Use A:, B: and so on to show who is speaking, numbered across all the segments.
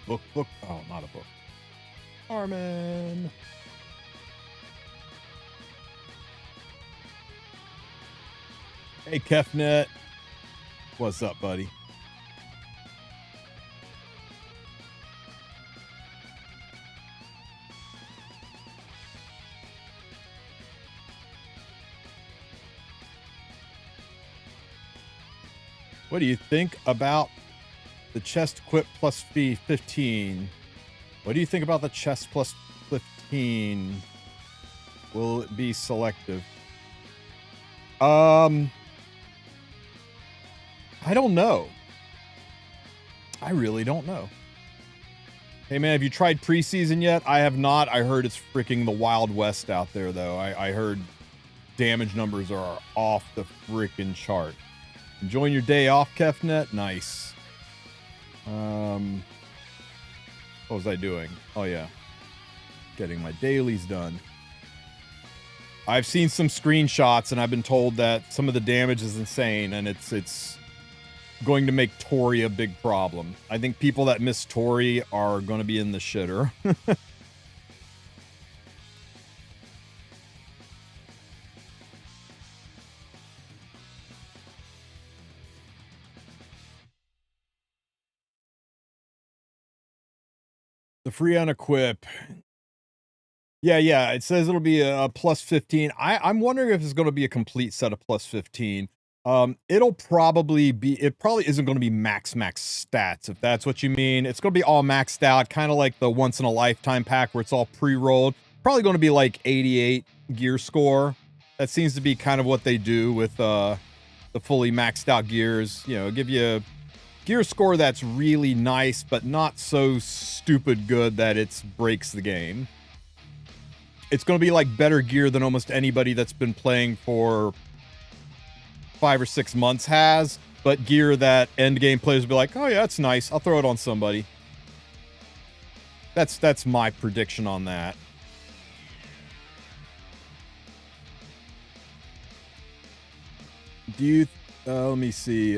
A: Book. Oh, not a book. Armin. Hey, Kefnet. What's up, buddy? What do you think about the chest equip plus fee 15? What do you think about the chest plus 15? Will it be selective? I don't know. I really don't know. Hey man, have you tried preseason yet? I have not. I heard it's freaking the Wild West out there though. I heard damage numbers are off the freaking chart. Enjoying your day off, Kefnet? Nice. What was I doing? Oh yeah. Getting my dailies done. I've seen some screenshots and I've been told that some of the damage is insane and it's going to make Tori a big problem. I think people that miss Tori are going to be in the shitter. The free unequip. Yeah. It says it'll be a plus 15. I'm wondering if it's going to be a complete set of plus 15. It'll probably be, it probably isn't going to be max stats, if that's what you mean. It's going to be all maxed out, kind of like the once in a lifetime pack where it's all pre-rolled. Probably going to be like 88 gear score. That seems to be kind of what they do with the fully maxed out gears. You know, give you a gear score that's really nice, but not so stupid good that it breaks the game. It's going to be like better gear than almost anybody that's been playing for 5 or 6 months has, but gear that end game players will be like, oh yeah, it's nice. I'll throw it on somebody. That's my prediction on that. Do you, let me see.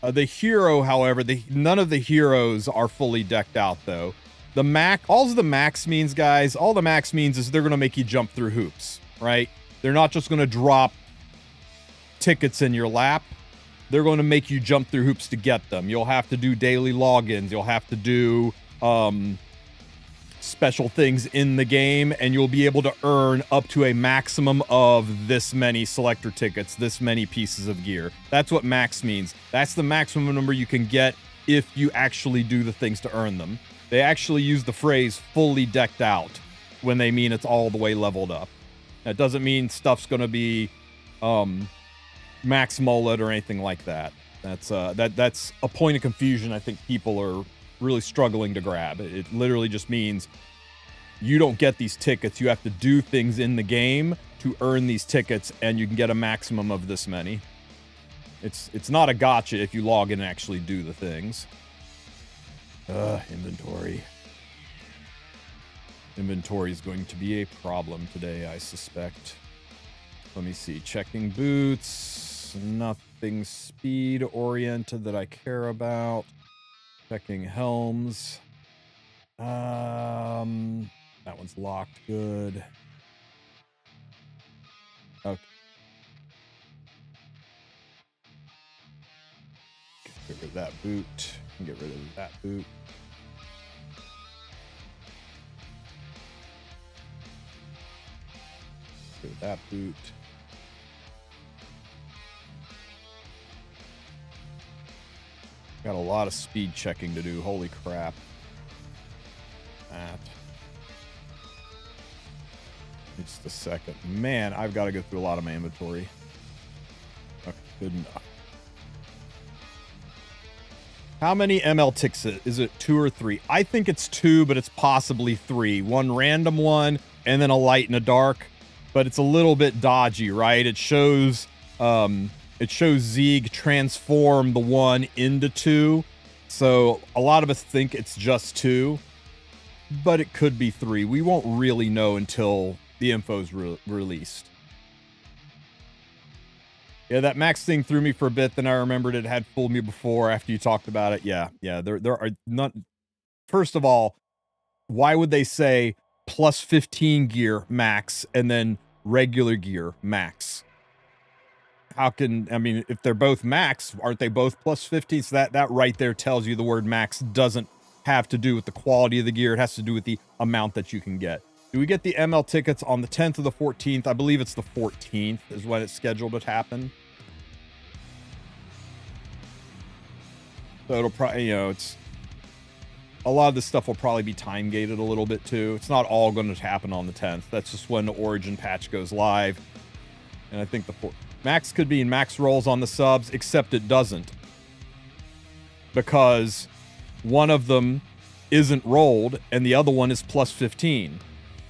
A: The hero, however, none of the heroes are fully decked out though. The max, all the max means, guys, all the max means is they're going to make you jump through hoops, right? They're not just going to drop tickets in your lap. They're going to make you jump through hoops to get them. You'll have to do daily logins. You'll have to do special things in the game, and you'll be able to earn up to a maximum of this many selector tickets, this many pieces of gear. That's what max means. That's the maximum number you can get if you actually do the things to earn them. They actually use the phrase fully decked out when they mean it's all the way leveled up. That doesn't mean stuff's going to be max mullet or anything like that. That's a point of confusion I think people are really struggling to grab. It literally just means you don't get these tickets. You have to do things in the game to earn these tickets, and you can get a maximum of this many. It's not a gotcha if you log in and actually do the things. Inventory. Inventory is going to be a problem today, I suspect. Let me see. Checking boots. Nothing speed oriented that I care about. Checking helms. That one's locked. Good. Okay. Get rid of that boot. Get rid of that boot. Get rid of that boot. Got a lot of speed checking to do. Holy crap. That. Just a second. Man, I've got to go through a lot of my inventory. Okay, good enough. How many ML ticks is it? 2 or 3? I think it's 2, but it's possibly 3. One random one, and then a light and a dark. But it's a little bit dodgy, right? It shows Zeeg transform the 1 into 2. So a lot of us think it's just 2, but it could be 3. We won't really know until the info's released. Yeah, that max thing threw me for a bit, then I remembered it had fooled me before after you talked about it. Yeah, yeah, there are not first of all, why would they say plus 15 gear max and then regular gear max? How can I mean, if they're both max, aren't they both plus 15? So that right there tells you the word max doesn't have to do with the quality of the gear. It has to do with the amount that you can get. Do we get the ML tickets on the 10th or the 14th? I believe it's the 14th is when it's scheduled to happen. So it'll probably, it's a lot of this stuff will probably be time gated a little bit too. It's not all going to happen on the 10th. That's just when the Origin patch goes live. And I think the max could be in max rolls on the subs, except it doesn't. Because one of them isn't rolled and the other one is plus 15.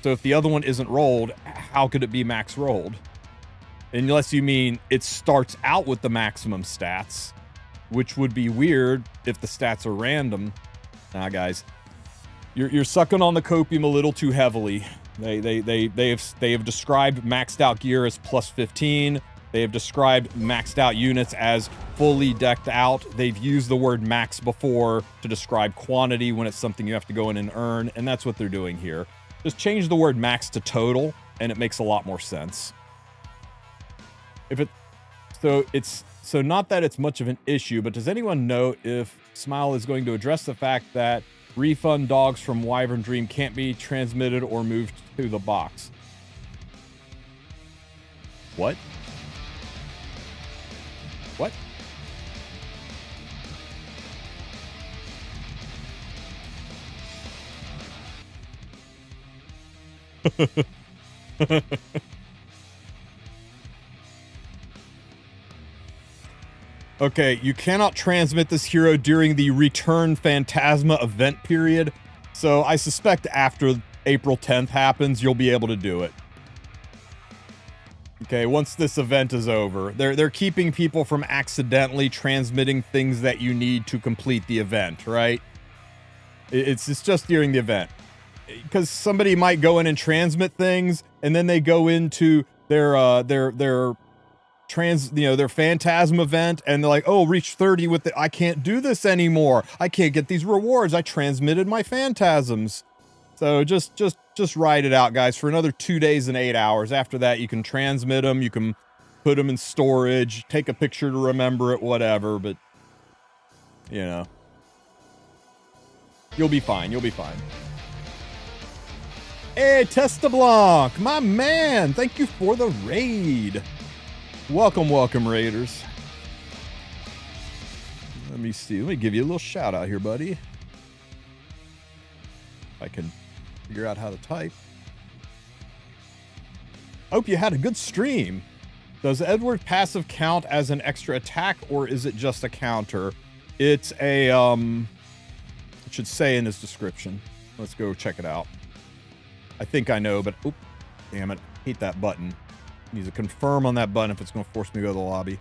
A: So if the other one isn't rolled, how could it be max rolled? Unless you mean it starts out with the maximum stats, which would be weird if the stats are random. Nah, guys, you're sucking on the copium a little too heavily. They have described maxed out gear as plus 15. They have described maxed out units as fully decked out. They've used the word max before to describe quantity when it's something you have to go in and earn, and that's what they're doing here. Just change the word max to total, and it makes a lot more sense. So not that it's much of an issue, but does anyone know if Smile is going to address the fact that refund dogs from Wyvern Dream can't be transmitted or moved to the box? What? What? Okay, you cannot transmit this hero during the Return Phantasma event period, so I suspect after April 10th happens, you'll be able to do it. Okay, once this event is over. They're keeping people from accidentally transmitting things that you need to complete the event, right? It's just during the event. Because somebody might go in and transmit things, and then they go into their Phantasm event, and they're like, oh, reach 30 with it. I can't do this anymore. I can't get these rewards. I transmitted my Phantasms. So just ride it out, guys, for another 2 days and 8 hours. After that, you can transmit them. You can put them in storage, take a picture to remember it, whatever. But, you'll be fine. You'll be fine. Hey, Testablanc, my man. Thank you for the raid. Welcome, welcome, raiders. Let me see. Let me give you a little shout out here, buddy. If I can figure out how to type. Hope you had a good stream. Does Edward passive count as an extra attack, or is it just a counter? It's a, it should say in his description. Let's go check it out. I think I know, but, oop, damn it. Hate that button. Need to confirm on that button if it's going to force me to go to the lobby.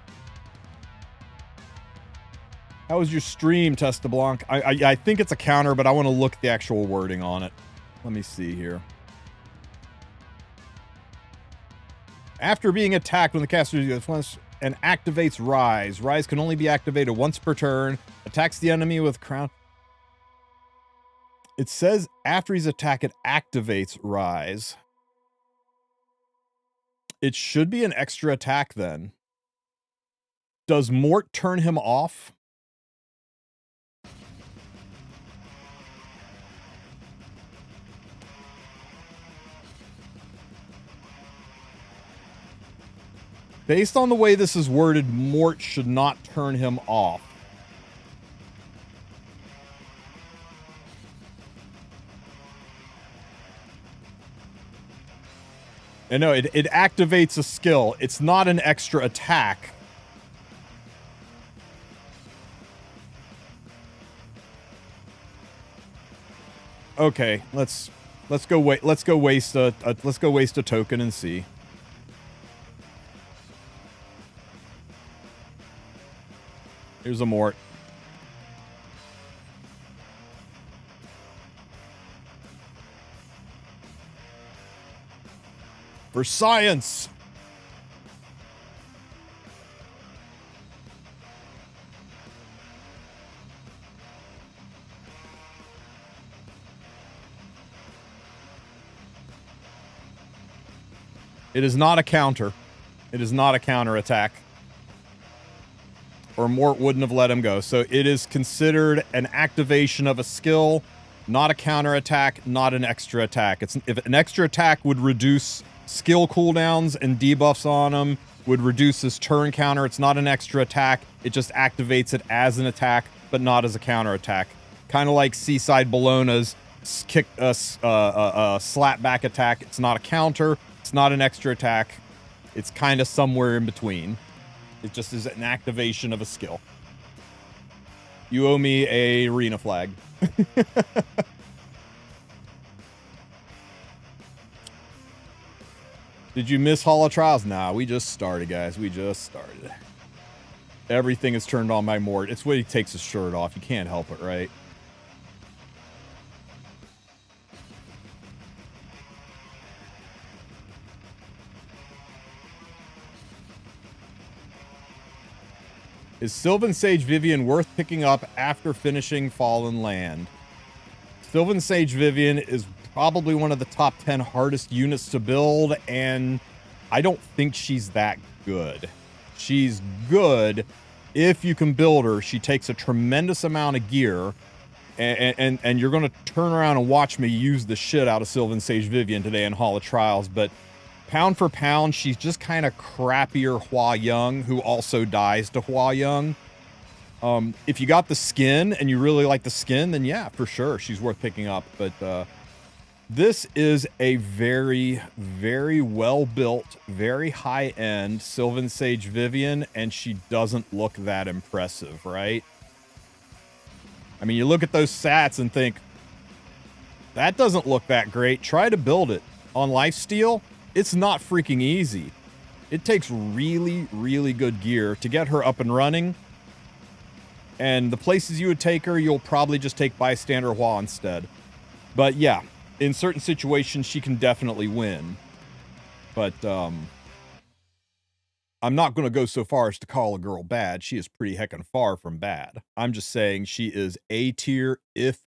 A: How was your stream, Testablanc? I think it's a counter, but I want to look at the actual wording on it. Let me see here. After being attacked when the caster uses and activates Rise. Rise can only be activated once per turn. Attacks the enemy with crown. It says after he's attacked, it activates Rise. It should be an extra attack then. Does Mort turn him off? Based on the way this is worded, Mort should not turn him off. And no, it activates a skill. It's not an extra attack. Okay, let's go waste a token and see. Here's a Mort. For science. It is not a counter. It is not a counter attack. Or Mort wouldn't have let him go. So it is considered an activation of a skill, not a counter attack, not an extra attack. If an extra attack would reduce skill cooldowns and debuffs on him, would reduce his turn counter, it's not an extra attack. It just activates it as an attack, but not as a counter attack. Kind of like Seaside Bologna's slap back attack. It's not a counter. It's not an extra attack. It's kind of somewhere in between. It just is an activation of a skill. You owe me a arena flag. Did you miss Hall of Trials? Nah, we just started, guys. We just started. Everything is turned on by Mort. It's when he takes his shirt off. You can't help it, right? Is Sylvan Sage Vivian worth picking up after finishing Fallen Land? Sylvan Sage Vivian is probably one of the top 10 hardest units to build, and I don't think she's that good. She's good if you can build her. She takes a tremendous amount of gear, and you're going to turn around and watch me use the shit out of Sylvan Sage Vivian today in Hall of Trials, but pound for pound, she's just kind of crappier Hua Young, who also dies to Hua Young. If you got the skin and you really like the skin, then yeah, for sure, she's worth picking up. But this is a very, very well-built, very high-end Sylvan Sage Vivian, and she doesn't look that impressive, right? I mean, you look at those stats and think, that doesn't look that great. Try to build it on lifesteal. It's not freaking easy. It takes really, really good gear to get her up and running. And the places you would take her, you'll probably just take Bystander Hua instead. But yeah, in certain situations, she can definitely win. But I'm not going to go so far as to call a girl bad. She is pretty heckin' far from bad. I'm just saying she is A tier if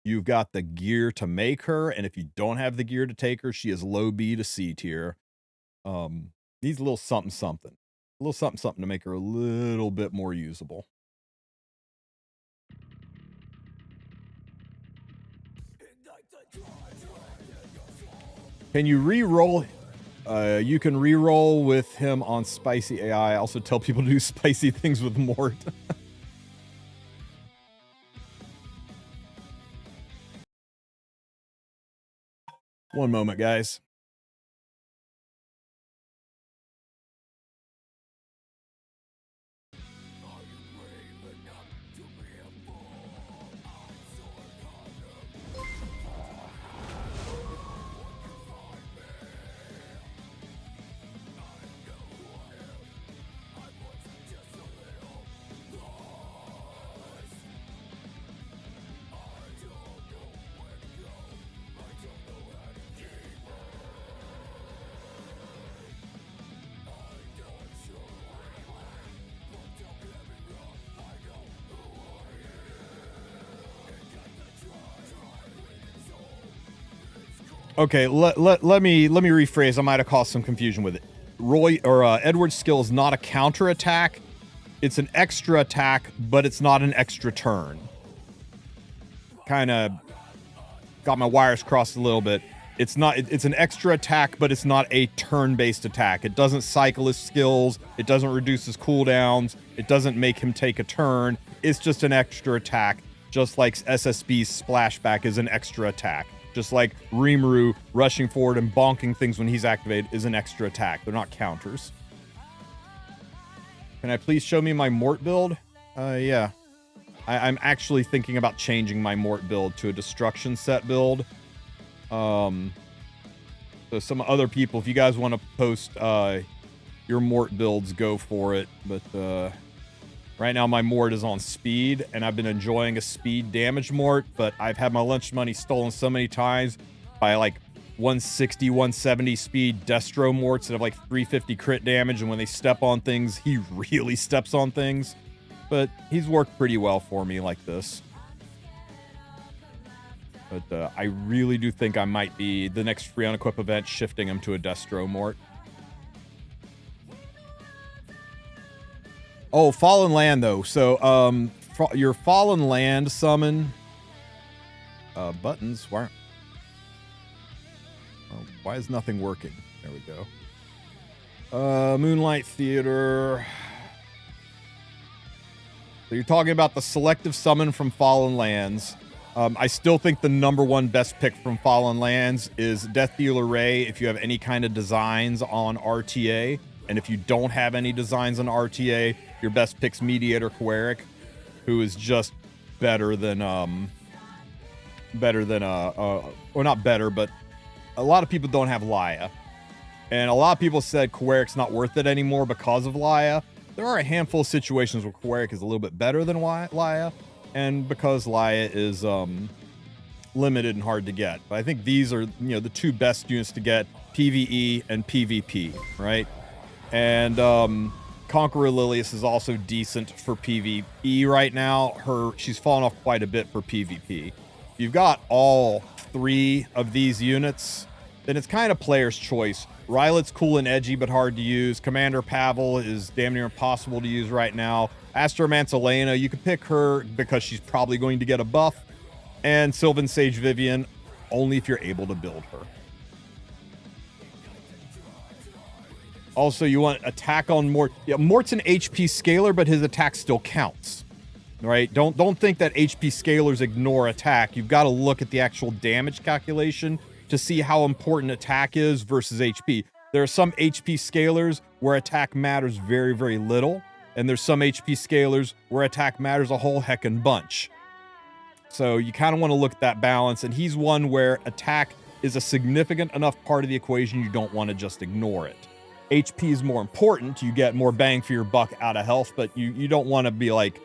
A: you've got the gear to make her, and if you don't have the gear to take her, she is low B to C tier. Needs a little something, something. A little something, something to make her a little bit more usable. Can you re-roll? You can re-roll with him on spicy AI. I also tell people to do spicy things with Mort. One moment, guys. Okay, let me rephrase. I might have caused some confusion with it. Edward's skill is not a counter attack. It's an extra attack, but it's not an extra turn. Kind of got my wires crossed a little bit. It's an extra attack, but it's not a turn-based attack. It doesn't cycle his skills. It doesn't reduce his cooldowns. It doesn't make him take a turn. It's just an extra attack, just like SSB's splashback is an extra attack. Just like Rimuru rushing forward and bonking things when he's activated is an extra attack. They're not counters. Can I please show me my Mort build? Yeah. I'm actually thinking about changing my Mort build to a destruction set build. So some other people, if you guys want to post your Mort builds, go for it. But right now my Mort is on speed, and I've been enjoying a speed damage Mort, but I've had my lunch money stolen so many times by like 160, 170 speed Destro Morts that have like 350 crit damage, and when they step on things, he really steps on things. But he's worked pretty well for me like this. But I really do think I might be, the next free unequip event, shifting him to a Destro Mort. Oh, Fallen Land, though. So, your Fallen Land summon... buttons. Why is nothing working? There we go. Moonlight Theater. So you're talking about the selective summon from Fallen Lands. I still think the #1 best pick from Fallen Lands is Death Dealer Ray if you have any kind of designs on RTA. And if you don't have any designs on RTA, your best pick's Mediator Queric, who is just better than, or not better, but a lot of people don't have Laya. And a lot of people said Queric's not worth it anymore because of Laya. There are a handful of situations where Queric is a little bit better than Laya, and because Laya is limited and hard to get. But I think these are, the two best units to get, PvE and PvP, right? And Conqueror Lilius is also decent for PvE right now. She's fallen off quite a bit for PvP. You've got all 3 of these units, then it's kind of player's choice. Rylot's cool and edgy, but hard to use. Commander Pavel is damn near impossible to use right now. Astromancer Elena, you could pick her because she's probably going to get a buff. And Sylvan Sage Vivian, only if you're able to build her. Also, you want attack on Mort. Yeah, Mort's an HP scaler, but his attack still counts. Right? Don't think that HP scalers ignore attack. You've got to look at the actual damage calculation to see how important attack is versus HP. There are some HP scalers where attack matters very, very little, and there's some HP scalers where attack matters a whole heckin' bunch. So you kind of want to look at that balance, and he's one where attack is a significant enough part of the equation you don't want to just ignore it. HP is more important. You get more bang for your buck out of health, but you don't want to be like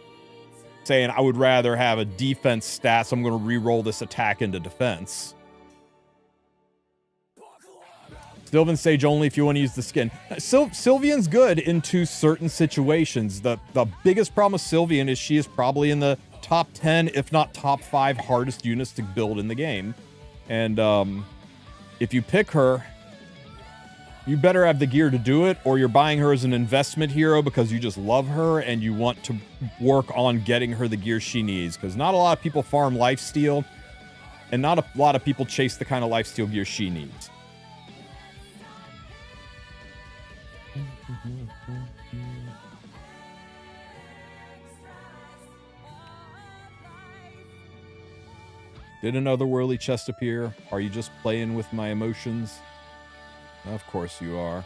A: saying, I would rather have a defense stat, so I'm going to re-roll this attack into defense. Sylvan Sage only if you want to use the skin. Sylvian's good into certain situations. The biggest problem with Sylvian is she is probably in the top 10, if not top 5 hardest units to build in the game. And if you pick her, you better have the gear to do it, or you're buying her as an investment hero because you just love her and you want to work on getting her the gear she needs. Because not a lot of people farm lifesteal, and not a lot of people chase the kind of lifesteal gear she needs. Did another whirly chest appear? Are you just playing with my emotions? Of course you are.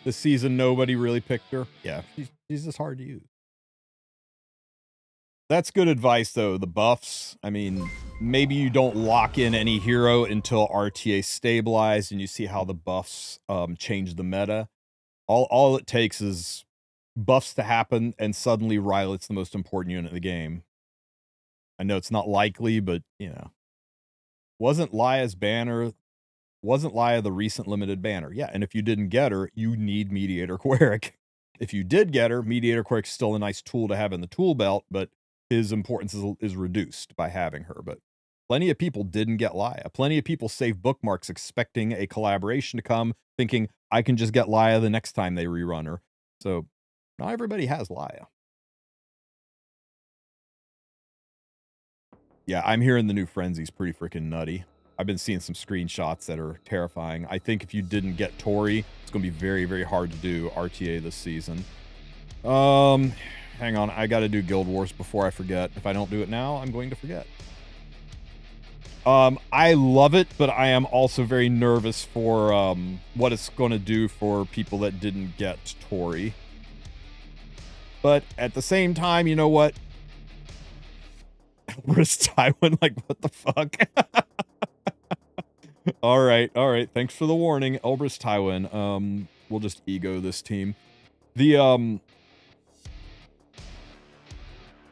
A: This season, nobody really picked her. Yeah, she's just hard to use. That's good advice, though. The buffs, I mean, maybe you don't lock in any hero until RTA stabilized and you see how the buffs change the meta. All it takes is buffs to happen, and suddenly Rylot's the most important unit in the game. I know it's not likely, but, wasn't Laya's banner... Wasn't Laya the recent limited banner? Yeah, and if you didn't get her, you need Mediator Queric. If you did get her, Mediator Queric's still a nice tool to have in the tool belt, but his importance is reduced by having her. But plenty of people didn't get Laya. Plenty of people save bookmarks expecting a collaboration to come, thinking, I can just get Laya the next time they rerun her. So, not everybody has Laya. Yeah, I'm hearing the new Frenzy's pretty freaking nutty. I've been seeing some screenshots that are terrifying. I think if you didn't get Tori, it's going to be very, very hard to do RTA this season. Hang on. I got to do Guild Wars before I forget. If I don't do it now, I'm going to forget. I love it, but I am also very nervous for what it's going to do for people that didn't get Tori. But at the same time, you know what? Where's Tywin? Like, what the fuck? All right. Thanks for the warning, Elbrus Tywin. We'll just ego this team.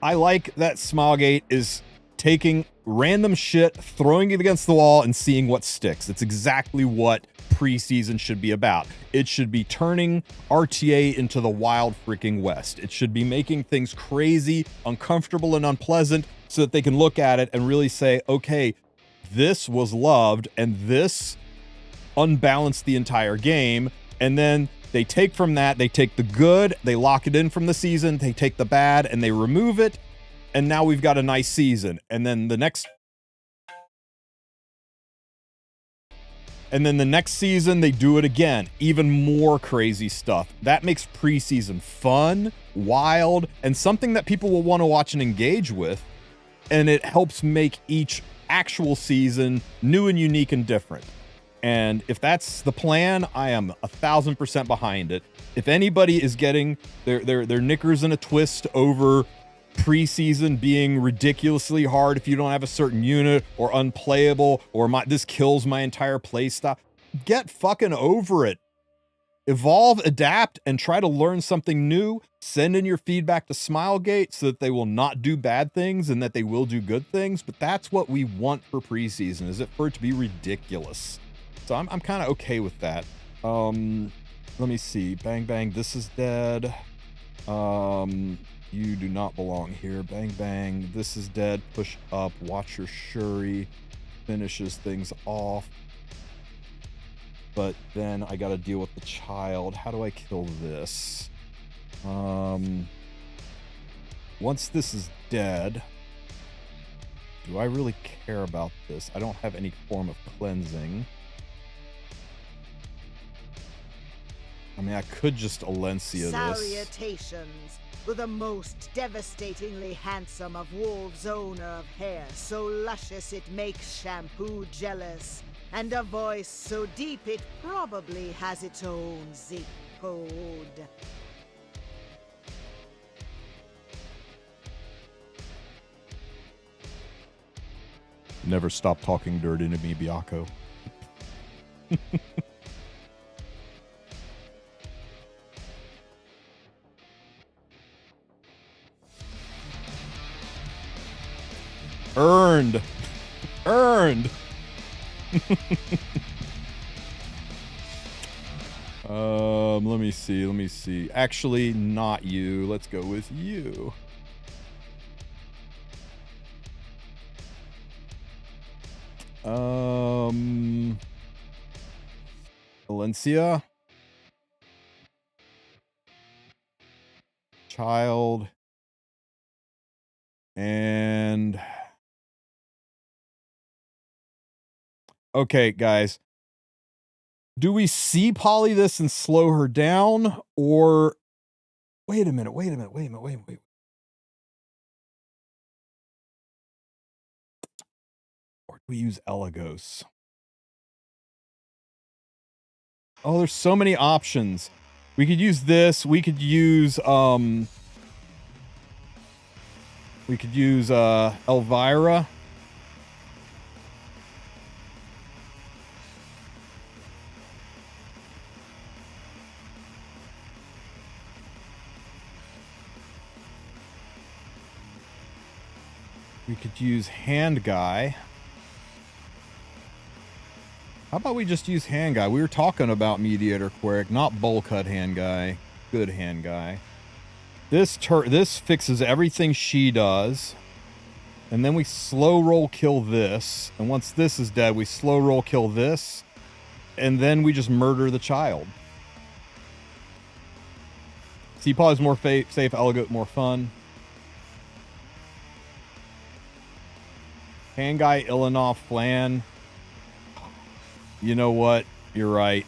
A: I like that Smilegate is taking random shit, throwing it against the wall, and seeing what sticks. It's exactly what preseason should be about. It should be turning RTA into the wild freaking West. It should be making things crazy, uncomfortable, and unpleasant so that they can look at it and really say, okay, this was loved and this unbalanced the entire game. And then they take from that, they take the good, they lock it in from the season, they take the bad and they remove it. And now we've got a nice season. And then the next season, they do it again. Even more crazy stuff. That makes preseason fun, wild, and something that people will want to watch and engage with. And it helps make each actual season new and unique and different. And if that's the plan, I am 1,000% behind it. If anybody is getting their knickers in a twist over preseason being ridiculously hard if you don't have a certain unit or unplayable or this kills my entire playstyle, get fucking over it. Evolve, adapt, and try to learn something new. Send in your feedback to Smilegate so that they will not do bad things and that they will do good things. But that's what we want for preseason, is it for it to be ridiculous. So I'm kind of okay with that. Let me see. Bang, bang. This is dead. You do not belong here. Bang, bang. This is dead. Push up. Watch your Shuri. Finishes things off. But then I got to deal with the child. How do I kill this? Once this is dead, do I really care about this? I don't have any form of cleansing. I mean, I could just Alencia this.
B: Salutations to the most devastatingly handsome of Wulf's owner of hair, so luscious it makes shampoo jealous, and a voice so deep it probably has its own zip code.
A: Never stop talking dirty to me, Biako. Earned. Let me see. Actually, not you. Let's go with you. Valencia. Child. And okay, guys. Do we see poly this and slow her down, or wait a minute. Or do we use Elagos? Oh, there's so many options. We could use this. We could use Elvira. We could use Hand Guy. How about we just use Hand Guy? We were talking about Mediator Quirk, not Bowl Cut Hand Guy. Good Hand Guy. This fixes everything she does. And then we slow roll kill this. And once this is dead, we slow roll kill this. And then we just murder the child. C-Paw is more safe, Elegant more fun. Hand Guy, Ilanov, Flan. You know what? You're right.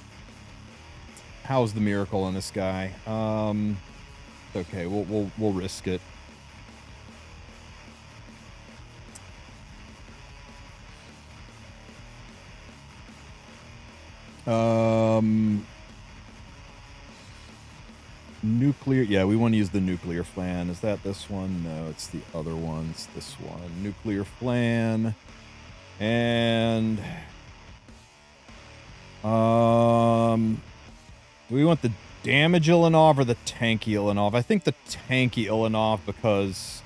A: How's the miracle in this guy? Okay, we'll risk it. Nuclear. Yeah, we want to use the nuclear flan. Is that this one? No, it's the other one. It's this one. Nuclear flan. And do we want the damage Ilanov or the tanky Ilanov? I think the tanky Ilanov, because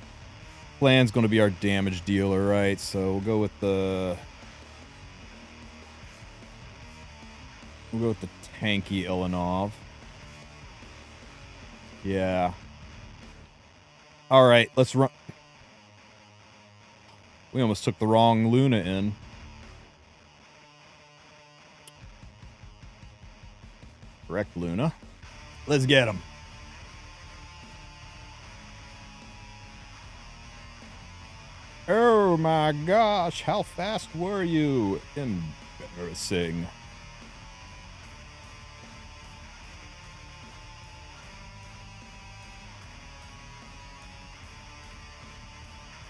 A: flan's going to be our damage dealer, right? So we'll go with the tanky Ilanov. Yeah. All right, let's run. We almost took the wrong Luna in. Correct, Luna. Let's get him. Oh my gosh, how fast were you? Embarrassing.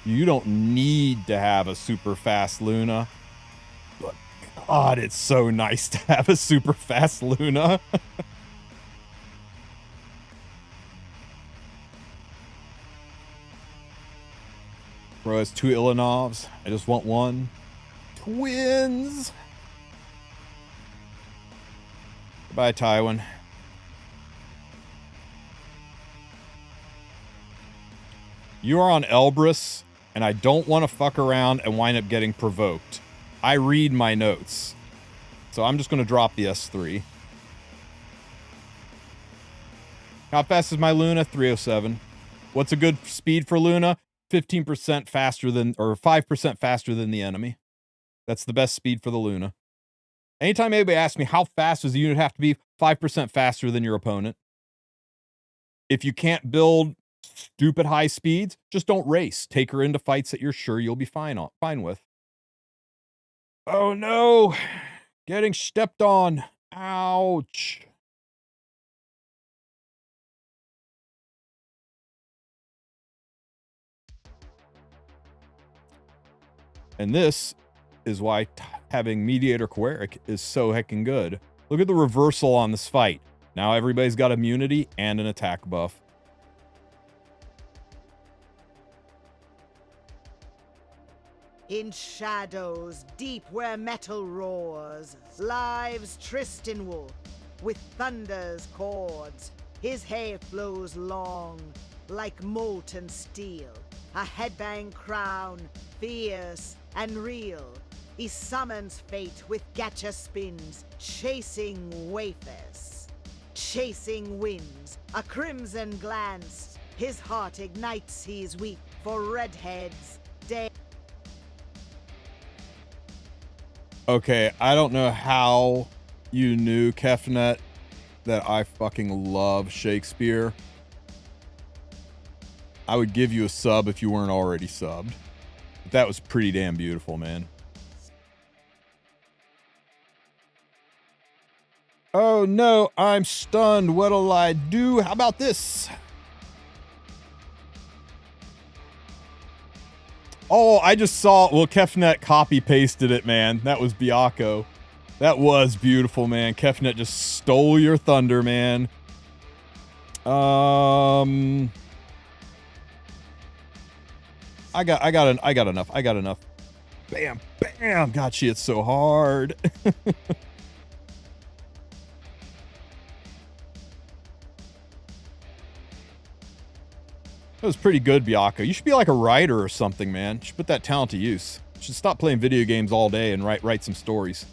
A: You don't need to have a super fast Luna. But God, it's so nice to have a super fast Luna. Bro has 2 Ilanovs. I just want one. Twins! Goodbye, Tywin. You are on Elbrus, and I don't want to fuck around and wind up getting provoked. I read my notes. So I'm just going to drop the S3. How fast is my Luna? 307. What's a good speed for Luna? 15% faster than, or 5% faster than the enemy. That's the best speed for the Luna. Anytime anybody asks me how fast does the unit have to be, 5% faster than your opponent. If you can't build stupid high speeds, just don't race. Take her into fights that you're sure you'll be fine with. Oh no! Getting stepped on. Ouch. And this is why having Mediator Queric is so heckin' good. Look at the reversal on this fight. Now everybody's got immunity and an attack buff.
B: In shadows, deep where metal roars, lives TristenWulf with thunder's chords. His hair flows long, like molten steel, a headbang crown, fierce and real. He summons fate with gacha spins, chasing wafers, chasing winds, a crimson glance. His heart ignites, he's weak for redheads.
A: Okay, I don't know how you knew, Kefnet, that I fucking love Shakespeare. I would give you a sub if you weren't already subbed. But that was pretty damn beautiful, man. Oh no, I'm stunned. What'll I do? How about this? Oh, I just saw, well, Kefnet copy-pasted it, man. That was Byakko. That was beautiful, man. Kefnet just stole your thunder, man. I got enough. Bam, bam. God, she hits so hard. That was pretty good, Byakko. You should be like a writer or something, man. You should put that talent to use. You should stop playing video games all day and write some stories.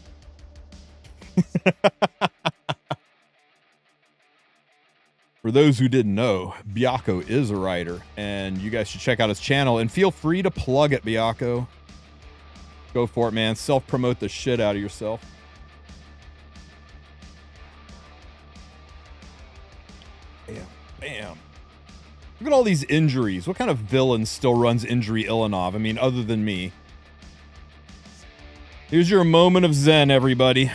A: For those who didn't know, Byakko is a writer, and you guys should check out his channel, and feel free to plug it, Byakko. Go for it, man. Self-promote the shit out of yourself. Bam, bam. Look at all these injuries. What kind of villain still runs injury Ilanov? I mean, other than me. Here's your moment of zen, everybody.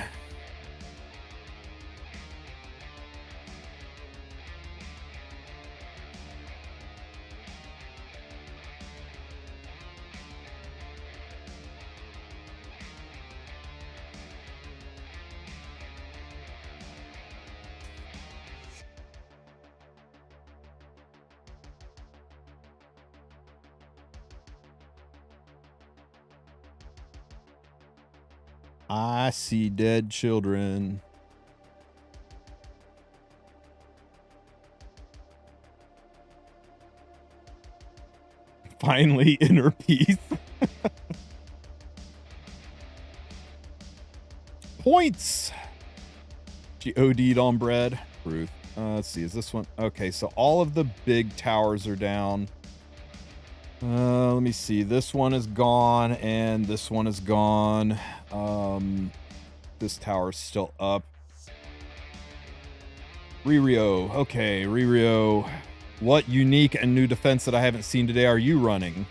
A: I see dead children. Finally, inner peace. Points. She OD'd on bread. Truth. Let's see. Is this one? Okay, so all of the big towers are down. Let me see. This one is gone, and this one is gone. This tower's still up. Ririo. Okay, Ririo. What unique and new defense that I haven't seen today are you running?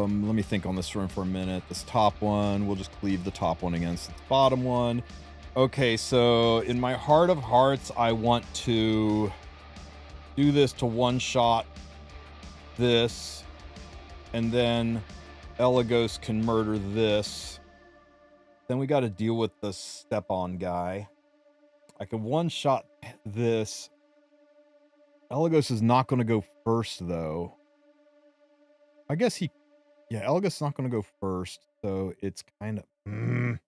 A: Let me think on this run for a minute. This top one, we'll just cleave the top one against the bottom one. Okay, so in my heart of hearts, I want to do this to one-shot this, and then Elagos can murder this. Then we got to deal with the step-on guy. I can one-shot this. Elagos is not going to go first, though. I guess he... Yeah, Elagos is not going to go first, so it's kind of... I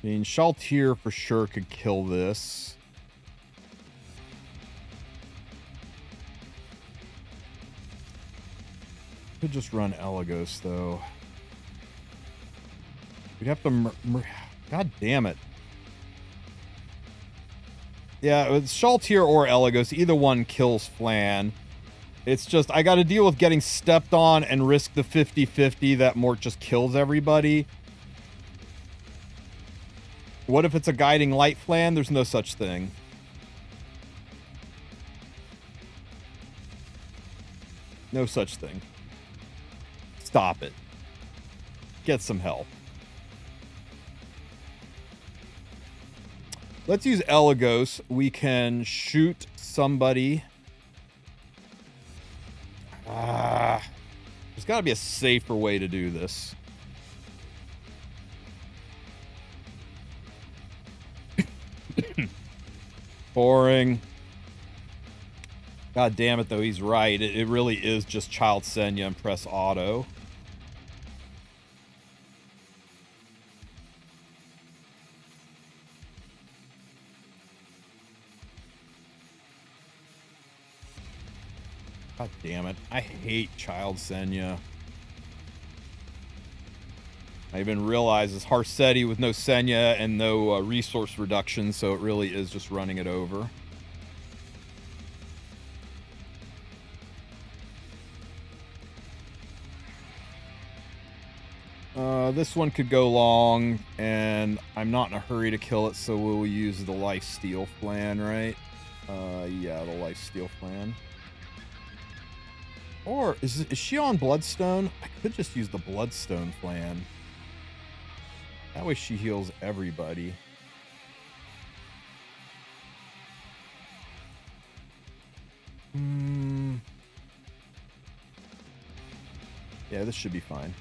A: mean, Shaltir for sure could kill this. Could just run Elagos, though. We'd have to... God damn it. Yeah, it's Shaltir or Elagos. Either one kills Flan. It's just, I got to deal with getting stepped on and risk the 50-50 that Mort just kills everybody. What if it's a guiding light Flan? There's no such thing. No such thing. Stop it. Get some help. Let's use Elagos. We can shoot somebody. There's got to be a safer way to do this. Boring. God damn it, though. He's right. It really is just Child Senya and press auto. God damn it. I hate Child Senya. I even realize it's Harsetti with no Senya and no resource reduction, so it really is just running it over. This one could go long, and I'm not in a hurry to kill it, so we'll use the Lifesteal Flan, right? Yeah, the Lifesteal Flan. Or, is she on Bloodstone? I could just use the Bloodstone Flan. That way she heals everybody. Yeah, this should be fine.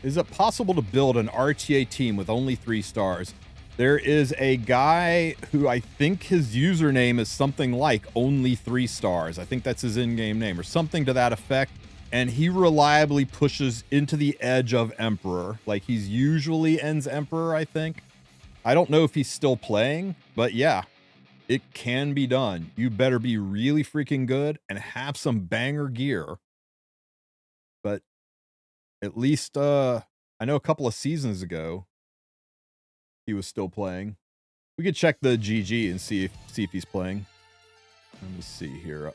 A: Is it possible to build an RTA team with only 3 stars? There is a guy who I think his username is something like only 3 stars. I think that's his in-game name or something to that effect. And he reliably pushes into the edge of Emperor. Like he's usually ends Emperor, I think. I don't know if he's still playing, but yeah, it can be done. You better be really freaking good and have some banger gear. But at least, I know a couple of seasons ago, he was still playing. We could check the GG and see if he's playing. Let me see here.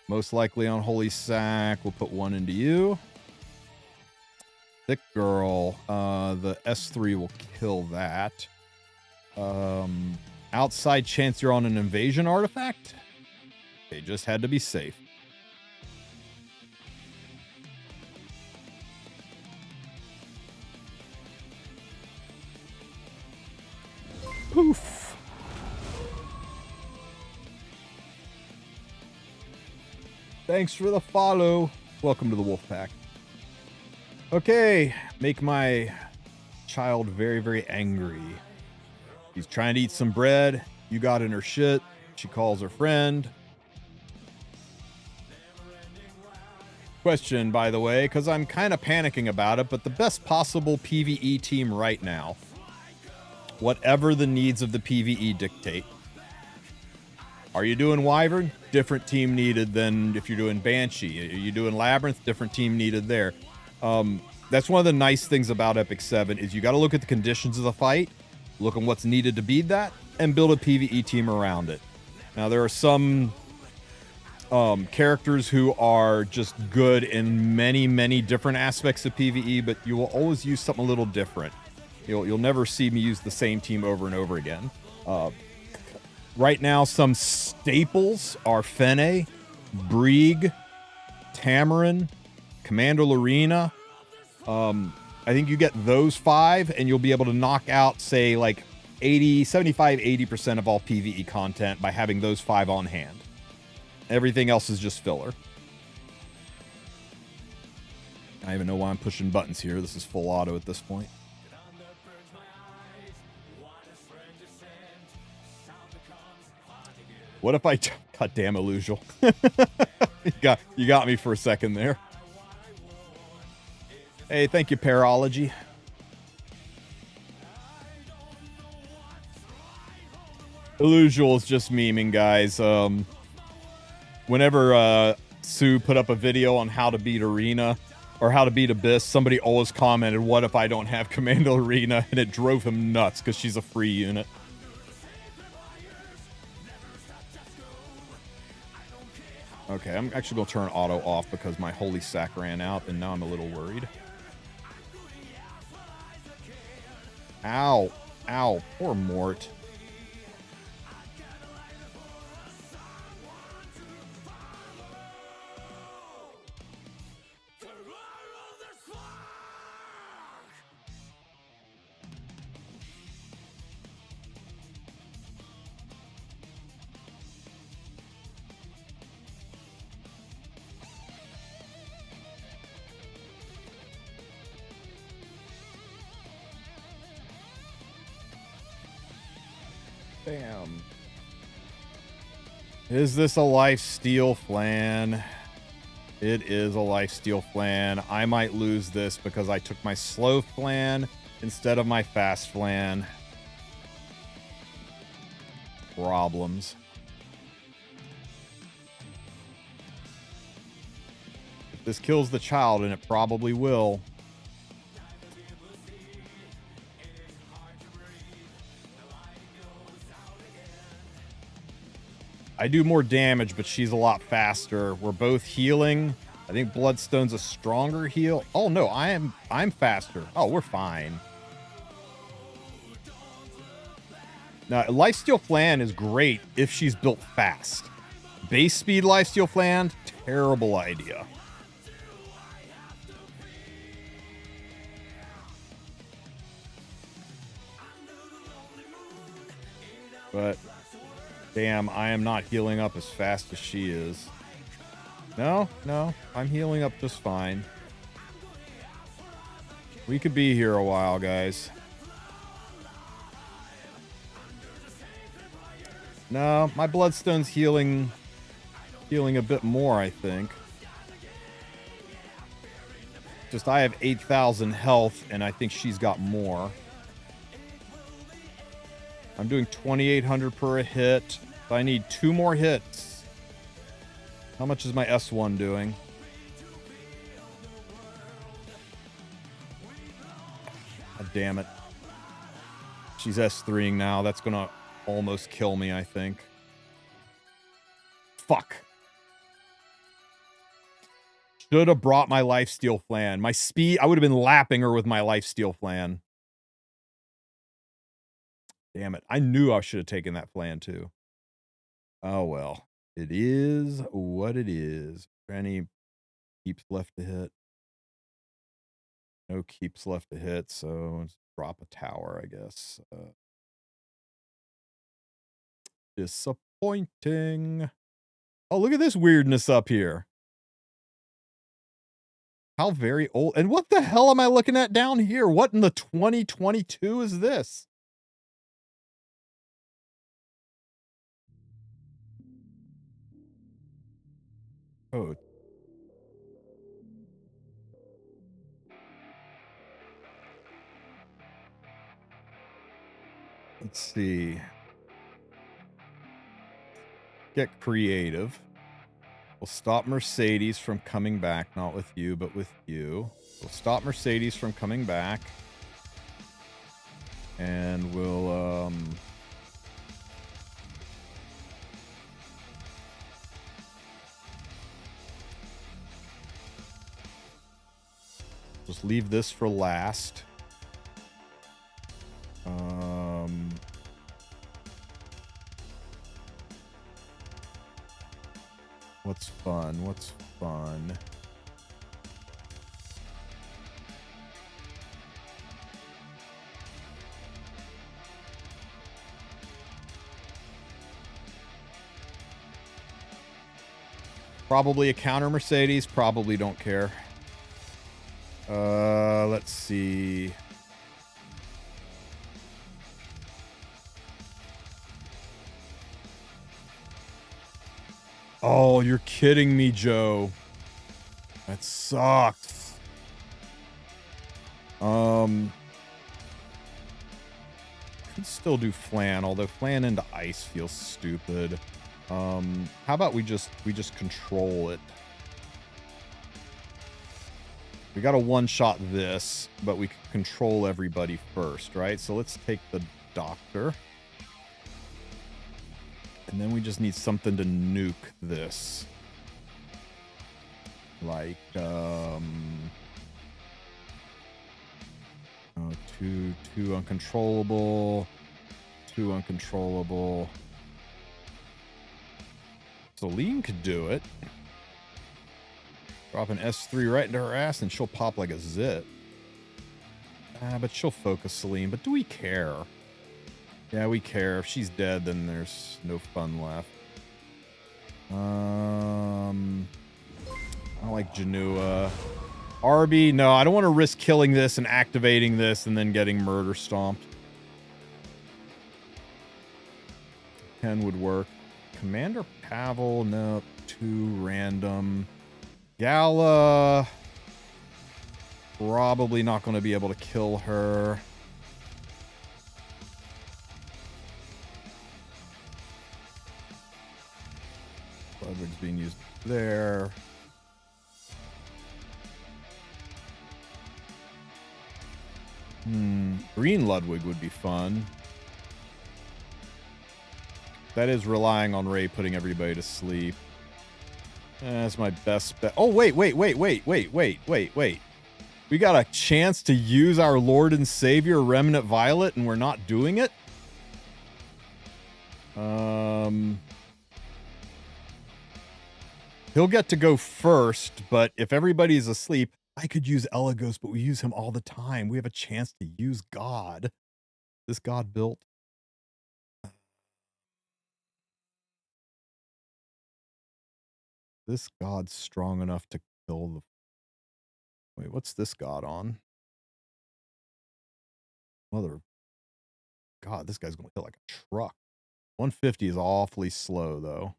A: Most likely on Holy Sack. We'll put 1 into you. Thick Girl. The S3 will kill that. Outside chance you're on an invasion artifact? They just had to be safe. Poof. Thanks for the follow. Welcome to the Wolf Pack. Okay, make my child very, very angry. He's trying to eat some bread. You got in her shit. She calls her friend. Question, by the way, because I'm kind of panicking about it, but the best possible PvE team right now, whatever the needs of the PvE dictate. Are you doing Wyvern? Different team needed than if you're doing Banshee. Are you doing Labyrinth? Different team needed there. That's one of the nice things about Epic 7 is you got to look at the conditions of the fight, look at what's needed to beat that, and build a PvE team around it. Now, there are some characters who are just good in many, many different aspects of PvE, but you will always use something a little different. You'll never see me use the same team over and over again. Right now, some staples are Fene, Brieg, Tamarin, Commander Lorena. I think you get those 5 and you'll be able to knock out, say, like 75-80% of all PvE content by having those 5 on hand. Everything else is just filler. I don't even know why I'm pushing buttons here. This is full auto at this point. What if I... God damn, Illusial. You got me for a second there. Hey, thank you, Parology. Illusial is just memeing, guys. Whenever Sue put up a video on how to beat Arena or how to beat Abyss, somebody always commented, what if I don't have Commander Arena? And it drove him nuts because she's a free unit. Okay, I'm actually going to turn auto off because my holy sack ran out, and now I'm a little worried. Ow. Ow. Poor Mort. Bam. Is this a lifesteal flan? It is a lifesteal flan. I might lose this because I took my slow flan instead of my fast flan. Problems. If this kills the child, and it probably will. I do more damage, but she's a lot faster. We're both healing. I think Bloodstone's a stronger heal. Oh no, I'm faster. Oh, we're fine. Now, Lifesteal Flan is great if she's built fast. Base speed Lifesteal Flan, terrible idea. But damn, I am not healing up as fast as she is. No, I'm healing up just fine. We could be here a while, guys. No, my Bloodstone's healing a bit more, I think. Just I have 8,000 health, and I think she's got more. I'm doing 2,800 per a hit. So I need 2 more hits. How much is my S1 doing? God damn it. She's S3ing now. That's gonna almost kill me, I think. Fuck. Should have brought my Lifesteal Flan. My speed, I would have been lapping her with my Lifesteal Flan. Damn it. I knew I should have taken that flan too. Oh, well. It is what it is. Any keeps left to hit? No keeps left to hit, so let's drop a tower, I guess. Disappointing. Oh, look at this weirdness up here. How very old. And what the hell am I looking at down here? What in the 2022 is this? Oh. Let's see. Get creative. We'll stop Mercedes from coming back. Not with you, but with you. We'll stop Mercedes from coming back. And we'll, just leave this for last. What's fun? What's fun? Probably a counter Mercedes. Probably don't care. Let's see. Oh, you're kidding me, Joe. That sucks. Could still do Flan, although Flan into ice feels stupid. How about we just control it? We gotta one-shot this, but we can control everybody first, right? So let's take the doctor. And then we just need something to nuke this. Like, two uncontrollable. Two uncontrollable. Celine could do it. Drop an S3 right into her ass and she'll pop like a zit. But she'll focus Celine. But do we care? Yeah, we care. If she's dead, then there's no fun left. I like Janua. Arby, no, I don't want to risk killing this and activating this and then getting murder stomped. Ken would work. Commander Pavel, no, too random. Gala, probably not going to be able to kill her. Ludwig's being used there. Green Ludwig would be fun. That is relying on Ray putting everybody to sleep. That's my best bet. Oh, wait. We got a chance to use our Lord and Savior, Remnant Violet, and we're not doing it? He'll get to go first, but if everybody's asleep, I could use Elagos, but we use him all the time. We have a chance to use God. This God built. This God's strong enough to kill the... Wait, what's this God on? Mother... God, this guy's going to hit like a truck. 150 is awfully slow, though.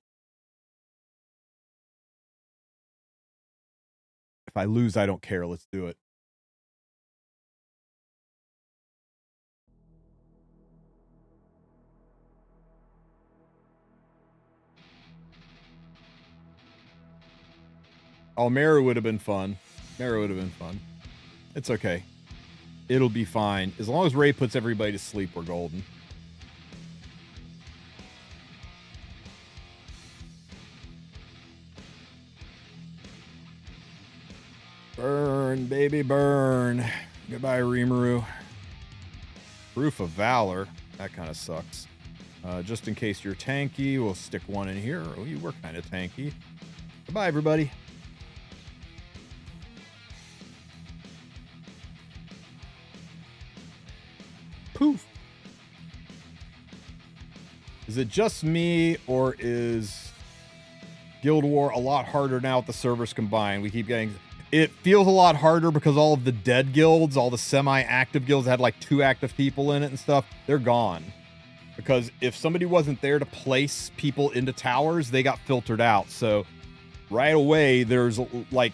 A: If I lose, I don't care. Let's do it. Oh, Mara would have been fun. Mara would have been fun. It's okay. It'll be fine. As long as Ray puts everybody to sleep, we're golden. Burn, baby, burn. Goodbye, Rimuru. Proof of Valor. That kind of sucks. Just in case you're tanky, we'll stick one in here. Oh, you were kind of tanky. Goodbye, everybody. Poof. Is it just me, or is Guild War a lot harder now with the servers combined? We keep getting... It feels a lot harder because all of the dead guilds, all the semi-active guilds that had like 2 active people in it and stuff, they're gone. Because if somebody wasn't there to place people into towers, they got filtered out. So right away, there's like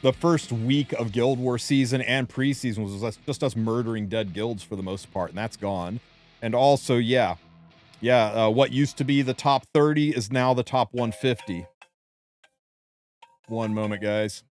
A: the first week of Guild War season and preseason was just us murdering dead guilds for the most part, and that's gone. And also, yeah, what used to be the top 30 is now the top 150. One moment, guys.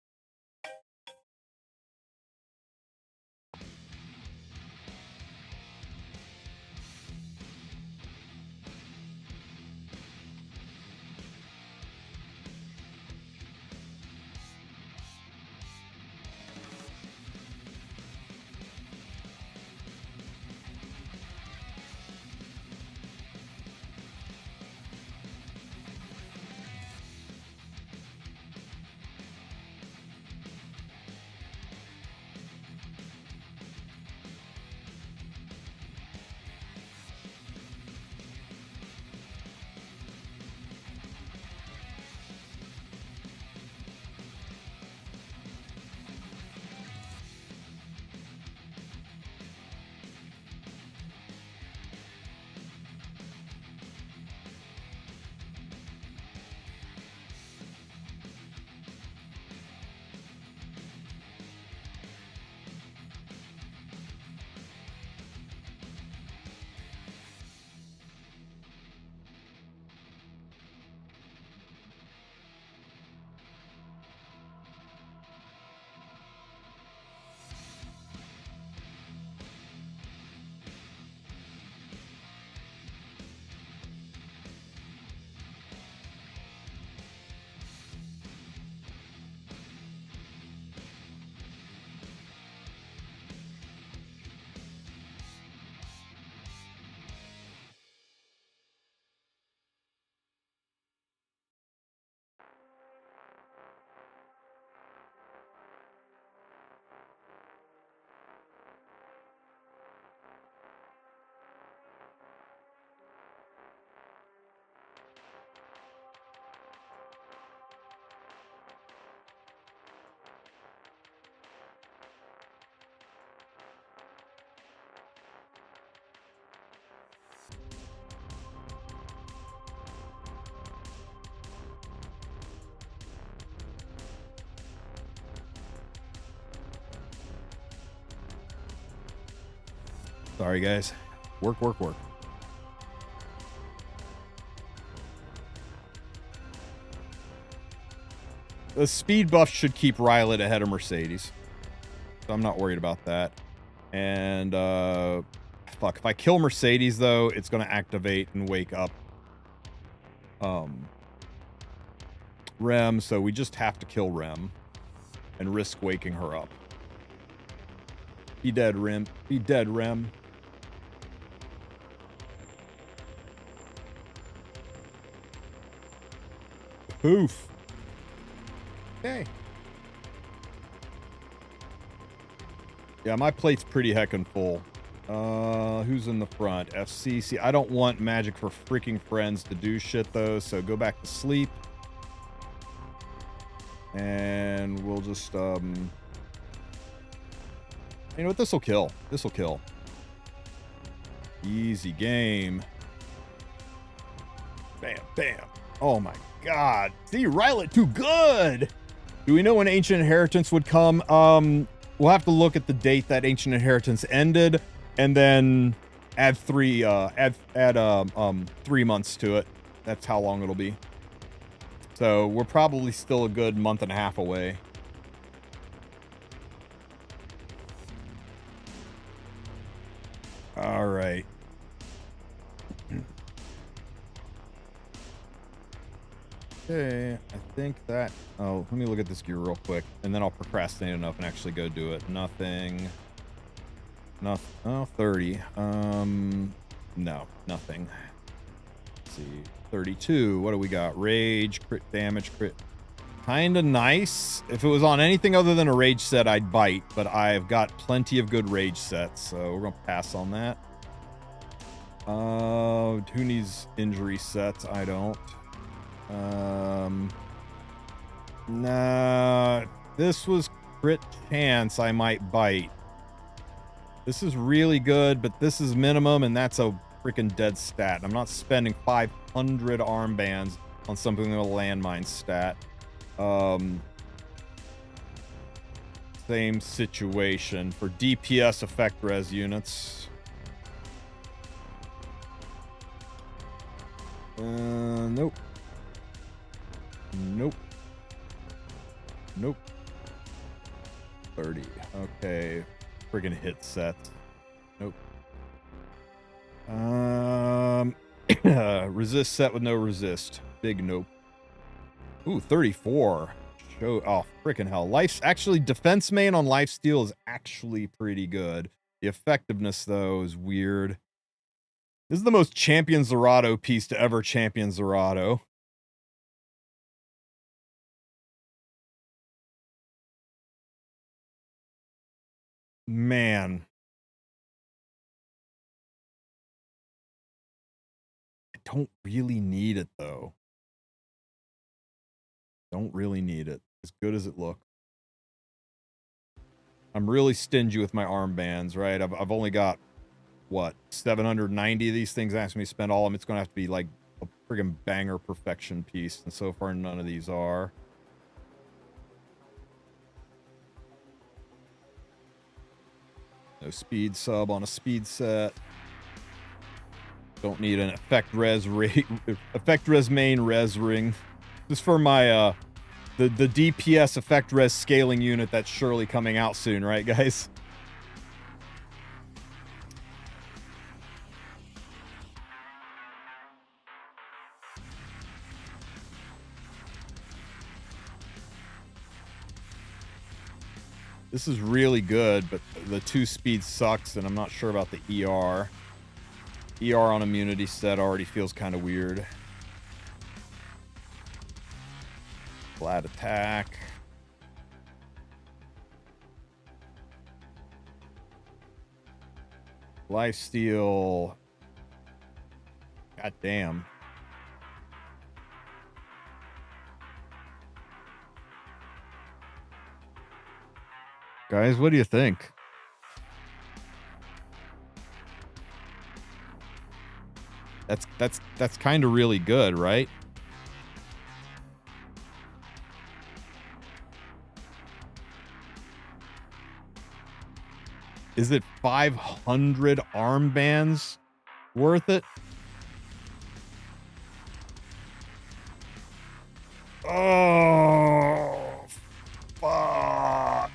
A: Sorry, guys. Work. The speed buff should keep Rylet ahead of Mercedes. So I'm not worried about that. And, fuck. If I kill Mercedes, though, it's going to activate and wake up Rem. So we just have to kill Rem and risk waking her up. Be dead, Rem. Be dead, Rem. Poof. Okay. Yeah, my plate's pretty heckin' full. Who's in the front? FCC. I don't want Magic for freaking Friends to do shit, though, so go back to sleep. And we'll just, you know what? This'll kill. This'll kill. Easy game. Bam, bam. Oh my god. See, Rylet too good. Do we know when Ancient Inheritance would come? We'll have to look at the date that Ancient Inheritance ended and then add 3 months to it. That's how long it'll be. So we're probably still a good month and a half away. All right. Okay, I think that... Oh, let me look at this gear real quick, and then I'll procrastinate enough and actually go do it. Nothing. Nothing. Oh, 30. No, nothing. Let's see. 32. What do we got? Rage, crit damage, crit. Kinda nice. If it was on anything other than a rage set, I'd bite, but I've got plenty of good rage sets, so we're gonna pass on that. Who needs injury sets? I don't. Nah, this was crit chance. I might bite. This is really good, but this is minimum, and that's a freaking dead stat. I'm not spending 500 armbands on something with a landmine stat. Same situation for DPS effect res units. Nope. Nope. Nope. 30. Okay. Friggin' hit set. Nope. Resist set with no resist. Big nope. Ooh, 34. Show. Oh, freaking hell. Life's actually defense main on lifesteal is actually pretty good. The effectiveness, though, is weird. This is the most champion Zerato piece to ever champion Zerato. Man. I don't really need it, though. Don't really need it. As good as it looks. I'm really stingy with my armbands, right? I've only got, what, 790 of these things. Ask me to spend all of them. It's going to have to be like a friggin' banger perfection piece. And so far, none of these are. No speed sub on a speed set. Don't need an effect res main res ring. Just for my the DPS effect res scaling unit that's surely coming out soon, right, guys? This is really good, but the 2 speed sucks, and I'm not sure about the ER. ER on immunity set already feels kind of weird. Flat attack. Lifesteal. God damn. Guys, what do you think? That's kind of really good, right? Is it 500 armbands worth it? Oh, fuck.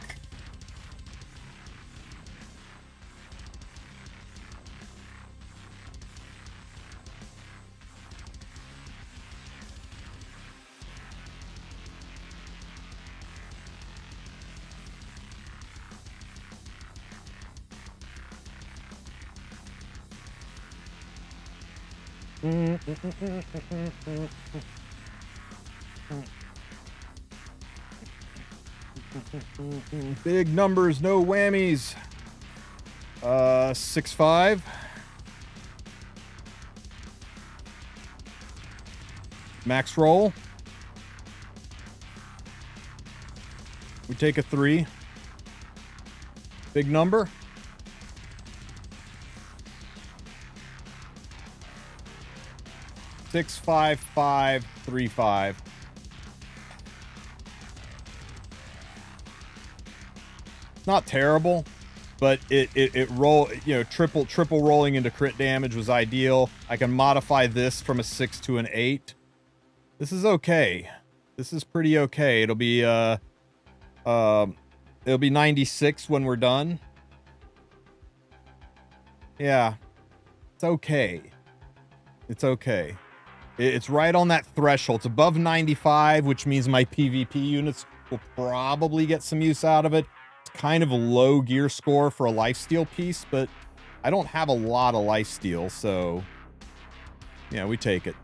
A: Big numbers, no whammies. 6-5. Max roll. We take a 3. Big number. 6-5-5-3-5. Not terrible, but it roll, you know, triple rolling into crit damage was ideal. I can modify this from a 6 to an 8. This is okay. This is pretty okay. It'll be 96 when we're done. Yeah. It's okay. It's okay. It's right on that threshold. It's above 95, which means my PvP units will probably get some use out of it. It's kind of a low gear score for a lifesteal piece, but I don't have a lot of lifesteal, so yeah, we take it.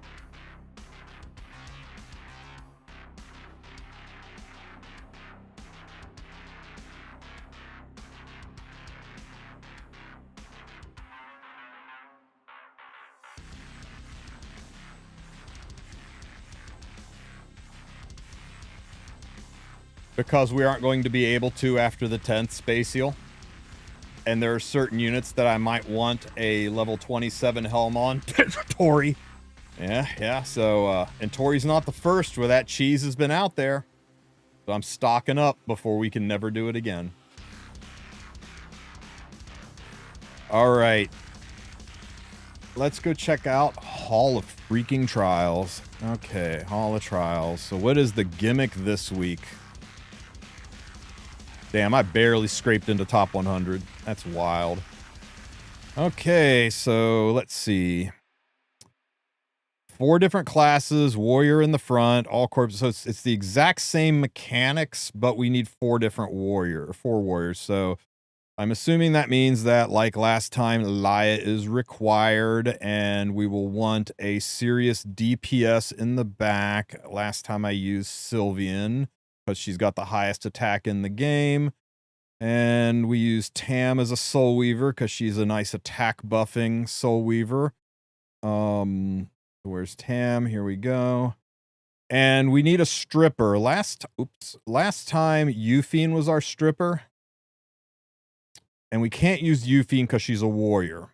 A: Because we aren't going to be able to after the 10th space seal. And there are certain units that I might want a level 27 helm on. Tori. Yeah. So, and Tori's not the first where that cheese has been out there. So I'm stocking up before we can never do it again. All right. Let's go check out Hall of freaking Trials. Okay, Hall of Trials. So what is the gimmick this week? Damn, I barely scraped into top 100. That's wild. Okay, so let's see. 4 different classes, warrior in the front, all corps. So it's the exact same mechanics, but we need 4 warriors. So I'm assuming that means that, like last time, Laia is required, and we will want a serious DPS in the back. Last time I used Sylvian, because she's got the highest attack in the game. And we use Tam as a Soul Weaver, because she's a nice attack buffing Soul Weaver. Where's Tam? Here we go. And we need a stripper. Last time Euphine was our stripper. And we can't use Euphine because she's a warrior.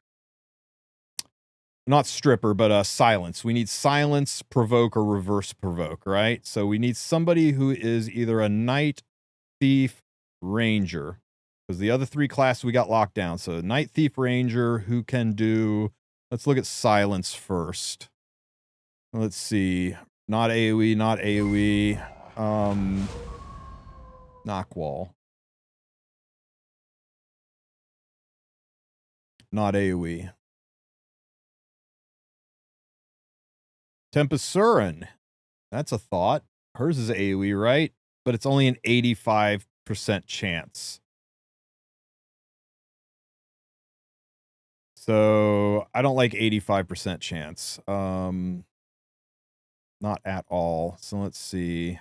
A: Not stripper, but silence. We need silence, provoke, or reverse provoke, right? So we need somebody who is either a knight, thief, ranger. Because the other 3 classes we got locked down. So knight, thief, ranger, who can do... Let's look at silence first. Let's see. Not AoE, not AoE. Knockwall. Not AoE. Tempest-Surin. That's a thought. Hers is AoE, right? But it's only an 85% chance. So I don't like 85% chance. Not at all. So let's see.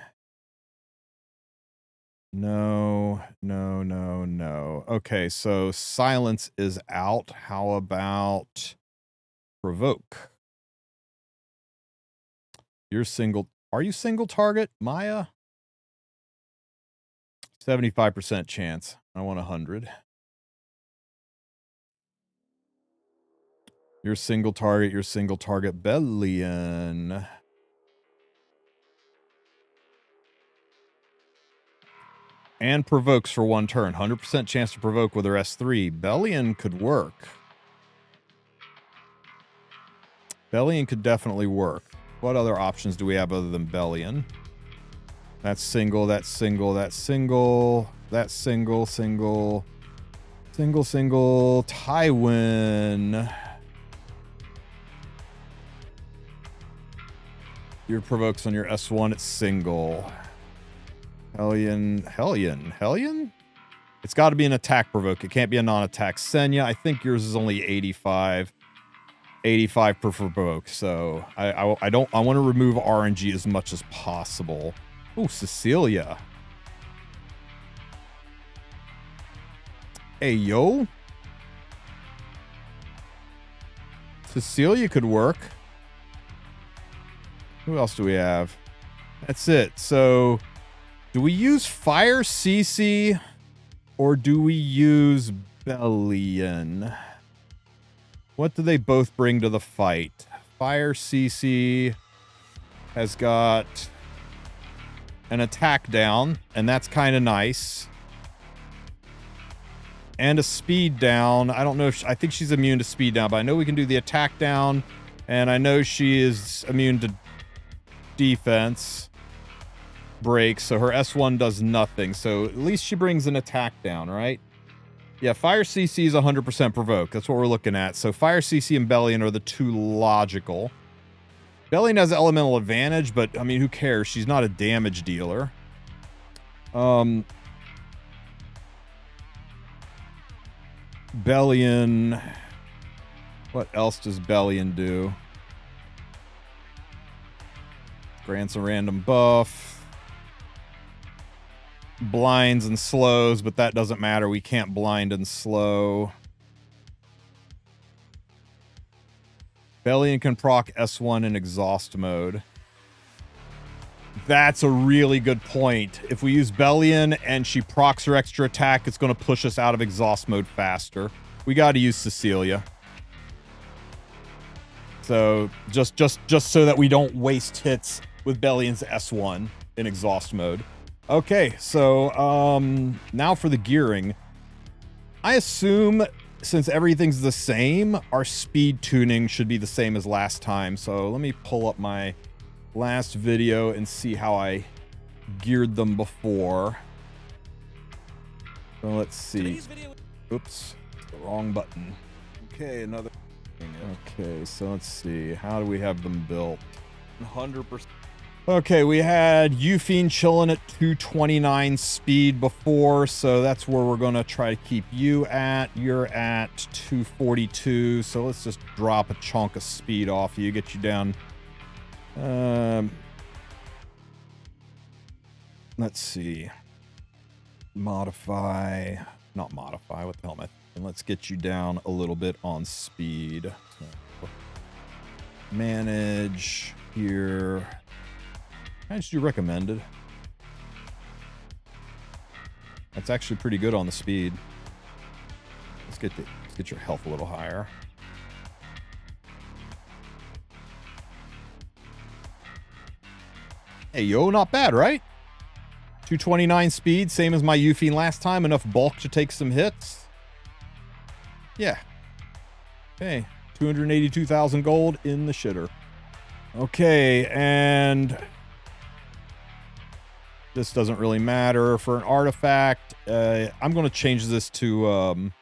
A: No. Okay, so silence is out. How about provoke? You're single. Are you single target, Maya? 75% chance. I want 100. You're single target. You're single target. Bellion. And provokes for 1 turn. 100% chance to provoke with her S3. Bellion could work. Bellion could definitely work. What other options do we have other than Bellion? That's single, that's single, that's single, that's single, single, single, single. Tywin. Your provokes on your S1, it's single. Hellion? It's got to be an attack provoke. It can't be a non-attack. Senya, I think yours is only 85. 85 per provoke. So I want to remove RNG as much as possible. Oh, Cecilia. Hey, yo. Cecilia could work. Who else do we have? That's it. So... do we use Fire CC or do we use Bellion? What do they both bring to the fight? Fire CC has got an attack down, and that's kind of nice. And a speed down. I don't know if I think she's immune to speed down, but I know we can do the attack down, and I know she is immune to defense break, so her S1 does nothing. So at least she brings an attack down, right? Yeah, Fire CC is 100% provoke. That's what we're looking at. So Fire CC and Bellion are the 2 logical. Bellion has elemental advantage, but I mean, who cares? She's not a damage dealer. Bellion. What else does Bellion do? Grants a random buff. Blinds and slows, but that doesn't matter. We can't blind and slow. Bellion can proc S1 in exhaust mode. That's a really good point. If we use Bellion and she procs her extra attack, it's going to push us out of exhaust mode faster. We got to use Cecilia. So just so that we don't waste hits with Bellion's S1 in exhaust mode. Okay, so now for the gearing. I assume since everything's the same, our speed tuning should be the same as last time. So let me pull up my last video and see how I geared them before. So let's see. Oops, the wrong button. Okay, another. Okay, so let's see. How do we have them built? 100%. Okay, we had Euphine chilling at 229 speed before, so that's where we're going to try to keep you at. You're at 242, so let's just drop a chunk of speed off you, get you down. Let's see. Modify. Not modify, what the hell am I thinking? Let's get you down a little bit on speed. So, manage here. How much do you recommended? That's actually pretty good on the speed. Let's get your health a little higher. Hey, yo, not bad, right? 229 speed, same as my Euphine last time. Enough bulk to take some hits. Yeah. Okay, 282,000 gold in the shitter. Okay, and this doesn't really matter for an artifact. I'm going to change this to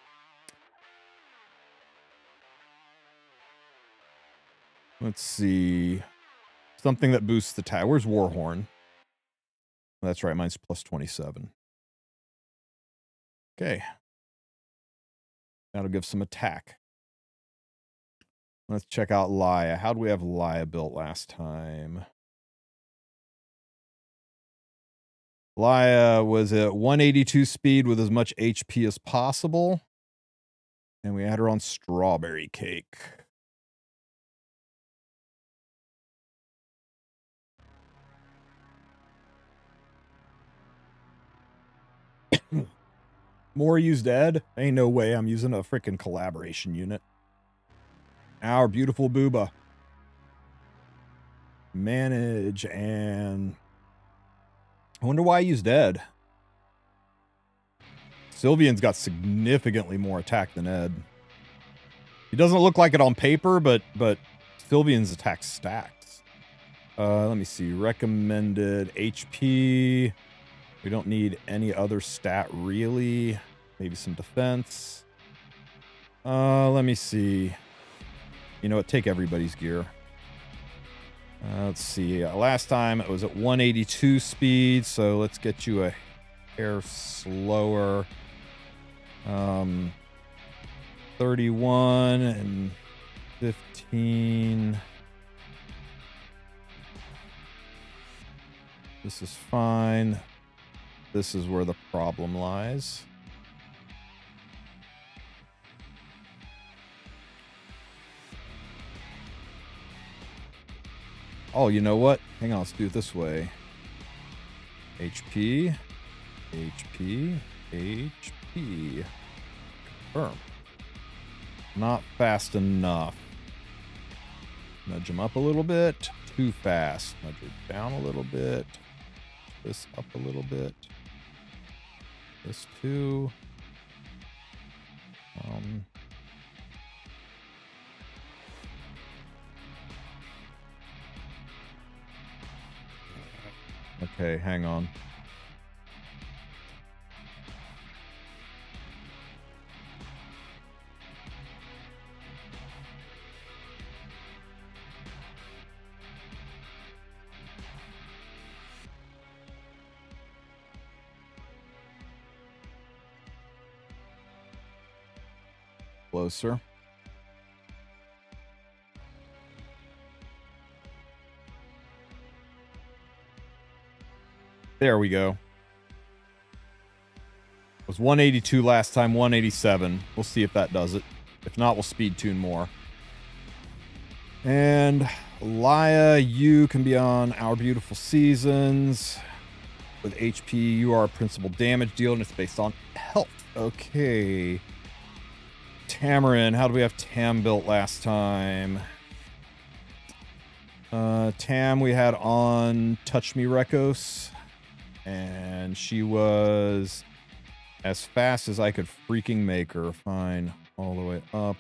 A: let's see, something that boosts the attack. Where's Warhorn? That's right, mine's plus 27. Okay, that'll give some attack. Let's check out Laia. How do we have Laia built last time? Laia was at 182 speed with as much HP as possible. And we had her on strawberry cake. More used Ed? Ain't no way I'm using a freaking collaboration unit. Our beautiful booba. Manage and... I wonder why I used Ed. Sylvian's got significantly more attack than Ed. He doesn't look like it on paper, but Sylvian's attack stacks. Let me see. Recommended HP. We don't need any other stat really. Maybe some defense. Let me see. You know what? Take everybody's gear. Let's see. Last time it was at 182 speed, so let's get you a hair slower. 31 and 15. This is fine. This is where the problem lies. Oh, you know what? Hang on, let's do it this way. HP, HP, HP. Confirm. Not fast enough. Nudge him up a little bit. Too fast. Nudge it down a little bit. This up a little bit. This too. Okay, hang on. Closer. There we go. It was 182 last time, 187. We'll see if that does it. If not, we'll speed tune more. And Laia, you can be on Our Beautiful Seasons. With HP, you are a principal damage dealer, and it's based on health. Okay. Tamarin, how do we have Tam built last time? Tam we had on Touch Me Rekos. And she was as fast as I could freaking make her. Fine. all the way up.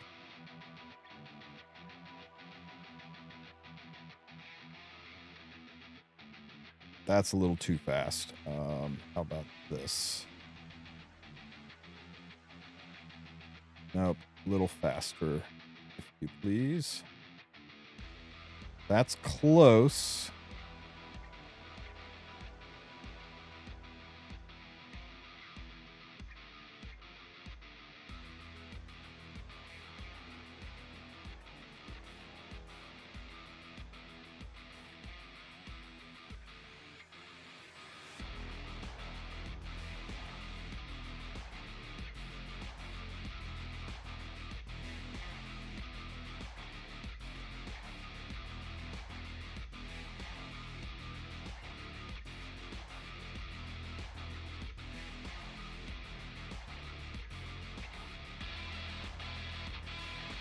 A: That's a little too fast. How about this? Nope, a little faster, if you please. That's close.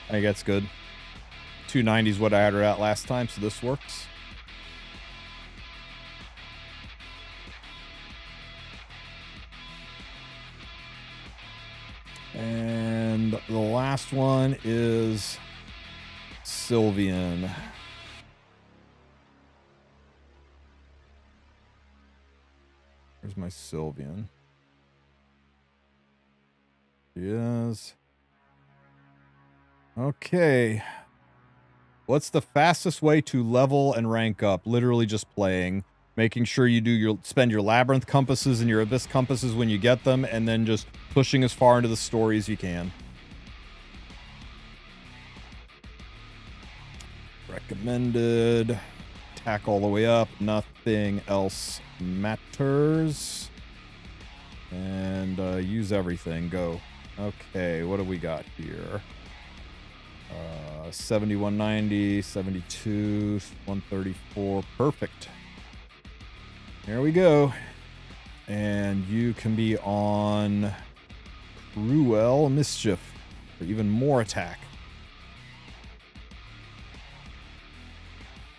A: I think that's good. 290 is what I had her at last time, so this works. And the last one is Sylvian. Where's my Sylvian? She is. Okay. What's the fastest way to level and rank up? Literally just playing. Making sure you spend your labyrinth compasses and your abyss compasses when you get them, and then just pushing as far into the story as you can. Recommended. Attack all the way up. Nothing else matters. And use everything. Go. Okay, what do we got here? 7190, 72, 134. Perfect. There we go. And you can be on Cruel Mischief for even more attack.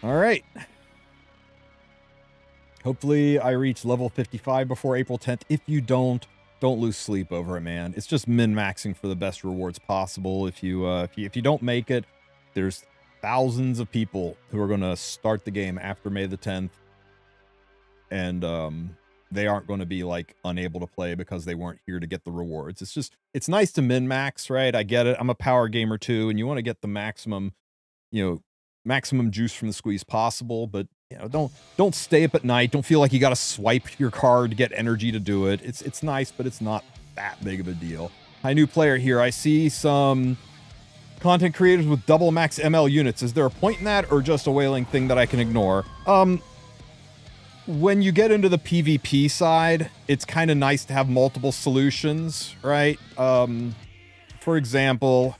A: All right. Hopefully I reach level 55 before April 10th. If you don't lose sleep over it, man. It's just min-maxing for the best rewards possible. If you don't make it, there's thousands of people who are going to start the game after May the 10th, and they aren't going to be like unable to play because they weren't here to get the rewards. It's nice to min-max, right? I get it. I'm a power gamer too, and you want to get the maximum juice from the squeeze possible, but don't stay up at night. Don't feel like you got to swipe your card to get energy to do it. It's nice, but it's not that big of a deal. Hi, new player here. I see some content creators with double max ML units. Is there a point in that, or just a whaling thing that I can ignore? When you get into the PvP side, it's kind of nice to have multiple solutions, right? For example,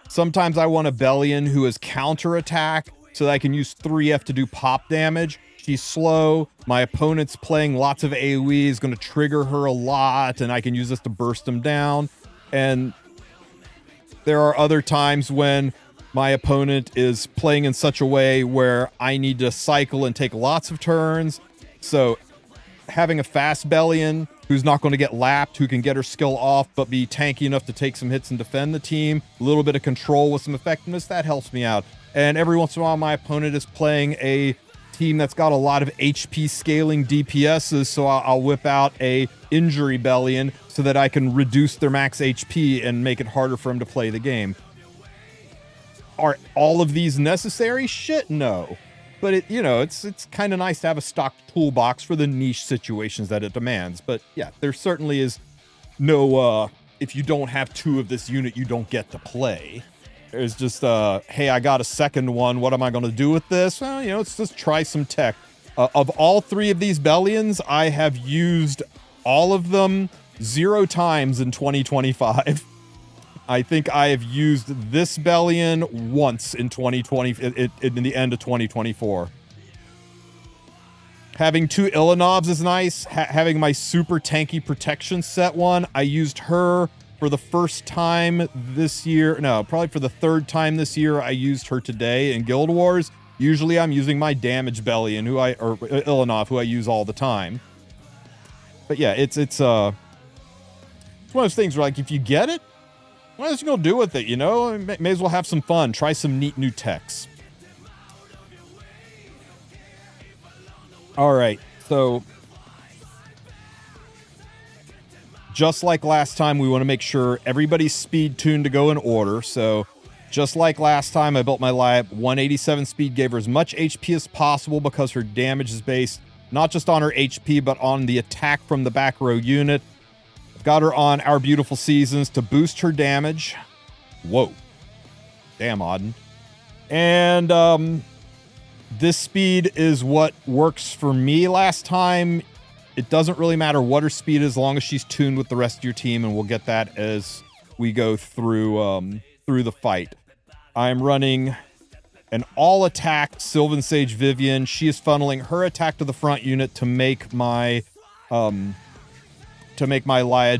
A: sometimes I want a Bellion who is counterattack so that I can use 3F to do pop damage. She's slow. My opponent's playing lots of AoE, is going to trigger her a lot, and I can use this to burst them down. And there are other times when my opponent is playing in such a way where I need to cycle and take lots of turns. So having a fast Bellion who's not going to get lapped, who can get her skill off but be tanky enough to take some hits and defend the team, a little bit of control with some effectiveness, that helps me out. And every once in a while my opponent is playing a team that's got a lot of HP scaling DPSs, so I'll whip out a injury Bellion so that I can reduce their max HP and make it harder for them to play the game. Are all of these necessary? Shit, no. But it's kind of nice to have a stock toolbox for the niche situations that it demands. But yeah, there certainly is no if you don't have two of this unit, you don't get to play. There's just hey, I got a second one. What am I going to do with this? Well, let's just try some tech. Of all three of these Bellions, I have used all of them 0 times in 2025. I think I have used this Bellion once in 2020, in the end of 2024. Having 2 Ilanovs is nice. Having my super tanky protection set one, I used her for the first time this year. No, probably for the 3rd time this year. I used her today in Guild Wars. Usually I'm using my damage Bellion, or Ilanov, who I use all the time. But yeah, it's one of those things where, like, if you get it, What else you gonna do with it, you know? May as well have some fun. Try some neat new techs. All right, so just like last time, we want to make sure everybody's speed tuned to go in order. So just like last time, I built my Lab 187 speed, gave her as much HP as possible because her damage is based not just on her HP, but on the attack from the back row unit. I've got her on Our Beautiful Seasons to boost her damage. Whoa. Damn, Auden. And this speed is what works for me last time. It doesn't really matter what her speed is as long as she's tuned with the rest of your team, and we'll get that as we go through the fight. I'm running an all-attack Sylvan Sage Vivian. She is funneling her attack to the front unit to make my Laia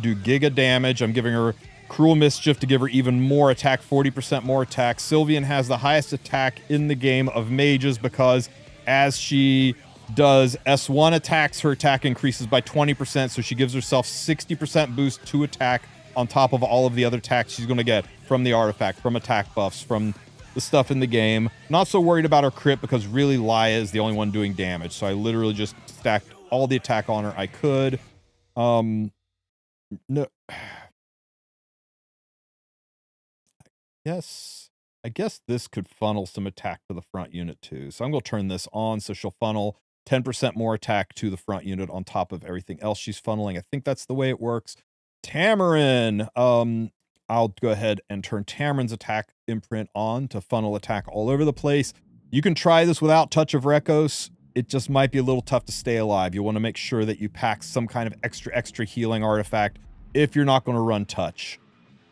A: do giga damage. I'm giving her Cruel Mischief to give her even more attack, 40% more attack. Sylvian has the highest attack in the game of mages because as she does S1 attacks, her attack increases by 20%, so she gives herself 60% boost to attack on top of all of the other attacks she's going to get from the artifact, from attack buffs, from the stuff in the game. Not so worried about her crit because really Laia is the only one doing damage, so I literally just stacked all the attack on her I could. No. Yes. I guess this could funnel some attack to the front unit too. So I'm going to turn this on so she'll funnel 10% more attack to the front unit on top of everything else she's funneling. I think that's the way it works. Tamarin. I'll go ahead and turn Tamarin's attack imprint on to funnel attack all over the place. You can try this without Touch of Rekos. It just might be a little tough to stay alive. You want to make sure that you pack some kind of extra healing artifact if you're not going to run touch.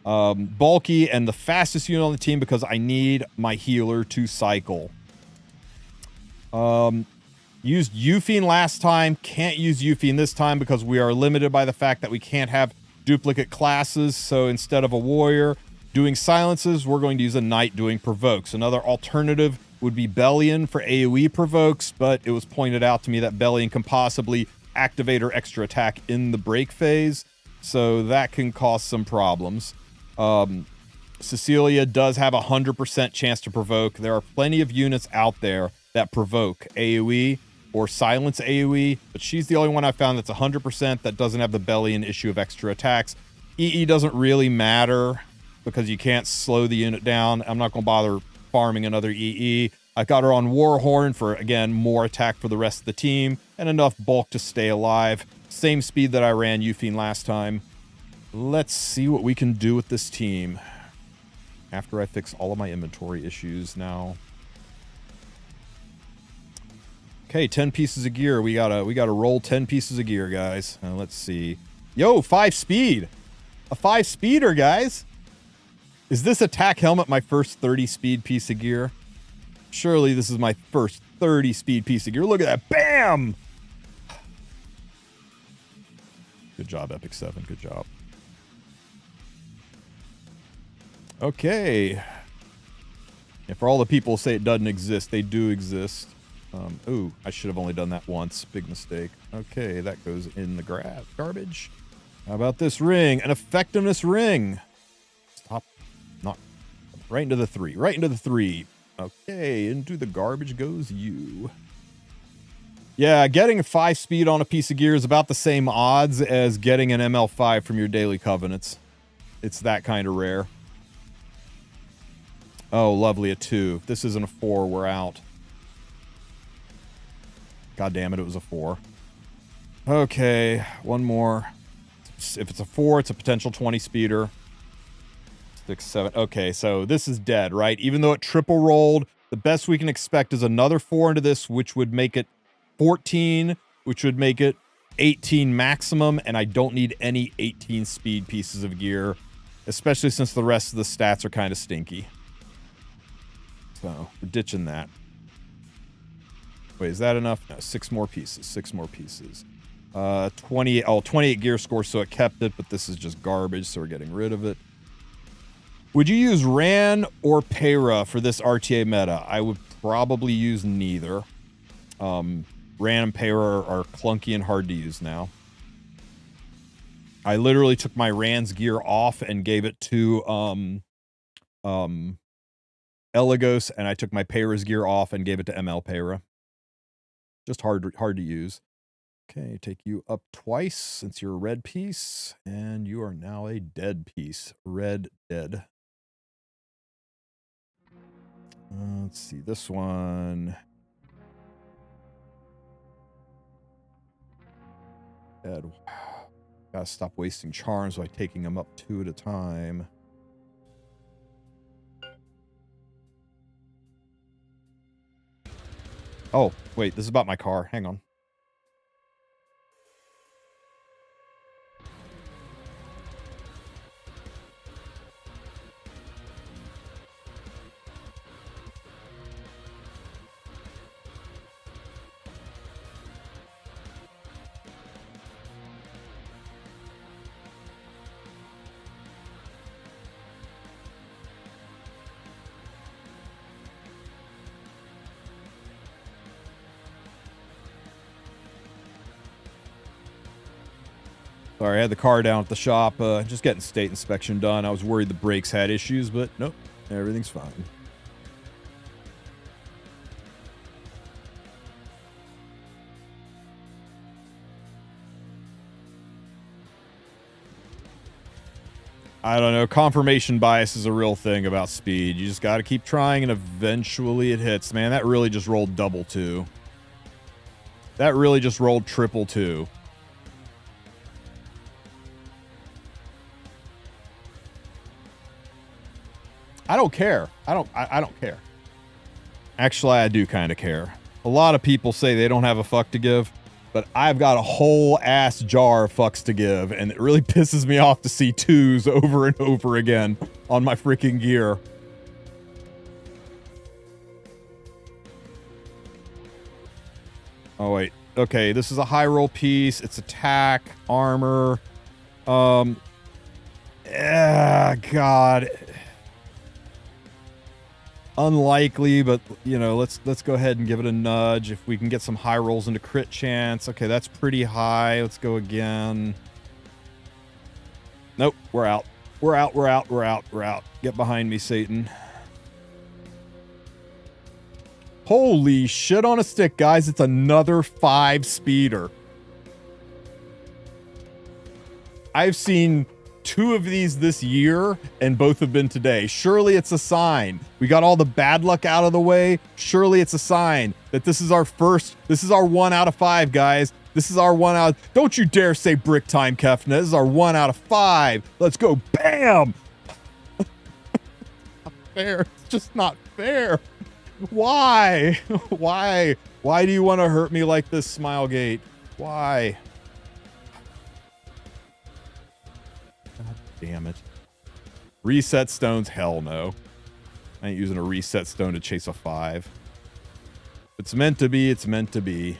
A: Bulky and the fastest unit on the team because I need my healer to cycle. Used Euphine last time, can't use Euphine this time because we are limited by the fact that we can't have duplicate classes. So instead of a warrior doing silences, we're going to use a knight doing provokes. Another alternative would be Bellion for AoE provokes, but it was pointed out to me that Bellion can possibly activate her extra attack in the break phase, so that can cause some problems. Cecilia does have a 100% chance to provoke. There are plenty of units out there that provoke AoE or silence AoE, but she's the only one I found that's 100% that doesn't have the Bellion issue of extra attacks. EE doesn't really matter because you can't slow the unit down. I'm not going to bother farming another EE. I got her on Warhorn for, again, more attack for the rest of the team and enough bulk to stay alive. Same speed that I ran Euphine last time. Let's see what we can do with this team after I fix all of my inventory issues now. Okay, 10 pieces of gear. We gotta roll 10 pieces of gear, guys. Let's see. Yo, 5 speed. A 5 speeder, guys. Is this attack helmet my first 30 speed piece of gear? Surely this is my first 30 speed piece of gear. Look at that. Bam! Good job, Epic 7. Good job. Okay. And for all the people who say it doesn't exist, they do exist. Ooh, I should have only done that once. Big mistake. Okay, that goes in the garbage. How about this ring? An effectiveness ring. Stop. Not. Right into the 3. Right into the 3. Okay, into the garbage goes you. Yeah, getting a 5 speed on a piece of gear is about the same odds as getting an ML5 from your daily covenants. It's that kind of rare. Oh, lovely, a 2. If this isn't a 4, we're out. God damn it, it was a 4. Okay, one more. If it's a 4, it's a potential 20 speeder. 6, 7. Okay, so this is dead, right? Even though it triple rolled, the best we can expect is another 4 into this, which would make it 14, which would make it 18 maximum, and I don't need any 18 speed pieces of gear, especially since the rest of the stats are kind of stinky. So, we're ditching that. Wait, is that enough? No, 6 more pieces. 6 more pieces. 28 gear score, so it kept it, but this is just garbage, so we're getting rid of it. Would you use Ran or Para for this RTA meta? I would probably use neither. Ran and Para are clunky and hard to use now. I literally took my Rand's gear off and gave it to Eligos, and I took my Peyra's gear off and gave it to ML Peyra. Just hard to use. Okay, take you up twice since you're a red piece, and you are now a dead piece. Red dead. Let's see this one. Dead. Gotta stop wasting charms by taking them up 2 at a time. Oh, wait, this is about my car. Hang on. Sorry, I had the car down at the shop, just getting state inspection done. I was worried the brakes had issues, but nope, everything's fine. I don't know, confirmation bias is a real thing about speed. You just gotta keep trying and eventually it hits. Man, that really just rolled double 2. That really just rolled triple 2. I don't care. I don't care. Actually, I do kind of care. A lot of people say they don't have a fuck to give, but I've got a whole ass jar of fucks to give, and it really pisses me off to see 2s over and over again on my freaking gear. Oh, wait. Okay, this is a high roll piece. It's attack, armor. God. Unlikely, but you know, let's go ahead and give it a nudge. If we can get some high rolls into crit chance. Okay, that's pretty high. Let's go again. Nope, we're out. We're out. Get behind me, Satan. Holy shit on a stick, guys. It's another 5 speeder. I've seen 2 of these this year, and both have been today. Surely it's a sign. We got all the bad luck out of the way. Surely it's a sign that this is our 1 out of 5, guys. This is our 1 out. Don't you dare say brick time, Kefna. This is our 1 out of 5. Let's go. Bam! Not fair. It's just not fair. Why? Why? Why do you want to hurt me like this, Smilegate? Why? Damn it. Reset stones? Hell no. I ain't using a reset stone to chase a 5. If it's meant to be, it's meant to be.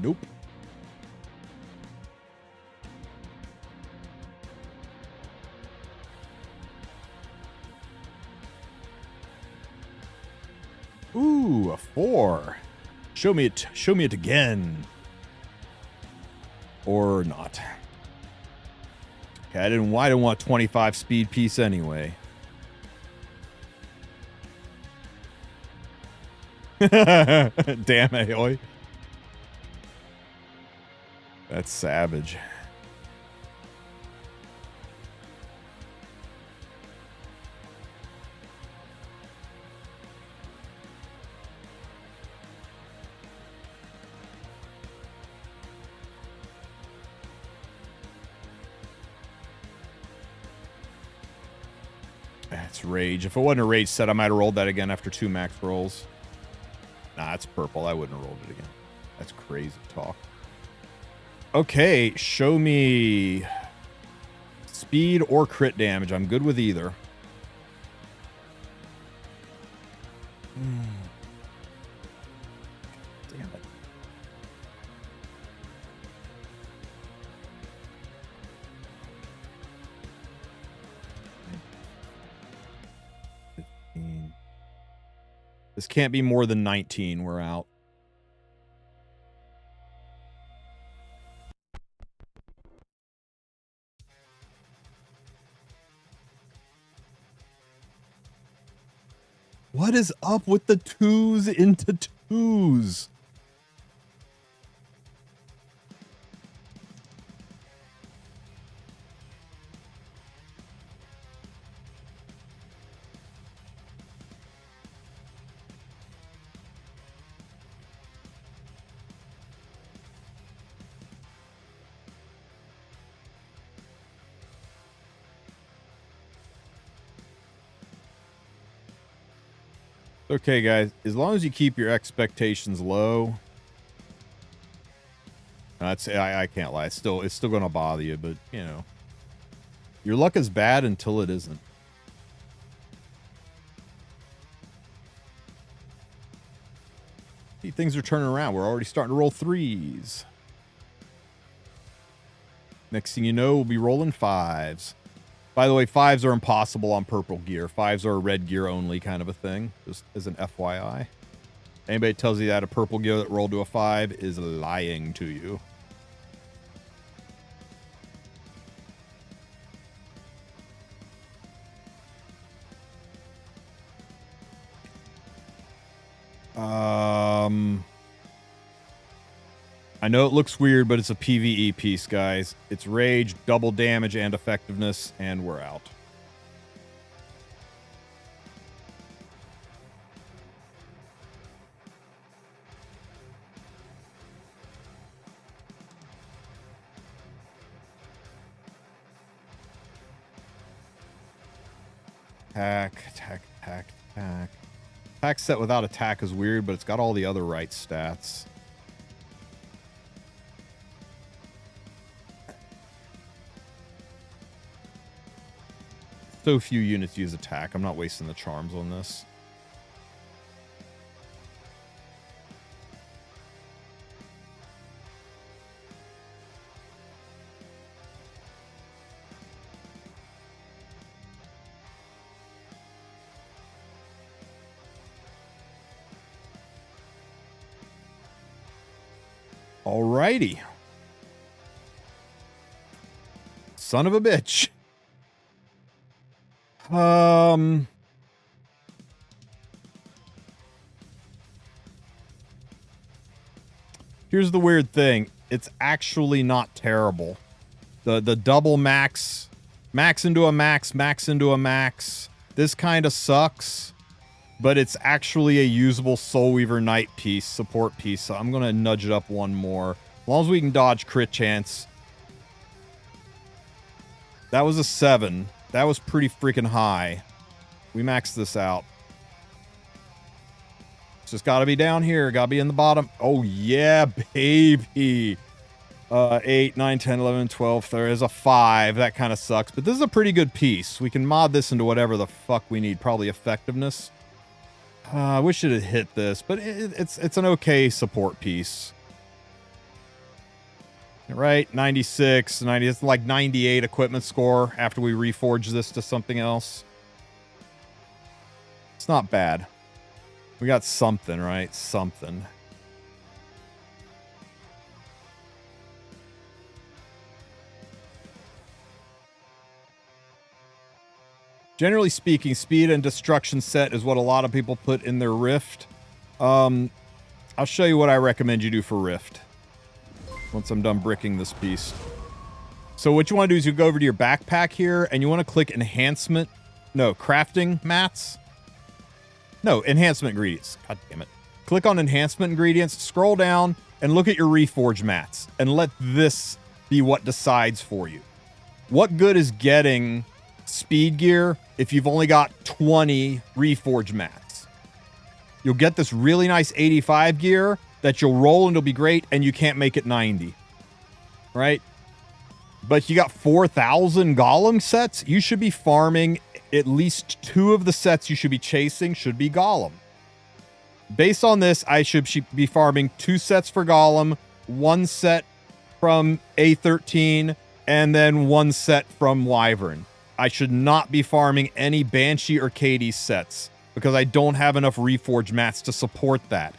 A: Nope. Ooh, a 4. Show me it again. Or not. Okay, I didn't want 25 speed piece anyway. Damn it, oi. That's savage. That's rage. If it wasn't a rage set, I might have rolled that again after 2 max rolls. Nah, it's purple. I wouldn't have rolled it again. That's crazy talk. Okay, show me speed or crit damage. I'm good with either. Damn it. This can't be more than 19. We're out. What is up with the 2s into 2s? Okay, guys, as long as you keep your expectations low, I can't lie. It's still going to bother you, but, you know, your luck is bad until it isn't. See, things are turning around. We're already starting to roll 3s. Next thing you know, we'll be rolling 5s. By the way, 5s are impossible on purple gear. 5s are a red gear only kind of a thing, just as an FYI. Anybody tells you that a purple gear that rolled to a 5 is lying to you. I know it looks weird, but it's a PvE piece, guys. It's rage, double damage, and effectiveness, and we're out. Attack. Attack set without attack is weird, but it's got all the other right stats. So few units use attack. I'm not wasting the charms on this. Alrighty. Son of a bitch. Here's the weird thing. It's actually not terrible. The double max into a max into a max. This kind of sucks, but it's actually a usable Soulweaver Knight piece, support piece. So I'm going to nudge it up one more. As long as we can dodge crit chance. That was a 7. That was pretty freaking high. We maxed this out. It's just got to be down here. Got to be in the bottom. Oh, yeah, baby. 8, 9, 10, 11, 12. There is a 5. That kind of sucks. But this is a pretty good piece. We can mod this into whatever the fuck we need. Probably effectiveness. I wish it had hit this. But it's an okay support piece. Right? 96, 90. It's like 98 equipment score after we reforge this to something else. It's not bad. We got something, right? Something. Generally speaking, speed and destruction set is what a lot of people put in their Rift. I'll show you what I recommend you do for Rift once I'm done bricking this piece. So what you want to do is you go over to your backpack here and you want to click enhancement. No, crafting mats. No, enhancement ingredients. God damn it. Click on enhancement ingredients, scroll down, and look at your reforge mats. And let this be what decides for you. What good is getting speed gear if you've only got 20 reforge mats? You'll get this really nice 85 gear that you'll roll and it'll be great, and you can't make it 90. Right? But you got 4,000 golem sets. You should be farming at least 2 of the sets you should be chasing should be golem. Based on this, I should be farming 2 sets for golem, 1 set from A13, and then 1 set from wyvern. I should not be farming any banshee or Katie sets because I don't have enough reforged mats to support that.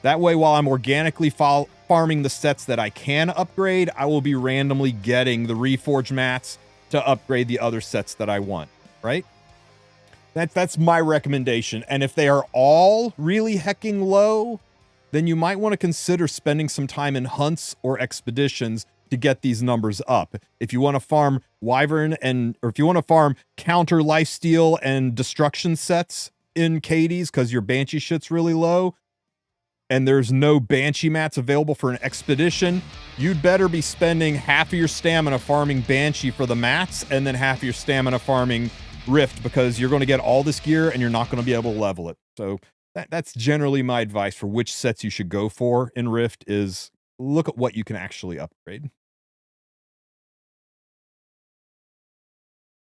A: That way, while I'm organically farming the sets that I can upgrade, I will be randomly getting the reforged mats to upgrade the other sets that I want, right? That's my recommendation. And if they are all really hecking low, then you might want to consider spending some time in hunts or expeditions to get these numbers up. If you want to farm Wyvern or if you want to farm counter lifesteal and destruction sets in Cadies because your Banshee shit's really low, and there's no Banshee mats available for an expedition, you'd better be spending half of your stamina farming Banshee for the mats and then half of your stamina farming Rift, because you're going to get all this gear and you're not going to be able to level it. So that's generally my advice for which sets you should go for in Rift, is look at what you can actually upgrade.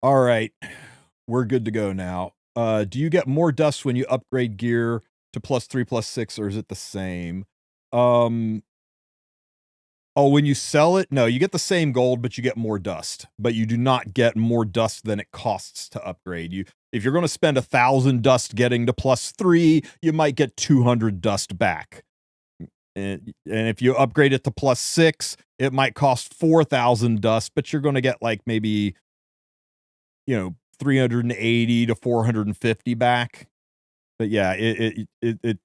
A: All right, we're good to go now. Do you get more dust when you upgrade gear to +3, +6, or is it the same? Oh, when you sell it, no, you get the same gold, but you get more dust. But you do not get more dust than it costs to upgrade. If you're going to spend 1,000 dust getting to +3, you might get 200 dust back. And if you upgrade it to +6, it might cost 4,000 dust, but you're going to get like maybe, 380 to 450 back. But yeah, the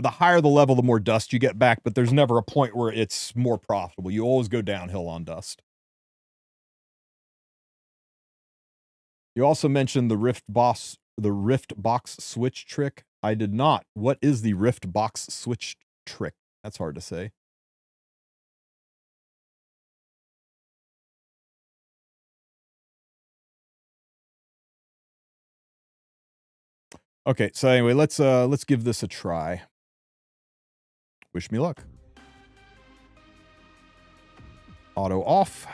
A: higher the level, the more dust you get back, but there's never a point where it's more profitable. You always go downhill on dust. You also mentioned the Rift box switch trick. I did not. What is the Rift box switch trick? That's hard to say. Okay, so anyway, let's give this a try. Wish me luck. Auto off.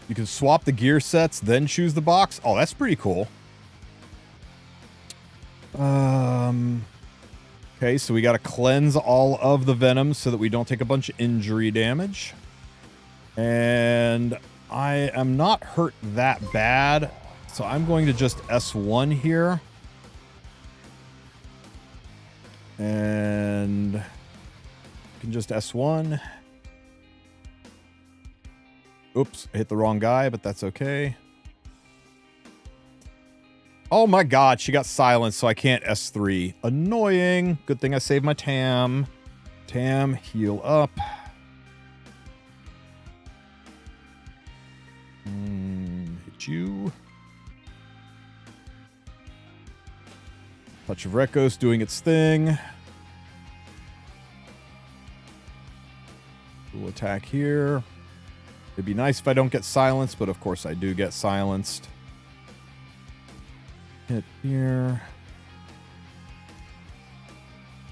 A: You can swap the gear sets, then choose the box. Oh, that's pretty cool. Okay, so we got to cleanse all of the venoms so that we don't take a bunch of injury damage. And I am not hurt that bad, so I'm going to just S1 here. And you can just S1. Oops, I hit the wrong guy, but that's okay. Oh my god, she got silenced, so I can't S3. Annoying. Good thing I saved my Tam. Tam, heal up. Hit you. Touch of Rekos doing its thing. Cool attack here. It'd be nice if I don't get silenced, but of course I do get silenced. Hit here.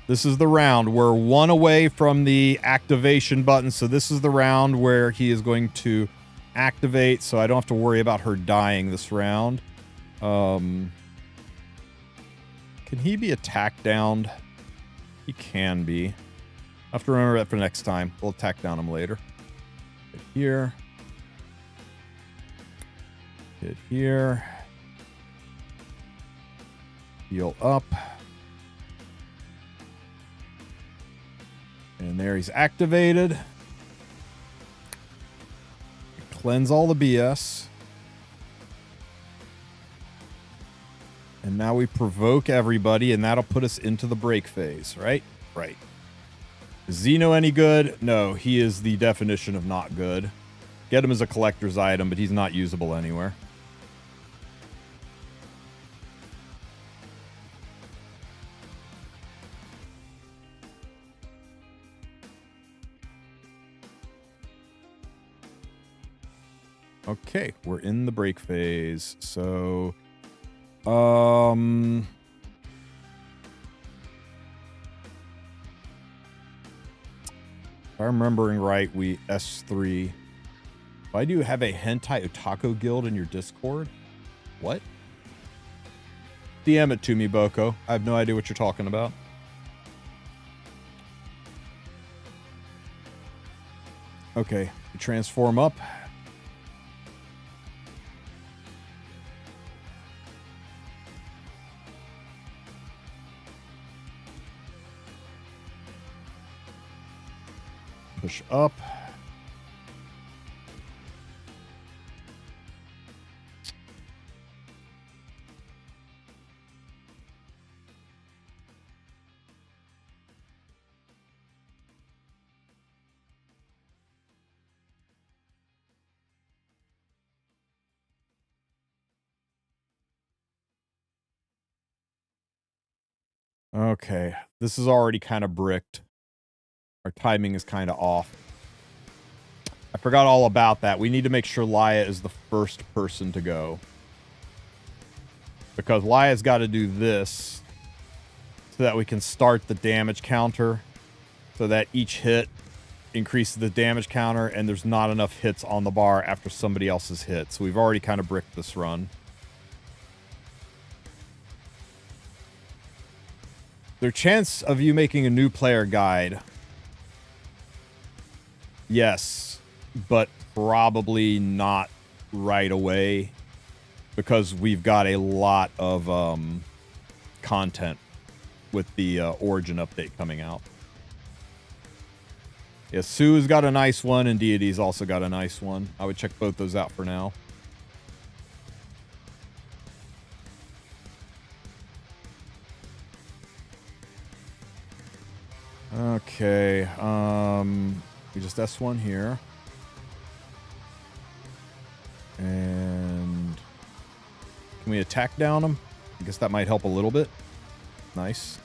A: This is the round. We're one away from the activation button, so this is the round where he is going to activate, so I don't have to worry about her dying this round. Can he be attack downed? He can be. I have to remember that for next time. We'll attack down him later. Hit here. Hit here. Heal up. And there he's activated. Cleanse all the BS. And now we provoke everybody, and that'll put us into the break phase, right? Right. Is Zeno any good? No, he is the definition of not good. Get him as a collector's item, but he's not usable anywhere. Okay, we're in the break phase. So, if I'm remembering right, we S3. Why do you have a hentai otaku guild in your Discord? What? DM it to me, Boko. I have no idea what you're talking about. Okay, we transform up. Push up. Okay, this is already kind of bricked. Our timing is kind of off. I forgot all about that. We need to make sure Laia is the first person to go. Because Laia's got to do this so that we can start the damage counter so that each hit increases the damage counter and there's not enough hits on the bar after somebody else's hit. So we've already kind of bricked this run. There's chance of you making a new player guide. Yes, but probably not right away because we've got a lot of content with the Origin update coming out. Yeah, Sue's got a nice one and Deity's also got a nice one. I would check both those out for now. Okay, we just S1 here. And can we attack down them? I guess that might help a little bit. Nice.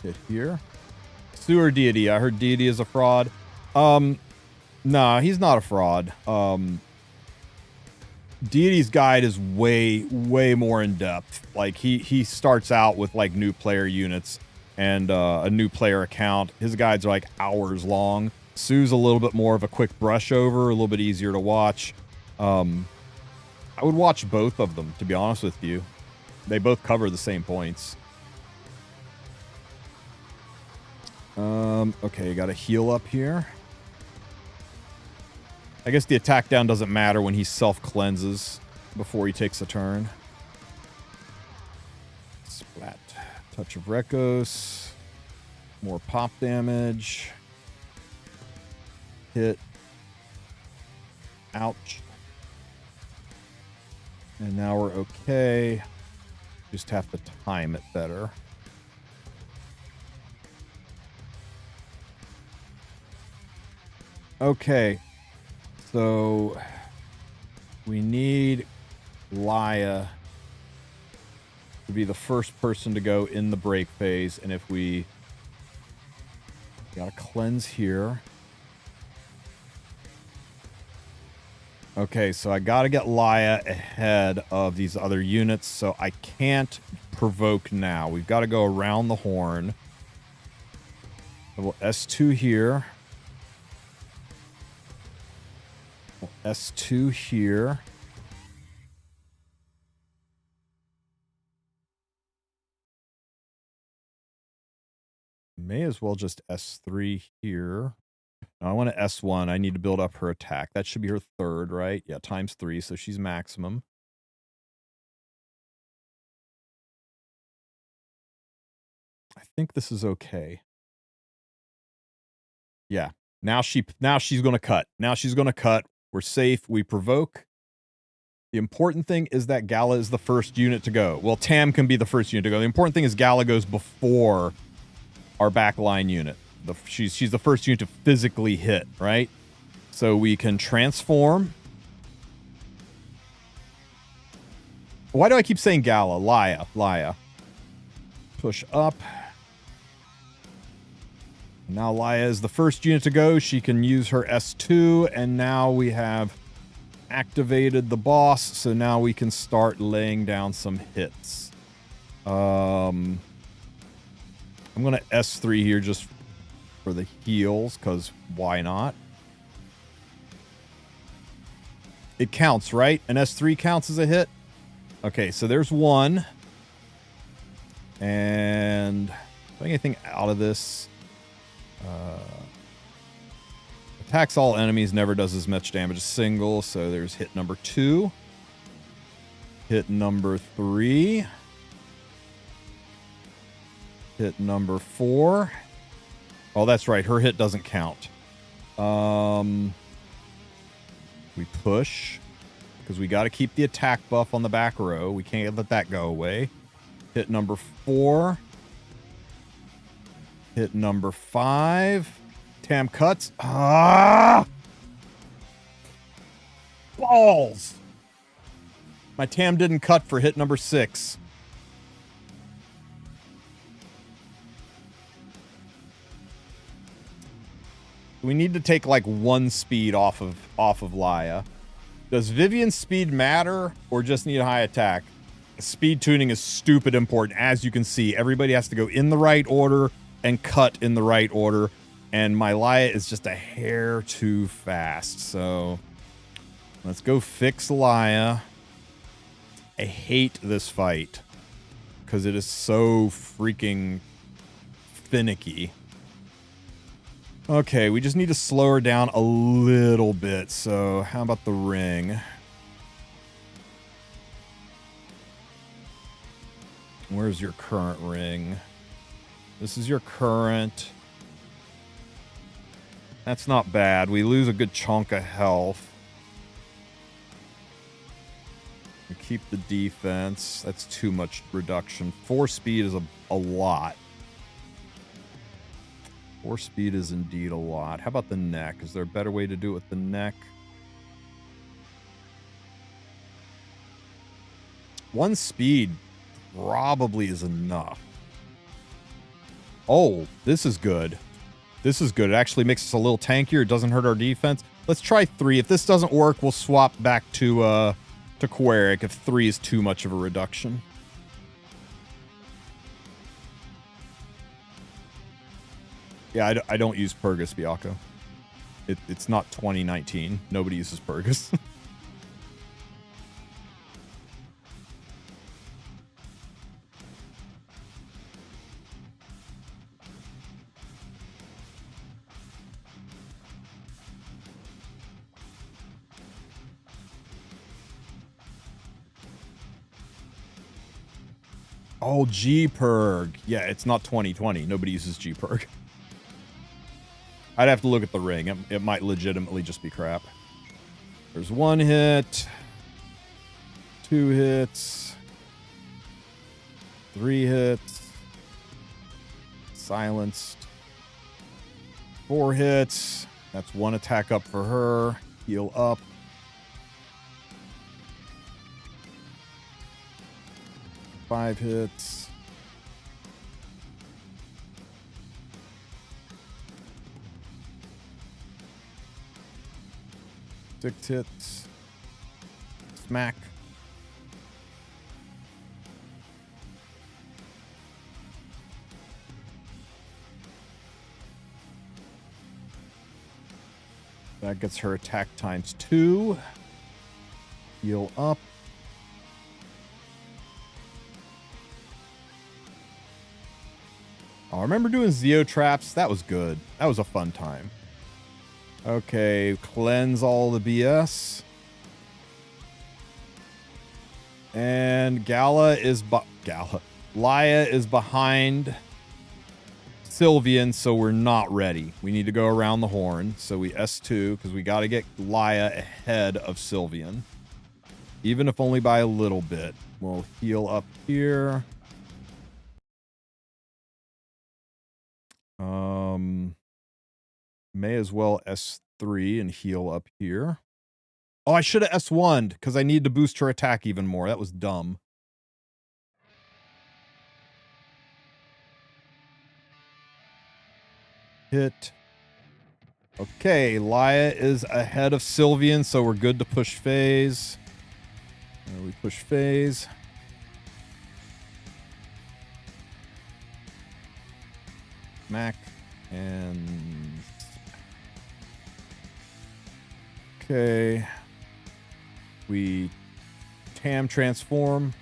A: Hit here. Sue or Deity? I heard Deity is a fraud. Nah, he's not a fraud. Deity's guide is way more in depth. Like he starts out with like new player units and a new player account. His guides are like hours long. Sue's a little bit more of a quick brush over, a little bit easier to watch. I would watch both of them, to be honest with you. They both cover the same points. Okay, got a heal up here. I guess the attack down doesn't matter when he self-cleanses before he takes a turn. Splat. Touch of Rekos. More pop damage. Hit. Ouch. And now we're okay. Just have to time it better. Okay. So we need Laia to be the first person to go in the break phase. And if we got to cleanse here. Okay, so I got to get Laia ahead of these other units, so I can't provoke now. We've got to go around the horn. So we'll S2 here. We'll S2 here. May as well just S3 here. I want to S1. I need to build up her attack. That should be her third, right? Yeah, times 3, so she's maximum. I think this is okay. Yeah. Now she's going to cut. Now she's going to cut. We're safe. We provoke. The important thing is that Gala is the first unit to go. Well, Tam can be the first unit to go. The important thing is Gala goes before our backline unit. She's the first unit to physically hit, right? So we can transform. Why do I keep saying Gala? Laia. Push up. Now Laia is the first unit to go. She can use her S2, and now we have activated the boss, so now we can start laying down some hits. I'm going to S3 here just for the heals, because why not? It counts, right? An S3 counts as a hit? Okay, so there's one. And anything out of this? Attacks all enemies, never does as much damage as single. So there's hit number 2. Hit number 3. Hit number 4. Oh, that's right. Her hit doesn't count. We push because we got to keep the attack buff on the back row. We can't let that go away. Hit number 4. Hit number 5. Tam cuts. Ah! Balls! My Tam didn't cut for hit number 6. We need to take like 1 speed off of Laia. Does Vivian's speed matter or just need a high attack? Speed tuning is stupid important. As you can see, everybody has to go in the right order and cut in the right order. And my Laia is just a hair too fast. So let's go fix Laia. I hate this fight because it is so freaking finicky. Okay, we just need to slow her down a little bit. So how about the ring? Where's your current ring? This is your current. That's not bad. We lose a good chunk of health. We keep the defense. That's too much reduction. 4 speed is a lot. 4 speed is indeed a lot. How about the neck? Is there a better way to do it with the neck? 1 speed probably is enough. Oh, this is good. This is good. It actually makes us a little tankier. It doesn't hurt our defense. Let's try 3. If this doesn't work, we'll swap back to Queric if 3 is too much of a reduction. Yeah, I don't use Purgus, Biako. It's not 2019. Nobody uses Purgus. Oh, G-Purg. Yeah, it's not 2020. Nobody uses G-Purg. I'd have to look at the ring. It might legitimately just be crap. There's 1 hit. 2 hits. 3 hits. Silenced. 4 hits. That's 1 attack up for her. Heal up. 5 hits. Six hits. Smack. That gets her attack times 2. Heal up. Oh, I remember doing Zeo traps. That was good. That was a fun time. Okay, cleanse all the BS. And Laia is behind Sylvian, so we're not ready. We need to go around the horn. So we S2 because we got to get Laia ahead of Sylvian. Even if only by a little bit. We'll heal up here. May as well S3 and heal up here. Oh, I should have S1'd because I need to boost her attack even more. That was dumb. Hit. Okay, Laia is ahead of Sylvian, so we're good to push phase. We push phase. Smack and okay. We Tam transform.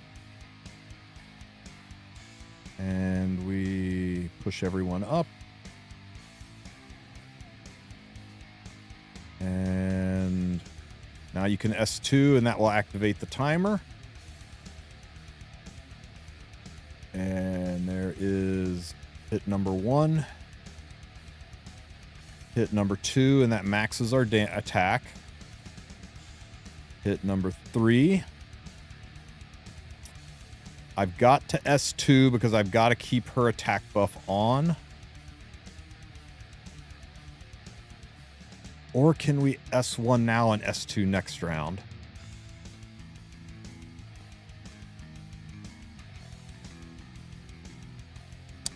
A: And we push everyone up. And now you can S2, and that will activate the timer. And there is hit number 1. Hit number 2, and that maxes our attack. Hit number 3. I've got to S2 because I've got to keep her attack buff on. Or can we S1 now and S2 next round?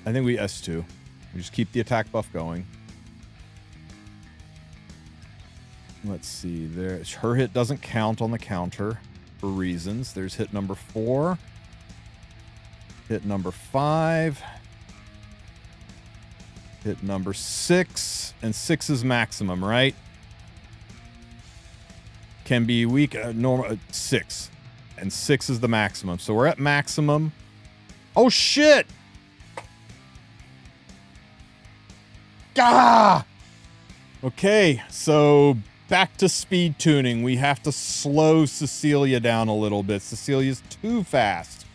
A: I think we S2. We just keep the attack buff going. Let's see. There, her hit doesn't count on the counter for reasons. There's hit number 4. Hit number 5. Hit number 6. And 6 is maximum, right? Can be weak, normal, 6. And 6 is the maximum. So we're at maximum. Oh, shit! Ah! Okay, so back to speed tuning. We have to slow Cecilia down a little bit. Cecilia's too fast.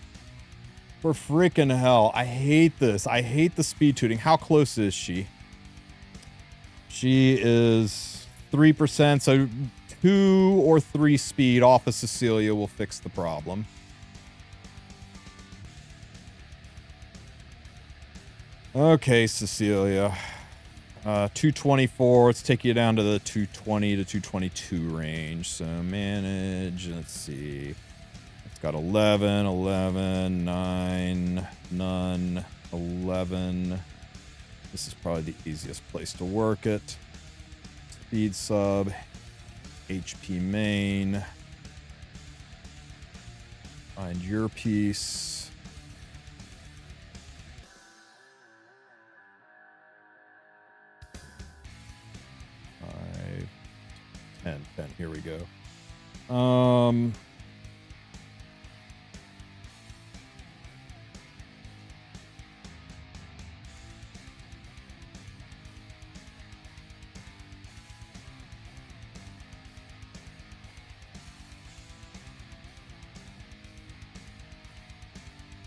A: For freaking hell. I hate this. I hate the speed tuning. How close is she? She is 3%, so 2 or 3 speed off of Cecilia will fix the problem. Okay, Cecilia. 224. Let's take you down to the 220 to 222 range. So manage. Let's see. It's got 11, 11, 9, none, 11. This is probably the easiest place to work it. Speed sub. HP main. Find your piece. 10. Here we go.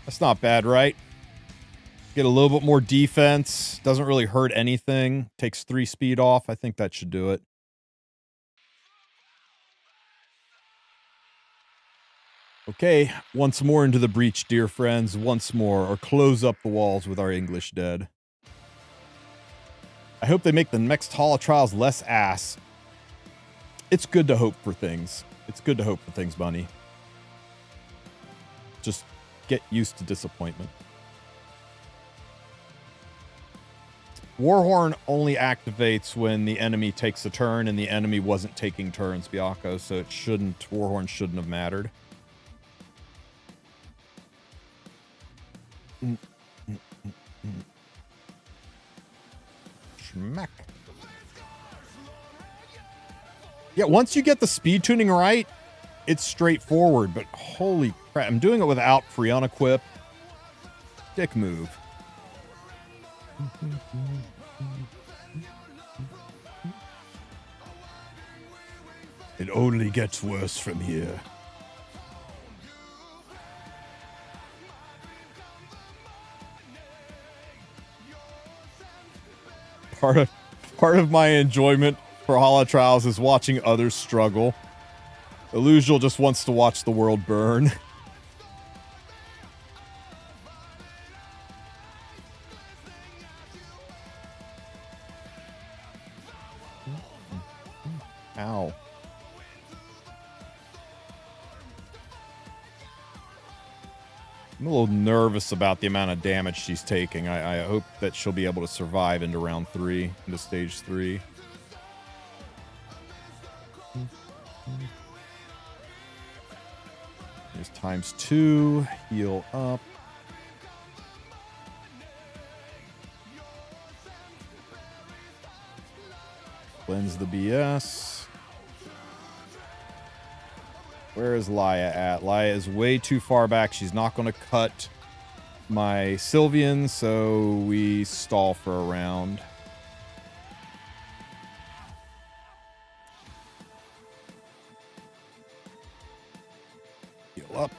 A: That's not bad, right? Get a little bit more defense. Doesn't really hurt anything. Takes 3 speed off. I think that should do it. Okay, once more into the breach, dear friends. Once more, or close up the walls with our English dead. I hope they make the next Hall of Trials less ass. It's good to hope for things. It's good to hope for things, Bunny. Just get used to disappointment. Warhorn only activates when the enemy takes a turn, and the enemy wasn't taking turns, Biako, so it shouldn't, Warhorn shouldn't have mattered. Schmack. Yeah, once you get the speed tuning right, it's straightforward, but holy crap, I'm doing it without free unequip. Dick move. It only gets worse from here. Part of my enjoyment for Hall of Trials is watching others struggle. Illusial just wants to watch the world burn. Ow. I'm a little nervous about the amount of damage she's taking. I hope that she'll be able to survive into round 3, into stage 3. There's ×2, heal up. Cleanse the BS. Where is Laya at? Laya is way too far back. She's not going to cut my Sylvian, so we stall for a round. Heal up.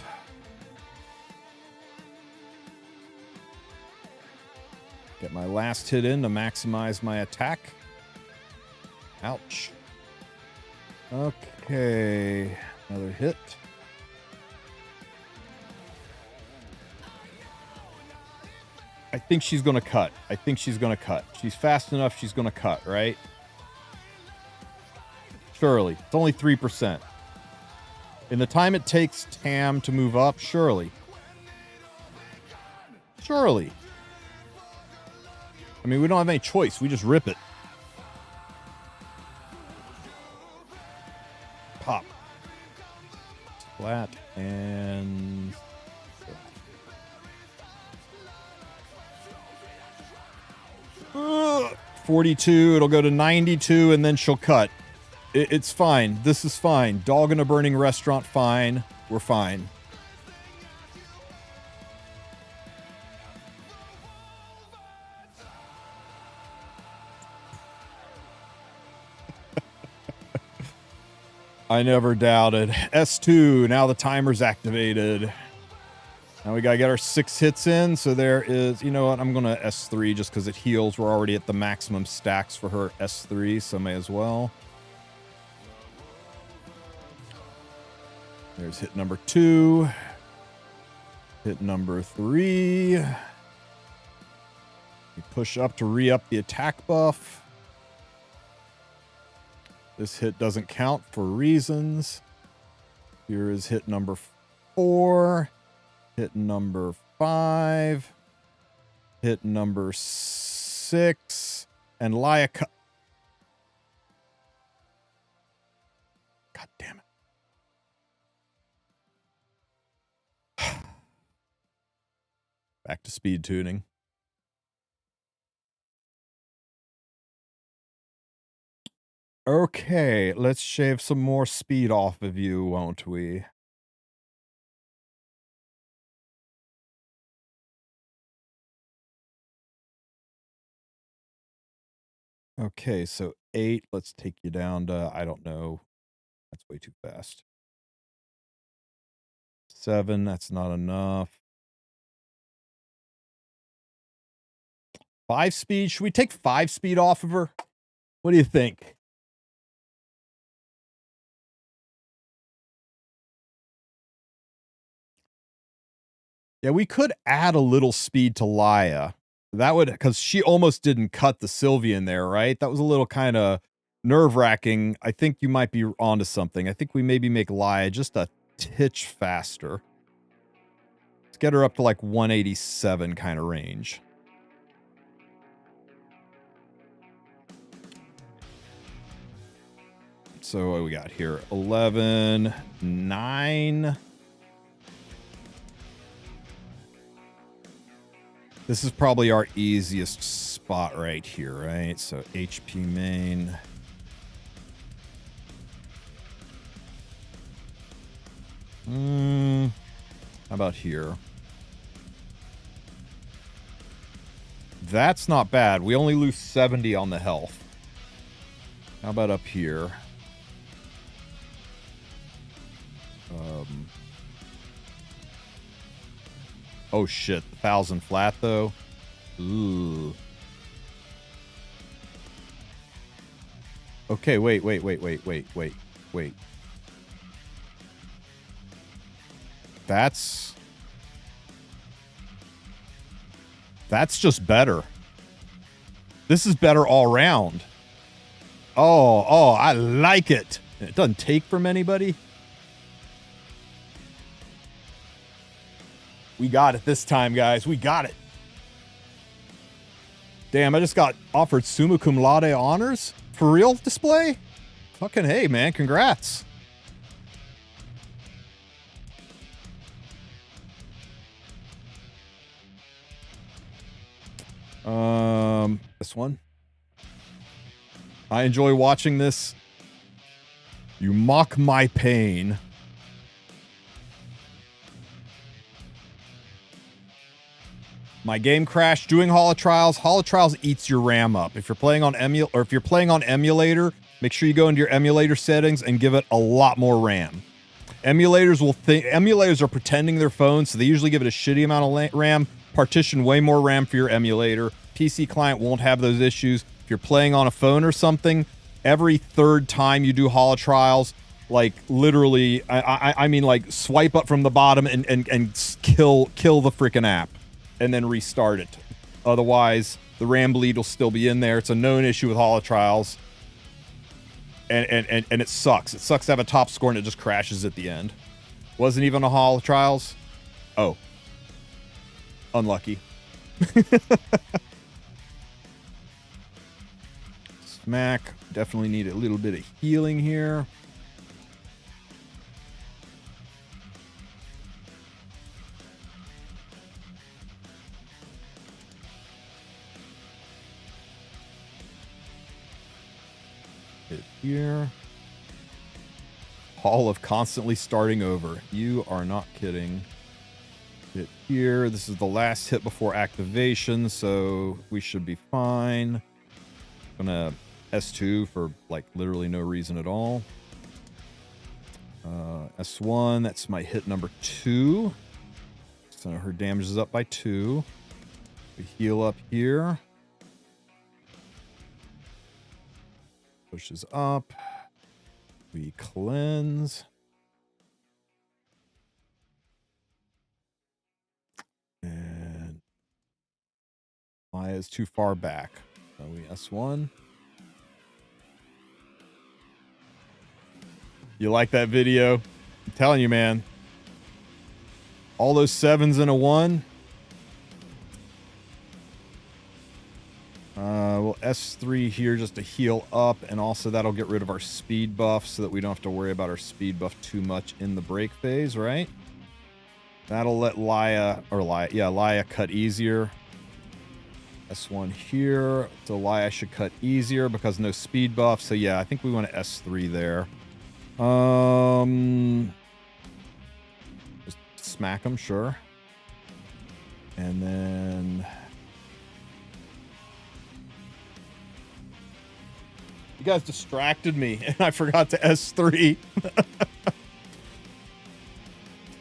A: Get my last hit in to maximize my attack. Ouch. Okay. Another hit. I think she's going to cut. I think she's going to cut. She's fast enough. She's going to cut, right? Surely. It's only 3%. In the time it takes Tam to move up, surely. Surely. I mean, we don't have any choice. We just rip it. Pop. Flat and... 42. It'll go to 92, and then she'll cut. It's fine. This is fine. Dog in a burning restaurant, fine. We're fine. I never doubted. S2, now the timer's activated. Now we gotta get our 6 hits in, so there is... You know what, I'm gonna S3 just because it heals. We're already at the maximum stacks for her S3, so may as well. There's hit number 2. Hit number 3. We push up to re-up the attack buff. This hit doesn't count for reasons. Here is hit number 4. Hit number 5. Hit number 6. And Laia cut. God damn it. Back to speed tuning. Okay, let's shave some more speed off of you, won't we? Okay, so 8, let's take you down to, I don't know. That's way too fast. 7, that's not enough. 5 speed, should we take 5 speed off of her? What do you think? Yeah, we could add a little speed to Laia. That would, because she almost didn't cut the Sylvian there, right? That was a little kind of nerve-wracking. I think you might be onto something. I think we maybe make Laia just a titch faster. Let's get her up to like 187 kind of range. So what do we got here? 11, 9. This is probably our easiest spot right here, right? So HP main. How about here? That's not bad. We only lose 70 on the health. How about up here? Oh shit, 1,000 flat though. Ooh. Okay, wait. That's just better. This is better all around. Oh, I like it. It doesn't take from anybody. We got it this time, guys. We got it. Damn, I just got offered summa cum laude honors for real display. Fucking hey, man. Congrats. This one. I enjoy watching this. You mock my pain. My game crashed doing Holotrials. Holotrials eats your RAM up. If you're playing on emulator, make sure you go into your emulator settings and give it a lot more RAM. Emulators will think emulators are pretending they're phones, so they usually give it a shitty amount of RAM. Partition way more RAM for your emulator. PC client won't have those issues. If you're playing on a phone or something, every third time you do holotrials, like literally, I mean, like swipe up from the bottom and kill the freaking app, and then restart it. Otherwise, the RAM bleed will still be in there. It's a known issue with holotrials. And it sucks. It sucks to have a top score and it just crashes at the end. Wasn't even a holotrials. Oh. Unlucky. Smack. Definitely need a little bit of healing here. Here. Hall of constantly starting over. You are not kidding. Hit here. This is the last hit before activation, so we should be fine. Gonna S2 for like literally no reason at all. S1, that's my hit number 2. So her damage is up by 2. We heal up here. Pushes up. We cleanse. And Maya is too far back. So we S1. You like that video? I'm telling you, man. All those 7s in a 1. We'll S3 here just to heal up, and also that'll get rid of our speed buff so that we don't have to worry about our speed buff too much in the break phase, right? That'll let Laya cut easier. S1 here, so Laya should cut easier because no speed buff. So yeah, I think we want to S3 there. Just smack them, sure. And then you guys distracted me, and I forgot to S3.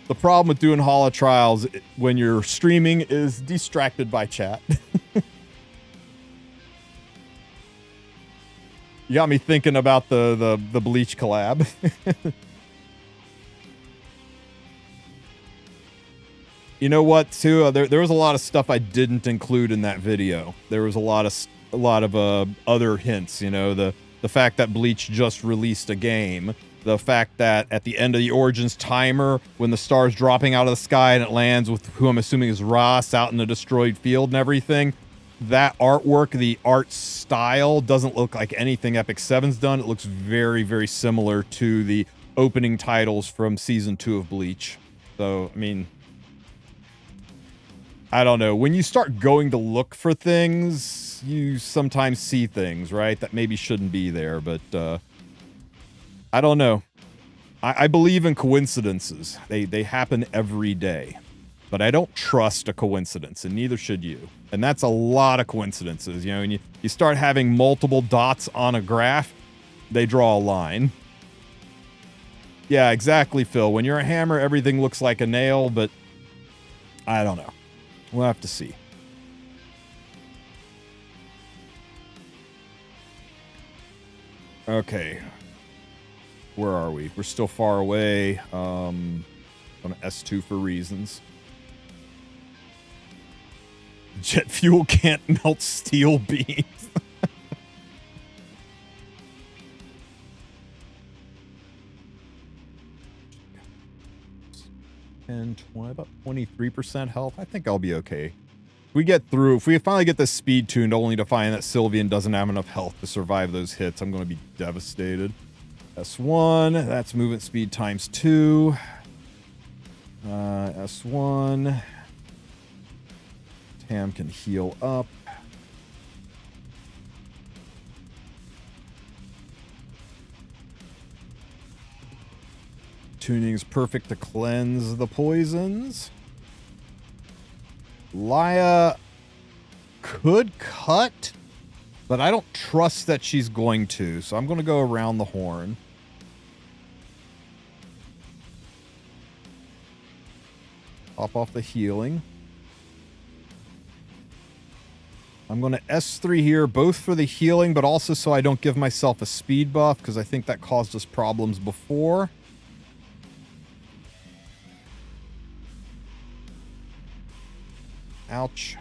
A: The problem with doing holotrials when you're streaming is distracted by chat. You got me thinking about the Bleach collab. You know what, too? There was a lot of stuff I didn't include in that video. There was a lot of other hints, you know, the fact that Bleach just released a game, the fact that at the end of the Origins timer, when the star's dropping out of the sky and it lands with who I'm assuming is Ross out in the destroyed field and everything, that artwork, the art style doesn't look like anything Epic 7's done. It looks very, very similar to the opening titles from Season 2 of Bleach. So, I mean, I don't know. When you start going to look for things, you sometimes see things, right, that maybe shouldn't be there, but I don't know. I believe in coincidences. They happen every day. But I don't trust a coincidence, and neither should you. And that's a lot of coincidences, you know, and you start having multiple dots on a graph, they draw a line. Yeah, exactly, Phil. When you're a hammer, everything looks like a nail, but I don't know. We'll have to see. Okay. Where are we? We're still far away. On S2 for reasons. Jet fuel can't melt steel beams. And about 23% health. I think I'll be okay. If we get through, if we finally get this speed tuned only to find that Sylvian doesn't have enough health to survive those hits, I'm going to be devastated. S1, that's movement speed times 2. S1. Tam can heal up. Tuning is perfect to cleanse the poisons. Laya could cut, but I don't trust that she's going to, so I'm going to go around the horn. Pop off the healing. I'm going to S3 here, both for the healing, but also so I don't give myself a speed buff, because I think that caused us problems before. Ouch.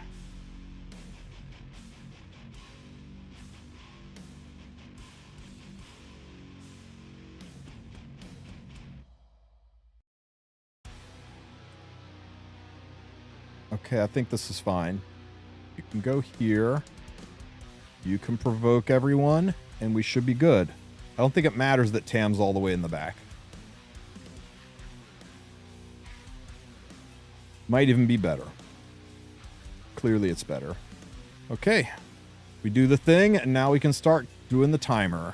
A: Okay, I think this is fine. You can go here. You can provoke everyone, and we should be good. I don't think it matters that Tam's all the way in the back. Might even be better. Clearly it's better. Okay. We do the thing, and now we can start doing the timer.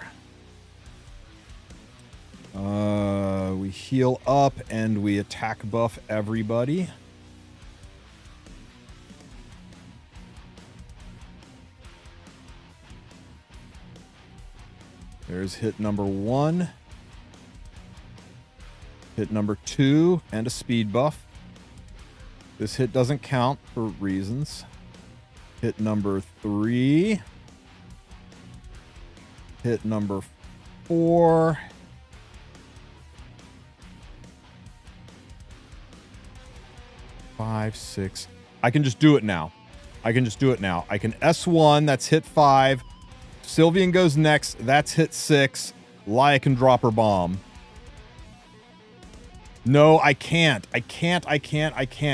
A: We heal up, and we attack buff everybody. There's hit number 1. Hit number 2, and a speed buff. This hit doesn't count for reasons. Hit number 3. Hit number 4. Five, 6. I can just do it now. I can S1, that's hit 5. Sylvian goes next, that's hit 6. Laia can drop her bomb. No, I can't. I can't.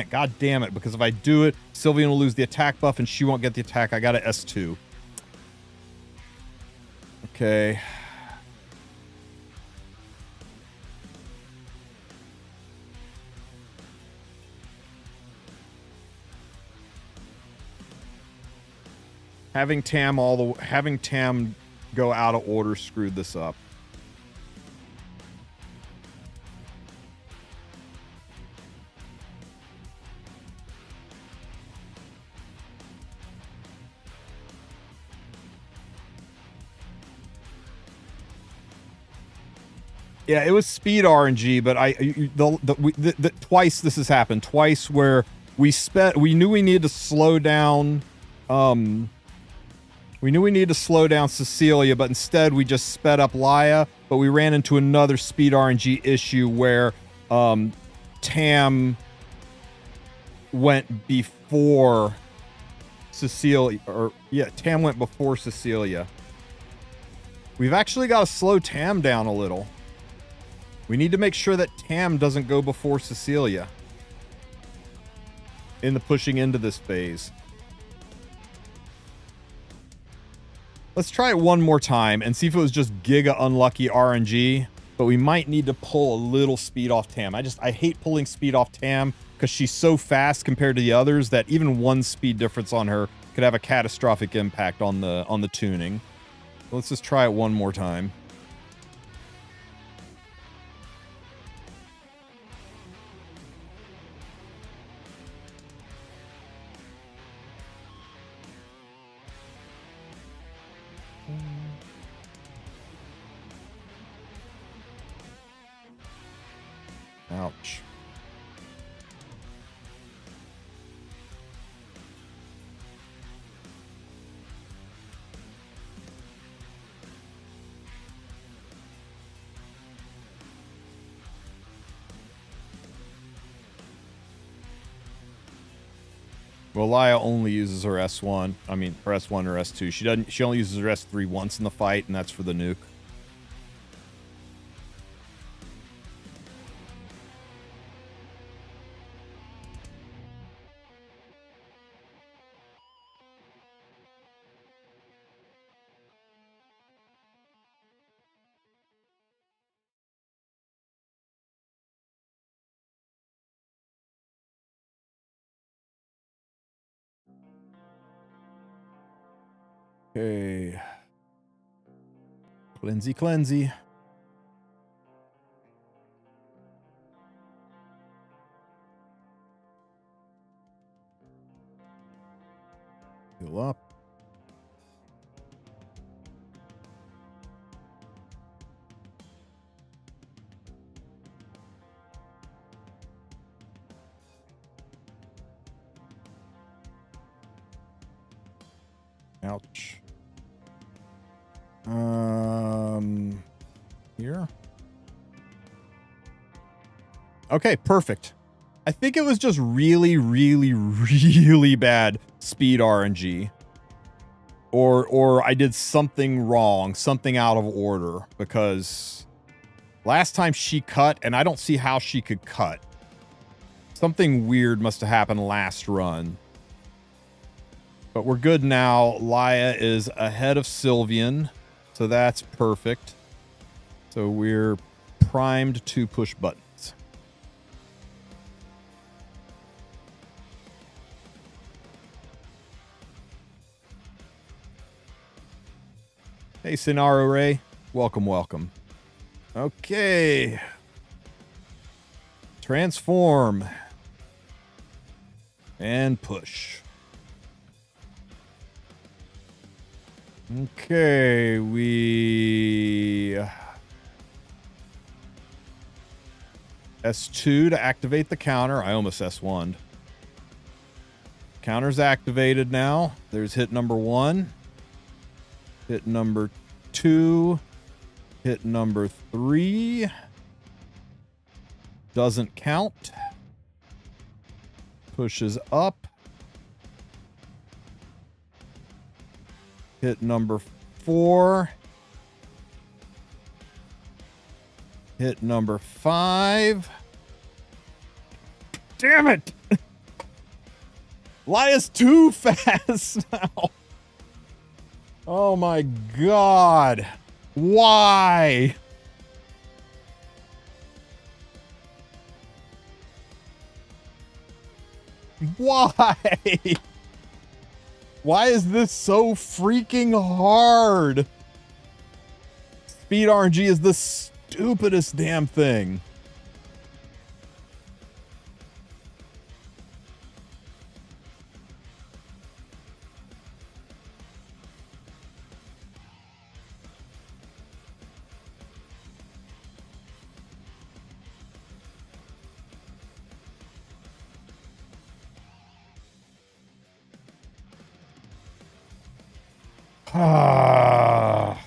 A: God damn it, because if I do it, Sylvian will lose the attack buff and she won't get the attack. I got to S2. Okay. Having Tam go out of order screwed this up. Yeah, it was speed RNG, but twice this has happened. Twice where we knew we needed to slow down. We knew we needed to slow down Cecilia, but instead we just sped up Laia. But we ran into another speed RNG issue where Tam went before Cecilia, Tam went before Cecilia. We've actually got to slow Tam down a little. We need to make sure that Tam doesn't go before Cecilia in the pushing into this phase. Let's try it one more time and see if it was just giga unlucky RNG, but we might need to pull a little speed off Tam. I hate pulling speed off Tam because she's so fast compared to the others that even one speed difference on her could have a catastrophic impact on the tuning. Let's just try it one more time. Ouch. Well, Laia only uses her S1. I mean, her S1 or S2. She only uses her S3 once in the fight, and that's for the nuke. Okay. Cleansy. Heal up. Ouch. Here. Okay, perfect. I think it was just really, really, really bad speed RNG. Or I did something wrong, something out of order, because last time she cut, and I don't see how she could cut. Something weird must have happened last run. But we're good now. Laia is ahead of Sylvian, so that's perfect. So we're primed to push buttons. Hey, Sinaro Ray. Welcome, welcome. Okay. Transform. And push. Okay, we... S2 to activate the counter. I almost S1'd. Counter's activated now. There's hit number 1. Hit number 2. Hit number 3. Doesn't count. Pushes up. Hit number 4. Hit number 5. Damn it! Laia's too fast now. Oh my god. Why? Why? Why is this so freaking hard? Speed RNG is the stupidest damn thing. Ah.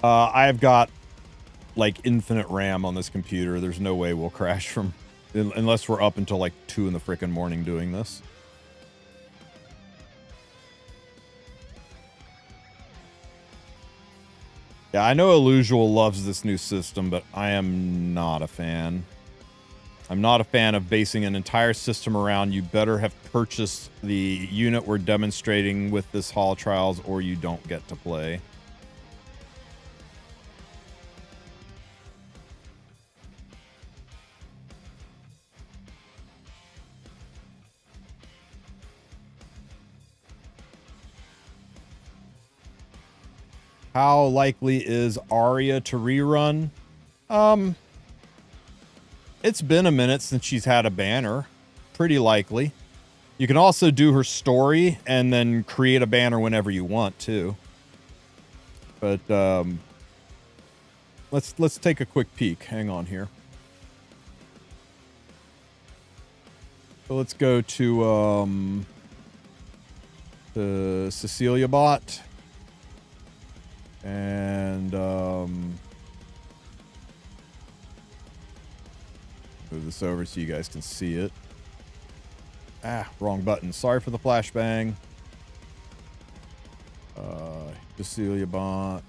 A: I've got like infinite RAM on this computer. There's no way we'll crash from unless we're up until like 2 in the frickin' morning doing this. Yeah, I know Illusual loves this new system, but I am not a fan. I'm not a fan of basing an entire system around you better have purchased the unit we're demonstrating with this Hall Trials or you don't get to play. How likely is Arya to rerun? It's been a minute since she's had a banner. Pretty likely. You can also do her story and then create a banner whenever you want too. But let's take a quick peek. Hang on here. So let's go to the Cecilia bot. And move this over so you guys can see it. Ah, wrong button. Sorry for the flashbang. Cecilia bot.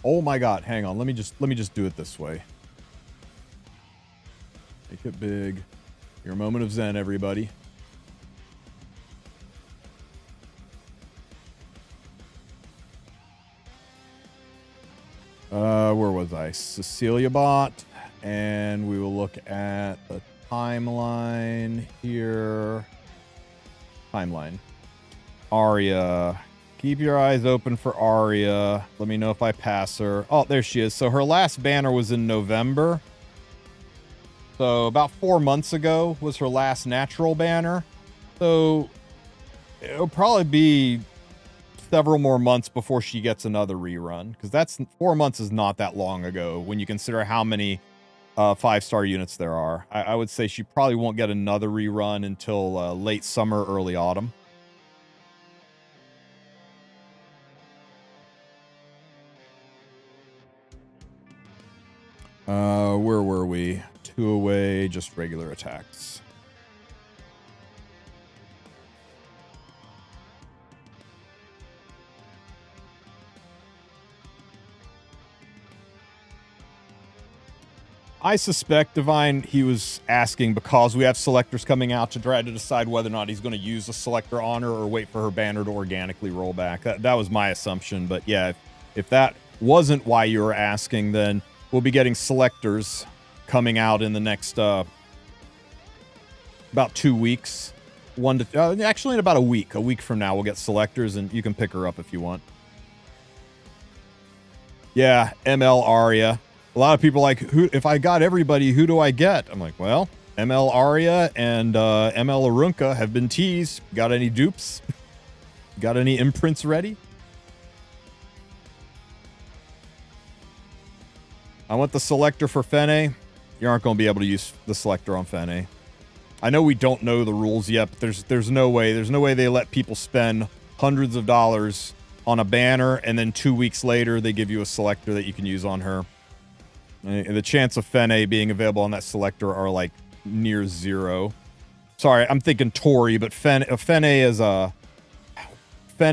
A: Oh my god, hang on. Let me just do it this way. Make it big. Your moment of zen, everybody. Where was I? Cecilia bot, and we will look at the timeline here. Timeline. Arya. Keep your eyes open for Arya. Let me know if I pass her. Oh, there she is. So her last banner was in November. So about 4 months ago was her last natural banner. So it'll probably be several more months before she gets another rerun. Because that's 4 months is not that long ago when you consider how many 5-star units there are. I would say she probably won't get another rerun until late summer, early autumn. Where were we? 2 away, just regular attacks. I suspect, Divine, he was asking because we have selectors coming out to try to decide whether or not he's going to use a selector on her or wait for her banner to organically roll back. That was my assumption. But yeah, if that wasn't why you were asking, then we'll be getting selectors coming out in the next about 2 weeks. Actually, in about a week. A week from now, we'll get selectors, and you can pick her up if you want. Yeah, ML Arya. A lot of people like, who? If I got everybody, who do I get? I'm like, well, ML Arya and ML Arunka have been teased. Got any dupes? Got any imprints ready? I want the selector for Fene. You aren't going to be able to use the selector on Fene. I know we don't know the rules yet, but there's no way. There's no way they let people spend hundreds of dollars on a banner, and then 2 weeks later, they give you a selector that you can use on her. And the chance of Fene being available on that selector are like near zero. Sorry, I'm thinking Tori, but Fene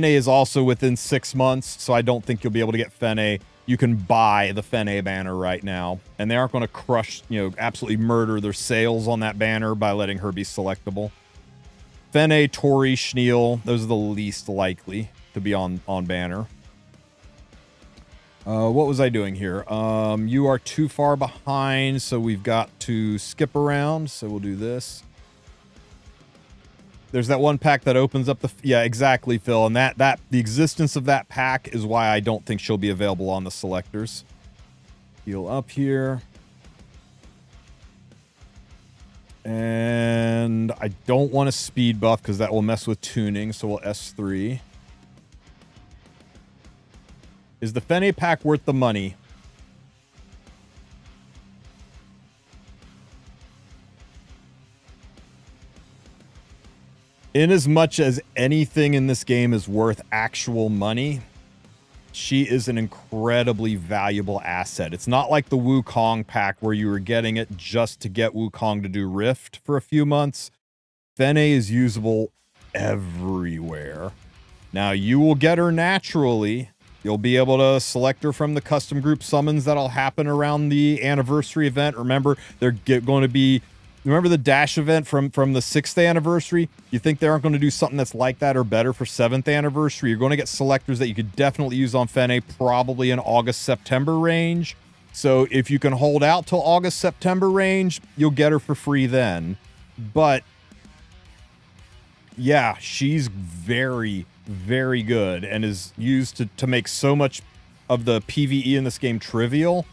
A: is also within 6 months, so I don't think you'll be able to get Fene. You can buy the Fene banner right now, and they aren't going to crush, absolutely murder their sales on that banner by letting her be selectable. Fene, Tori, Schneel, those are the least likely to be on banner. What was I doing here? You are too far behind, so we've got to skip around. So we'll do this. There's that one pack that opens up the... Yeah, exactly, Phil. And the existence of that pack is why I don't think she'll be available on the selectors. Heal up here. And I don't want a speed buff because that will mess with tuning, so we'll S3. Is the Fene pack worth the money? In as much as anything in this game is worth actual money, she is an incredibly valuable asset. It's not like the Wukong pack where you were getting it just to get Wukong to do Rift for a few months. Fene is usable everywhere. Now, you will get her naturally. You'll be able to select her from the custom group summons that'll happen around the anniversary event. Remember, they're going to be... Remember the Dash event from the 6th anniversary? You think they aren't going to do something that's like that or better for 7th anniversary? You're going to get selectors that you could definitely use on Fene, probably in August-September range. So if you can hold out till August-September range, you'll get her for free then. But yeah, she's very, very good and is used to make so much of the PvE in this game trivial.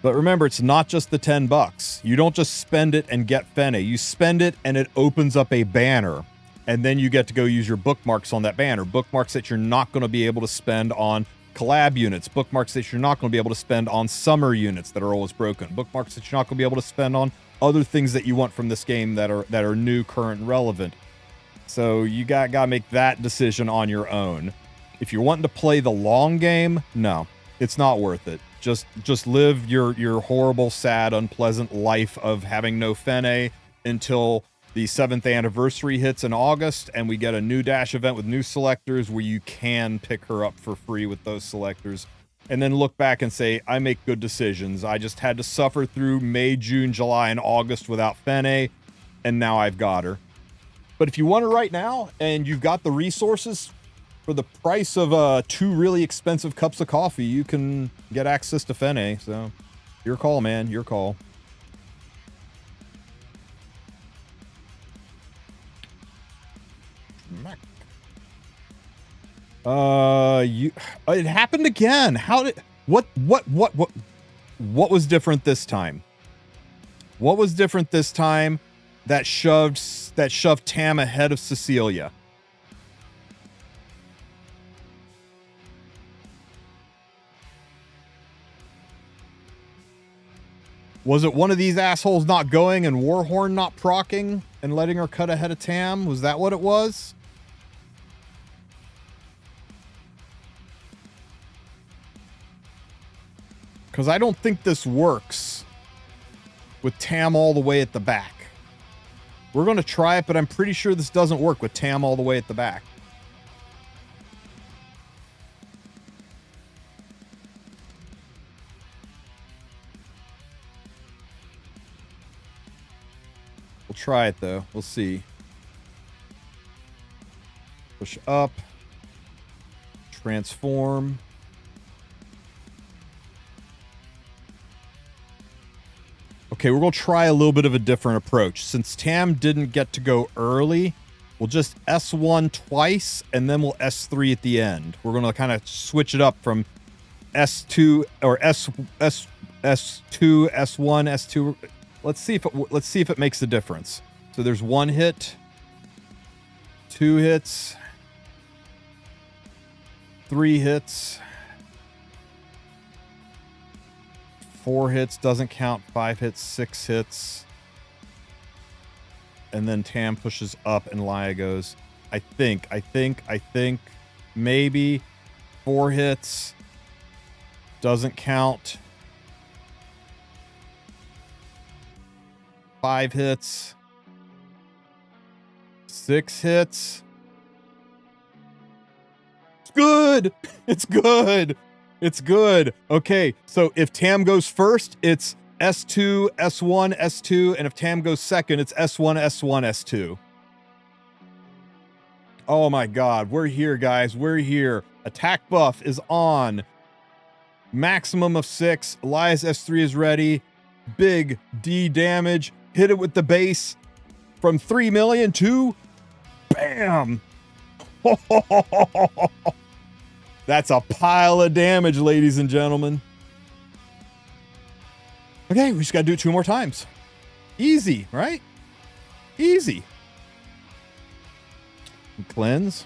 A: But remember, it's not just the $10. You don't just spend it and get Fene. You spend it and it opens up a banner. And then you get to go use your bookmarks on that banner. Bookmarks that you're not going to be able to spend on collab units. Bookmarks that you're not going to be able to spend on summer units that are always broken. Bookmarks that you're not going to be able to spend on other things that you want from this game that are new, current, and relevant. So you got to make that decision on your own. If you're wanting to play the long game, no, it's not worth it. Just live your horrible, sad, unpleasant life of having no Fene until the 7th anniversary hits in August, and we get a new Dash event with new selectors where you can pick her up for free with those selectors. And then look back and say, I make good decisions. I just had to suffer through May, June, July, and August without Fene, and now I've got her. But if you want her right now, and you've got the resources... For the price of 2 really expensive cups of coffee, you can get access to Fene. So, your call, man. Your call. It happened again. What was different this time? What was different this time that shoved Tam ahead of Cecilia? Was it one of these assholes not going and Warhorn not procking and letting her cut ahead of Tam? Was that what it was? Because I don't think this works with Tam all the way at the back. We're going to try it, but I'm pretty sure this doesn't work with Tam all the way at the back. We'll try it, though. We'll see. Push up. Transform. Okay, we're going to try a little bit of a different approach. Since Tam didn't get to go early, we'll just S1 twice, and then we'll S3 at the end. We're going to kind of switch it up from S2 or S2, S1, S2. Let's see if it makes a difference. So there's 1 hit, 2 hits, 3 hits, 4 hits, doesn't count, 5 hits, 6 hits. And then Tam pushes up and Laya goes, I think, maybe 4 hits, doesn't count. 5 hits, 6 hits. It's good. It's good. It's good. Okay, so if Tam goes first, it's S2, S1, S2, and if Tam goes second, it's S1, S1, S2. Oh my god, we're here, guys. We're here. Attack buff is on. Maximum of 6. Elias S3 is ready. Big D damage. Hit it with the base from 3 million to bam. That's a pile of damage, ladies and gentlemen. Okay, we just got to do it 2 more times. Easy, right? Easy. Cleanse.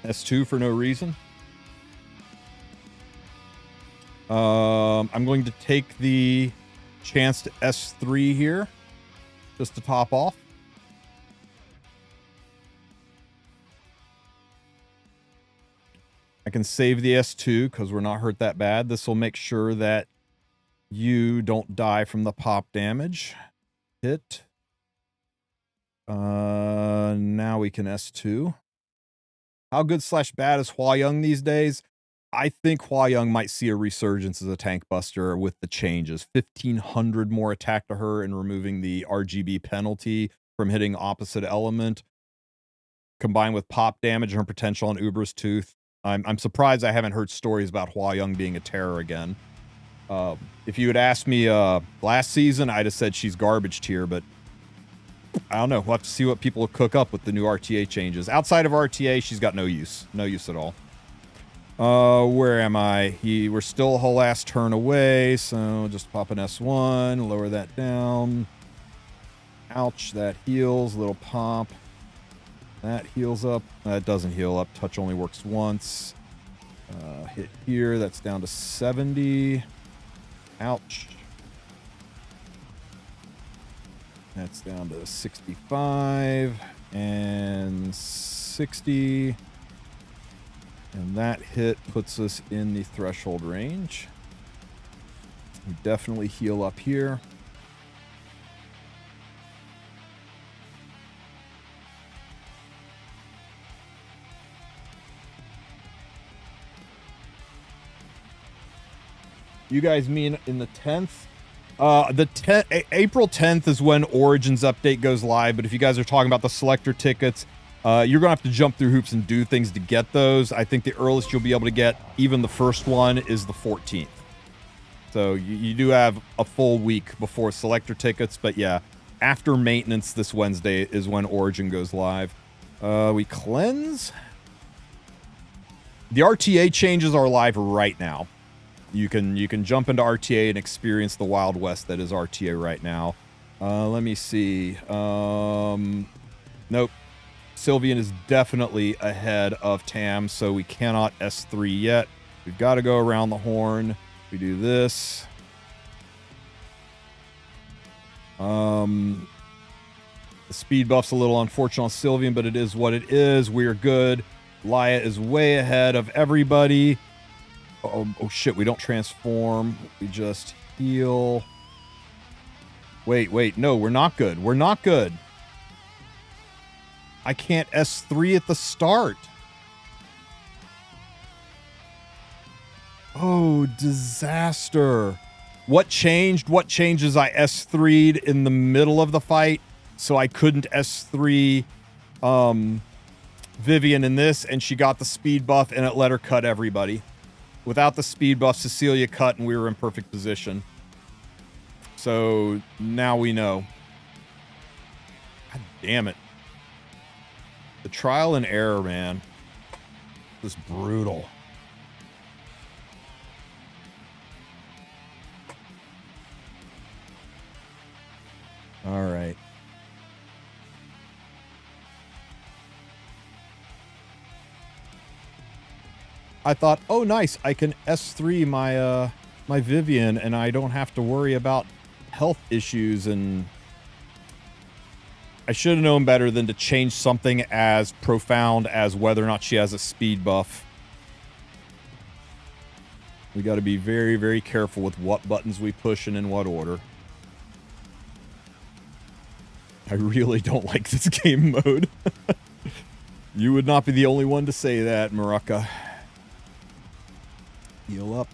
A: S2 for no reason. I'm going to take the chance to S3 here, just to top off. I can save the S2 because we're not hurt that bad. This will make sure that you don't die from the pop damage. Hit. Now we can S2. How good / bad is Hua Young these days? I think Hua Young might see a resurgence as a tank buster with the changes. 1,500 more attack to her and removing the RGB penalty from hitting opposite element. Combined with pop damage and her potential on Uber's Tooth. I'm surprised I haven't heard stories about Hua Young being a terror again. If you had asked me last season, I'd have said she's garbage tier, but I don't know. We'll have to see what people cook up with the new RTA changes. Outside of RTA, she's got no use. No use at all. Where am I? We're still a whole ass turn away, so just pop an S1, lower that down. Ouch, that heals. Little pop. That heals up. That doesn't heal up. Touch only works once. Hit here. That's down to 70. Ouch. That's down to 65 and 60. And that hit puts us in the threshold range. We definitely heal up here. You guys mean in the 10th? April 10th is when Origins update goes live, but if you guys are talking about the selector tickets, you're gonna have to jump through hoops and do things to get those. I think the earliest you'll be able to get even the first one is the 14th. So you do have a full week before selector tickets, but yeah, after maintenance this Wednesday is when Origin goes live. We cleanse. The RTA changes are live right now. You can jump into RTA and experience the Wild West that is RTA right now. Let me see. Nope. Sylvian is definitely ahead of Tam, so we cannot S3 yet. We've got to go around the horn. We do this. The speed buff's a little unfortunate on Sylvian, but it is what it is. We're good. Laya is way ahead of everybody. Oh shit, we don't transform. We just heal. Wait, no, we're not good. We're not good. I can't S3 at the start. Oh, disaster. What changed? What changes? I S3'd in the middle of the fight, so I couldn't S3 Vivian in this, and she got the speed buff, and it let her cut everybody. Without the speed buff, Cecilia cut, and we were in perfect position. So now we know. God damn it. The trial and error, man. This is brutal. All right. I thought, oh, nice. I can S3 my my Vivian, and I don't have to worry about health issues. And I should have known better than to change something as profound as whether or not she has a speed buff. We got to be very, very careful with what buttons we push and in what order. I really don't like this game mode. You would not be the only one to say that, Maraka. Heal up.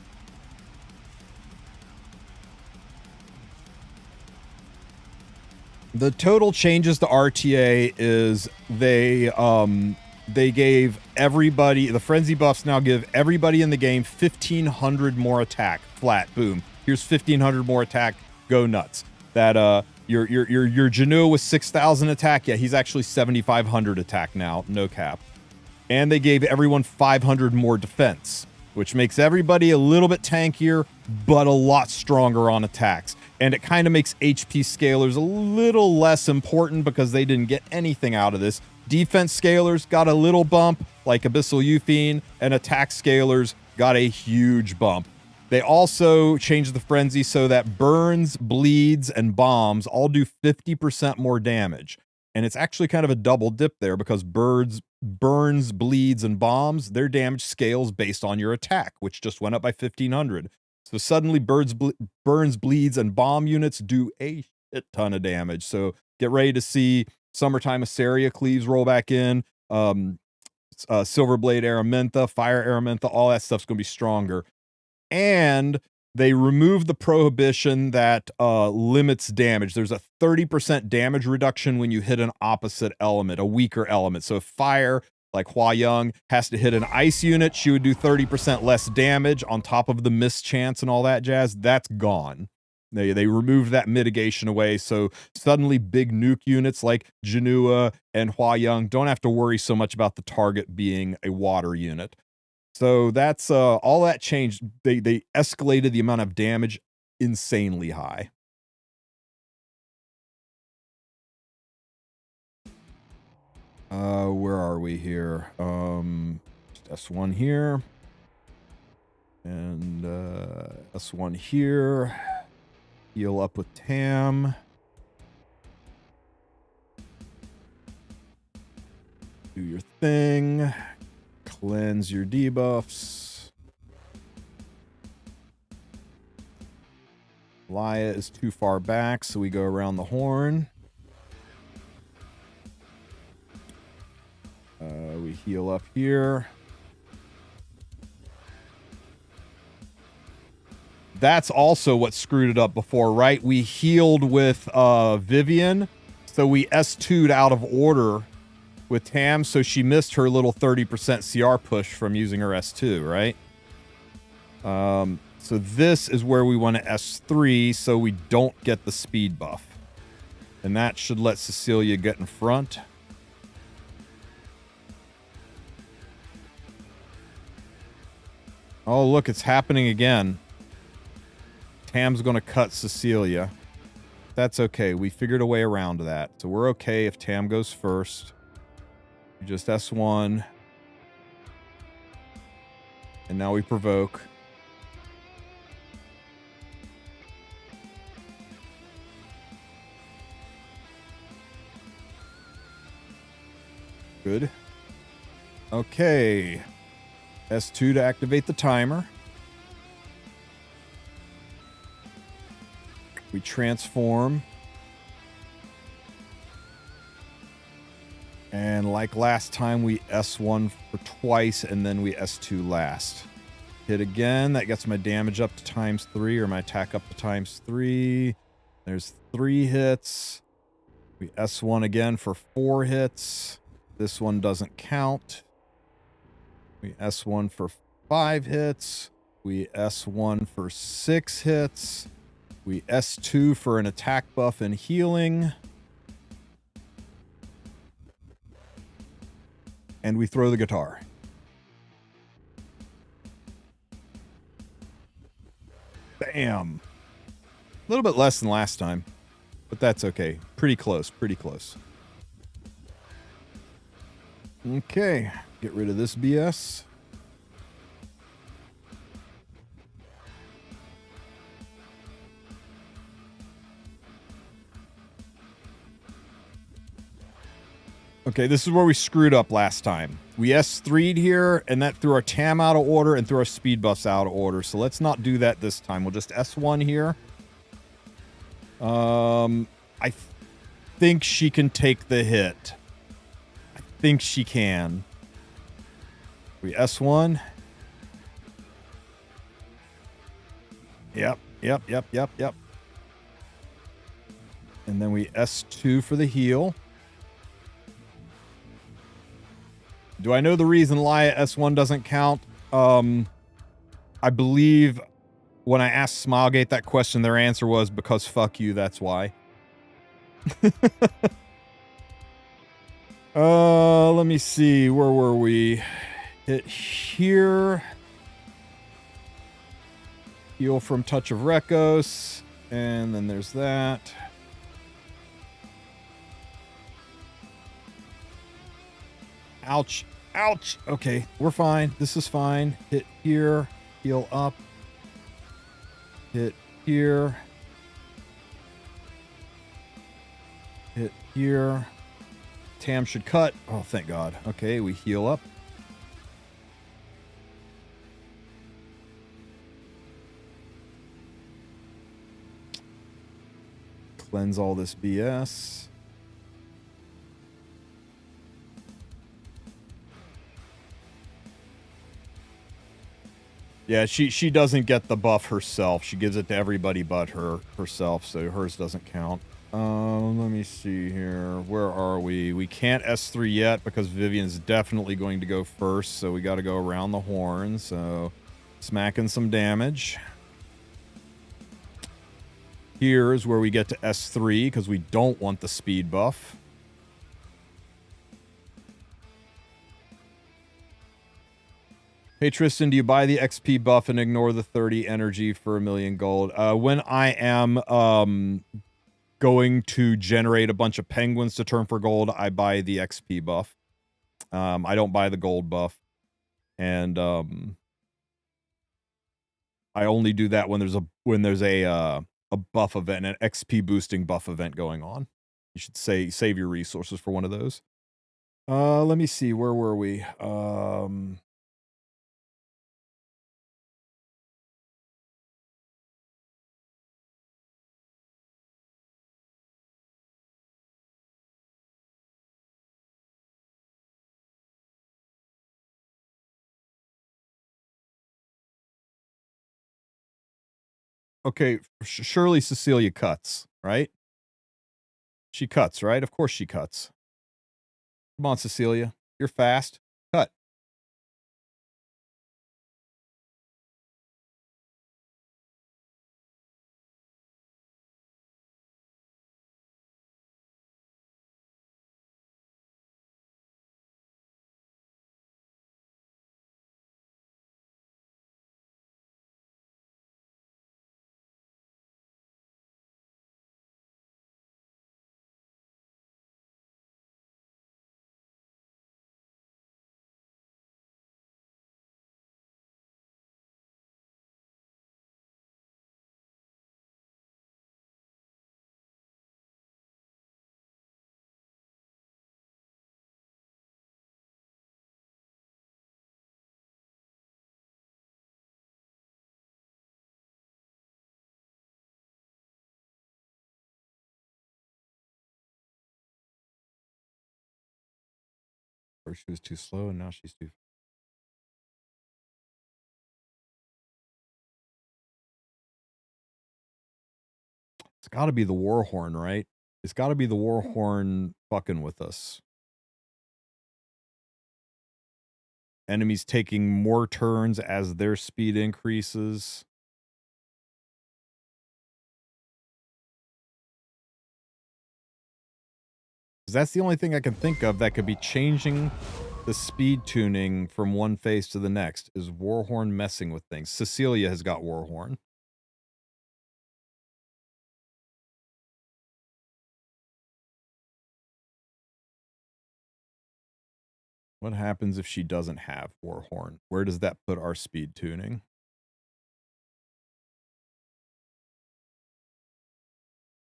A: The total changes to RTA is they gave everybody, the frenzy buffs now give everybody in the game 1,500 more attack. Flat, boom. Here's 1,500 more attack. Go nuts. That your Janua with 6,000 attack. Yeah, he's actually 7,500 attack now. No cap. And they gave everyone 500 more defense, which makes everybody a little bit tankier, but a lot stronger on attacks. And it kind of makes HP scalers a little less important because they didn't get anything out of this. Defense scalers got a little bump, like Abyssal Euphine, and attack scalers got a huge bump. They also changed the frenzy so that burns, bleeds, and bombs all do 50% more damage. And it's actually kind of a double dip there because burns, bleeds, and bombs, their damage scales based on your attack, which just went up by 1,500. So suddenly burns, bleeds, and bomb units do a shit ton of damage. So get ready to see Summertime Asaria Cleaves roll back in, Silverblade Araminta, Fire Araminta, all that stuff's going to be stronger. And they removed the prohibition that limits damage. There's a 30% damage reduction when you hit an opposite element, a weaker element. So if fire, like Hua Young, has to hit an ice unit, she would do 30% less damage on top of the miss chance and all that jazz. That's gone. They removed that mitigation away. So suddenly big nuke units like Janua and Hua Young don't have to worry so much about the target being a water unit. So that's all that changed. They escalated the amount of damage insanely high. Where are we here? S1 here. And S1 here. Heal up with Tam. Do your thing. Cleanse your debuffs. Laya is too far back, so we go around the horn. We heal up here. That's also what screwed it up before, right? We healed with Vivian, so we S2'd out of order with Tam, so she missed her little 30% CR push from using her S2, right? So this is where we want to S3 so we don't get the speed buff. And that should let Cecilia get in front. Oh, look, it's happening again. Tam's going to cut Cecilia. That's okay. We figured a way around that. So we're okay if Tam goes first. We just S1. And now we provoke. Good. Okay. S2 to activate the timer. We transform. And like last time, we S1 for twice, and then we S2 last. Hit again. That gets my damage up to ×3, or my attack up to ×3. There's 3 hits. We S1 again for 4 hits. This one doesn't count. We S1 for 5 hits. We S1 for 6 hits. We S2 for an attack buff and healing. And we throw the guitar. Bam. A little bit less than last time, but that's okay. Pretty close, pretty close. Okay, get rid of this BS. Okay, this is where we screwed up last time. We S3'd here, and that threw our TAM out of order and threw our speed buffs out of order. So let's not do that this time. We'll just S1 here. I think she can take the hit. I think she can. We S1. Yep. And then we S2 for the heal. Do I know the reason why S1 doesn't count? I believe when I asked Smilegate that question, their answer was because fuck you, that's why. Let me see. Where were we? Hit here. Heal from Touch of Rekos. And then there's that. Ouch. Ouch. Okay, we're fine. This is fine. Hit here. Heal up. Hit here. Hit here. Tam should cut. Oh, thank God. Okay, we heal up. Cleanse all this BS. Yeah, she doesn't get the buff herself. She gives it to everybody but herself, so hers doesn't count. Let me see here. Where are we? We can't S3 yet because Vivian's definitely going to go first, so we got to go around the horn. So smacking some damage. Here is where we get to S3 because we don't want the speed buff. Hey, Tristen, do you buy the XP buff and ignore the 30 energy for 1,000,000 gold? When I am going to generate a bunch of penguins to turn for gold, I buy the XP buff. I don't buy the gold buff. And I only do that when there's a buff event, an XP boosting buff event going on. You should save your resources for one of those. Let me see. Where were we? Okay, surely Cecilia cuts, right? She cuts, right? Of course she cuts. Come on, Cecilia. You're fast. Cut. Or she was too slow and now she's too. It's got to be the Warhorn, right? It's got to be the Warhorn fucking with us. Enemies taking more turns as their speed increases. That's the only thing I can think of that could be changing the speed tuning from one phase to the next, is Warhorn messing with things. Cecilia has got Warhorn. What happens if she doesn't have Warhorn? Where does that put our speed tuning?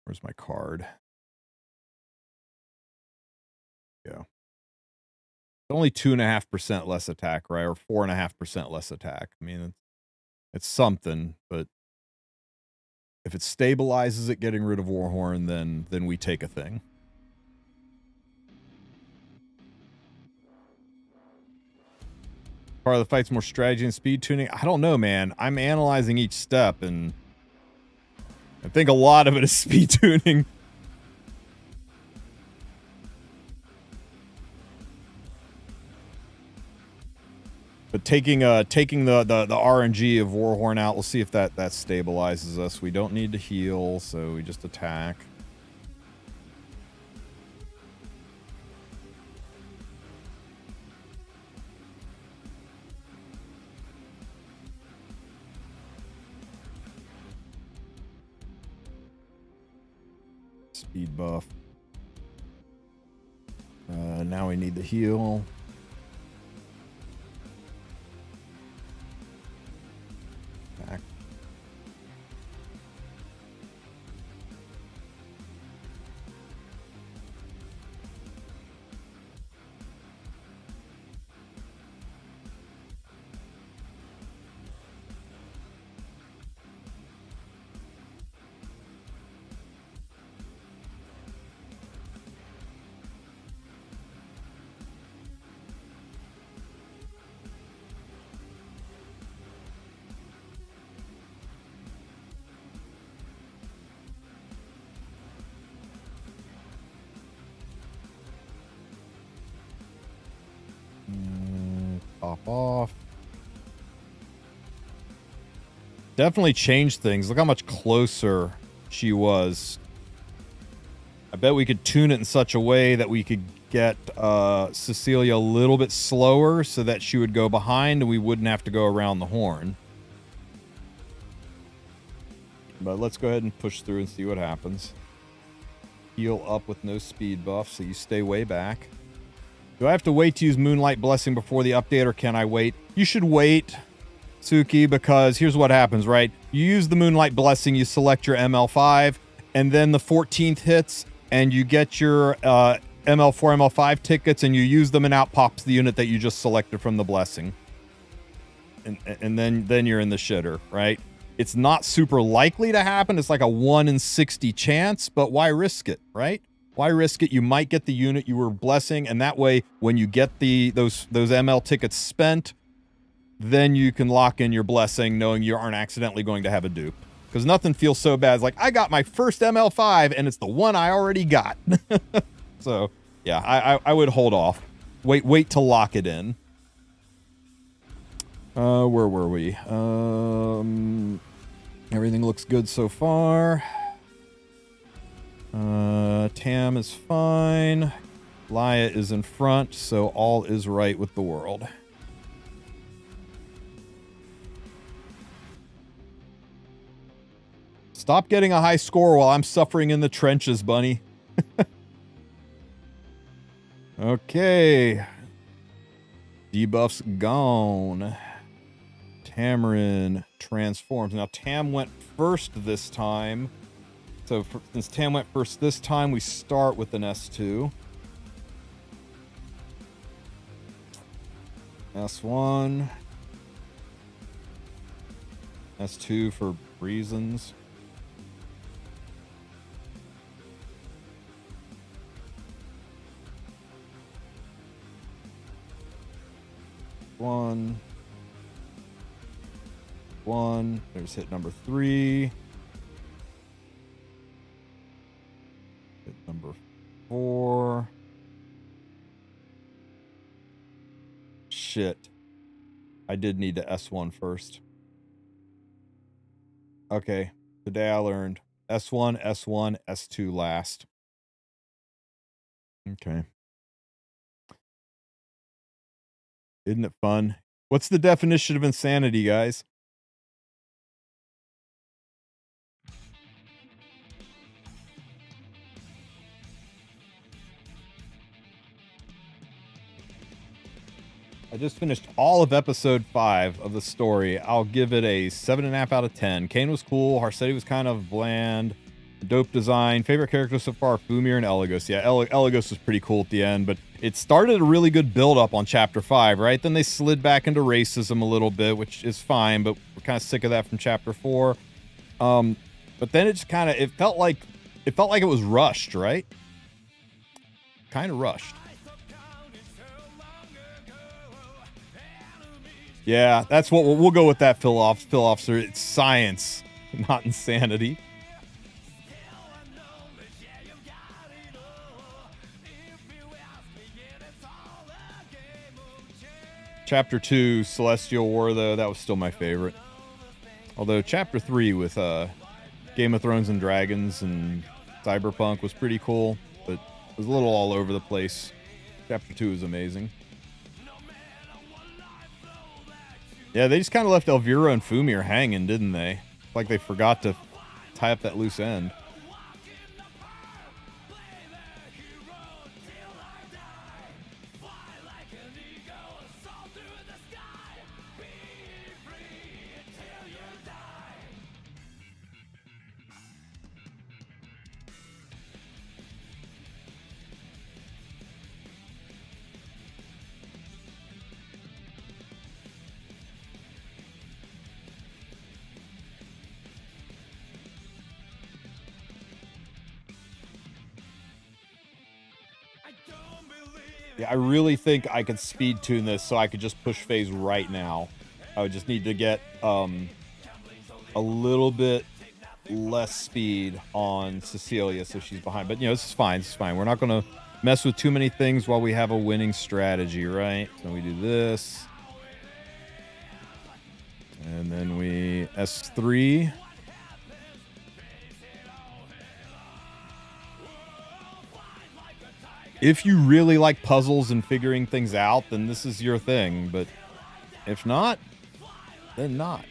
A: Where's my card? Yeah. Only 2.5% less attack, right? Or 4.5% less attack. I mean, it's something, but if it stabilizes it getting rid of Warhorn, then we take a thing. Part of the fight's more strategy and speed tuning. I don't know, man. I'm analyzing each step, and I think a lot of it is speed tuning. But taking the RNG of Warhorn out, we'll see if that stabilizes us. We don't need to heal, so we just attack. Speed buff. Now we need the heal. Back. Pop off. Definitely changed things. Look how much closer she was. I bet we could tune it in such a way that we could get Cecilia a little bit slower so that she would go behind and we wouldn't have to go around the horn. But let's go ahead and push through and see what happens. Heal up with no speed buff, so you stay way back. Do I have to wait to use Moonlight Blessing before the update, or can I wait? You should wait, Suki, because here's what happens, right? You use the Moonlight Blessing, you select your ML5, and then the 14th hits, and you get your ML4, ML5 tickets, and you use them, and out pops the unit that you just selected from the Blessing. And then you're in the shitter, right? It's not super likely to happen. It's like a 1 in 60 chance, but why risk it, right? Why risk it? You might get the unit you were blessing, and that way, when you get those ML tickets spent, then you can lock in your blessing, knowing you aren't accidentally going to have a dupe. Because nothing feels so bad. It's like, I got my first ML5, and it's the one I already got. So, yeah, I would hold off. Wait to lock it in. Where were we? Everything looks good so far. Tam is fine. Laya is in front, so all is right with the world. Stop getting a high score while I'm suffering in the trenches, bunny. Okay. Debuff's gone. Tamarin transforms. Now, Tam went first this time. So, since Tam went first this time, we start with an S2. S1. S2 for reasons. 1. There's hit number 3. Hit number 4. Shit. I did need to S1 first. Okay. Today I learned S1, S1, S2 last. Okay. Isn't it fun? What's the definition of insanity, guys? I just finished all of episode 5 of the story. I'll give it a 7.5 out of 10. Kane was cool. Harsetti was kind of bland. Dope design. Favorite characters so far, Fumir and Eligos. Yeah, Eligos was pretty cool at the end, but it started a really good build-up on Chapter 5, right? Then they slid back into racism a little bit, which is fine, but we're kind of sick of that from Chapter 4. But then it just kind of, it felt like it was rushed, right? Kind of rushed. Yeah, that's what we'll go with that, Phil Officer. It's science, not insanity. Chapter 2, Celestial War, though, that was still my favorite. Although Chapter 3 with Game of Thrones and Dragons and Cyberpunk was pretty cool, but it was a little all over the place. Chapter 2 is amazing. Yeah, they just kind of left Elvira and Fumir hanging, didn't they? Like they forgot to tie up that loose end. Yeah, I really think I could speed tune this so I could just push phase right now. I would just need to get a little bit less speed on Cecilia so she's behind. But, you know, this is fine. This is fine. We're not going to mess with too many things while we have a winning strategy, right? So we do this. And then we S3. If you really like puzzles and figuring things out, then this is your thing. But if not, then not.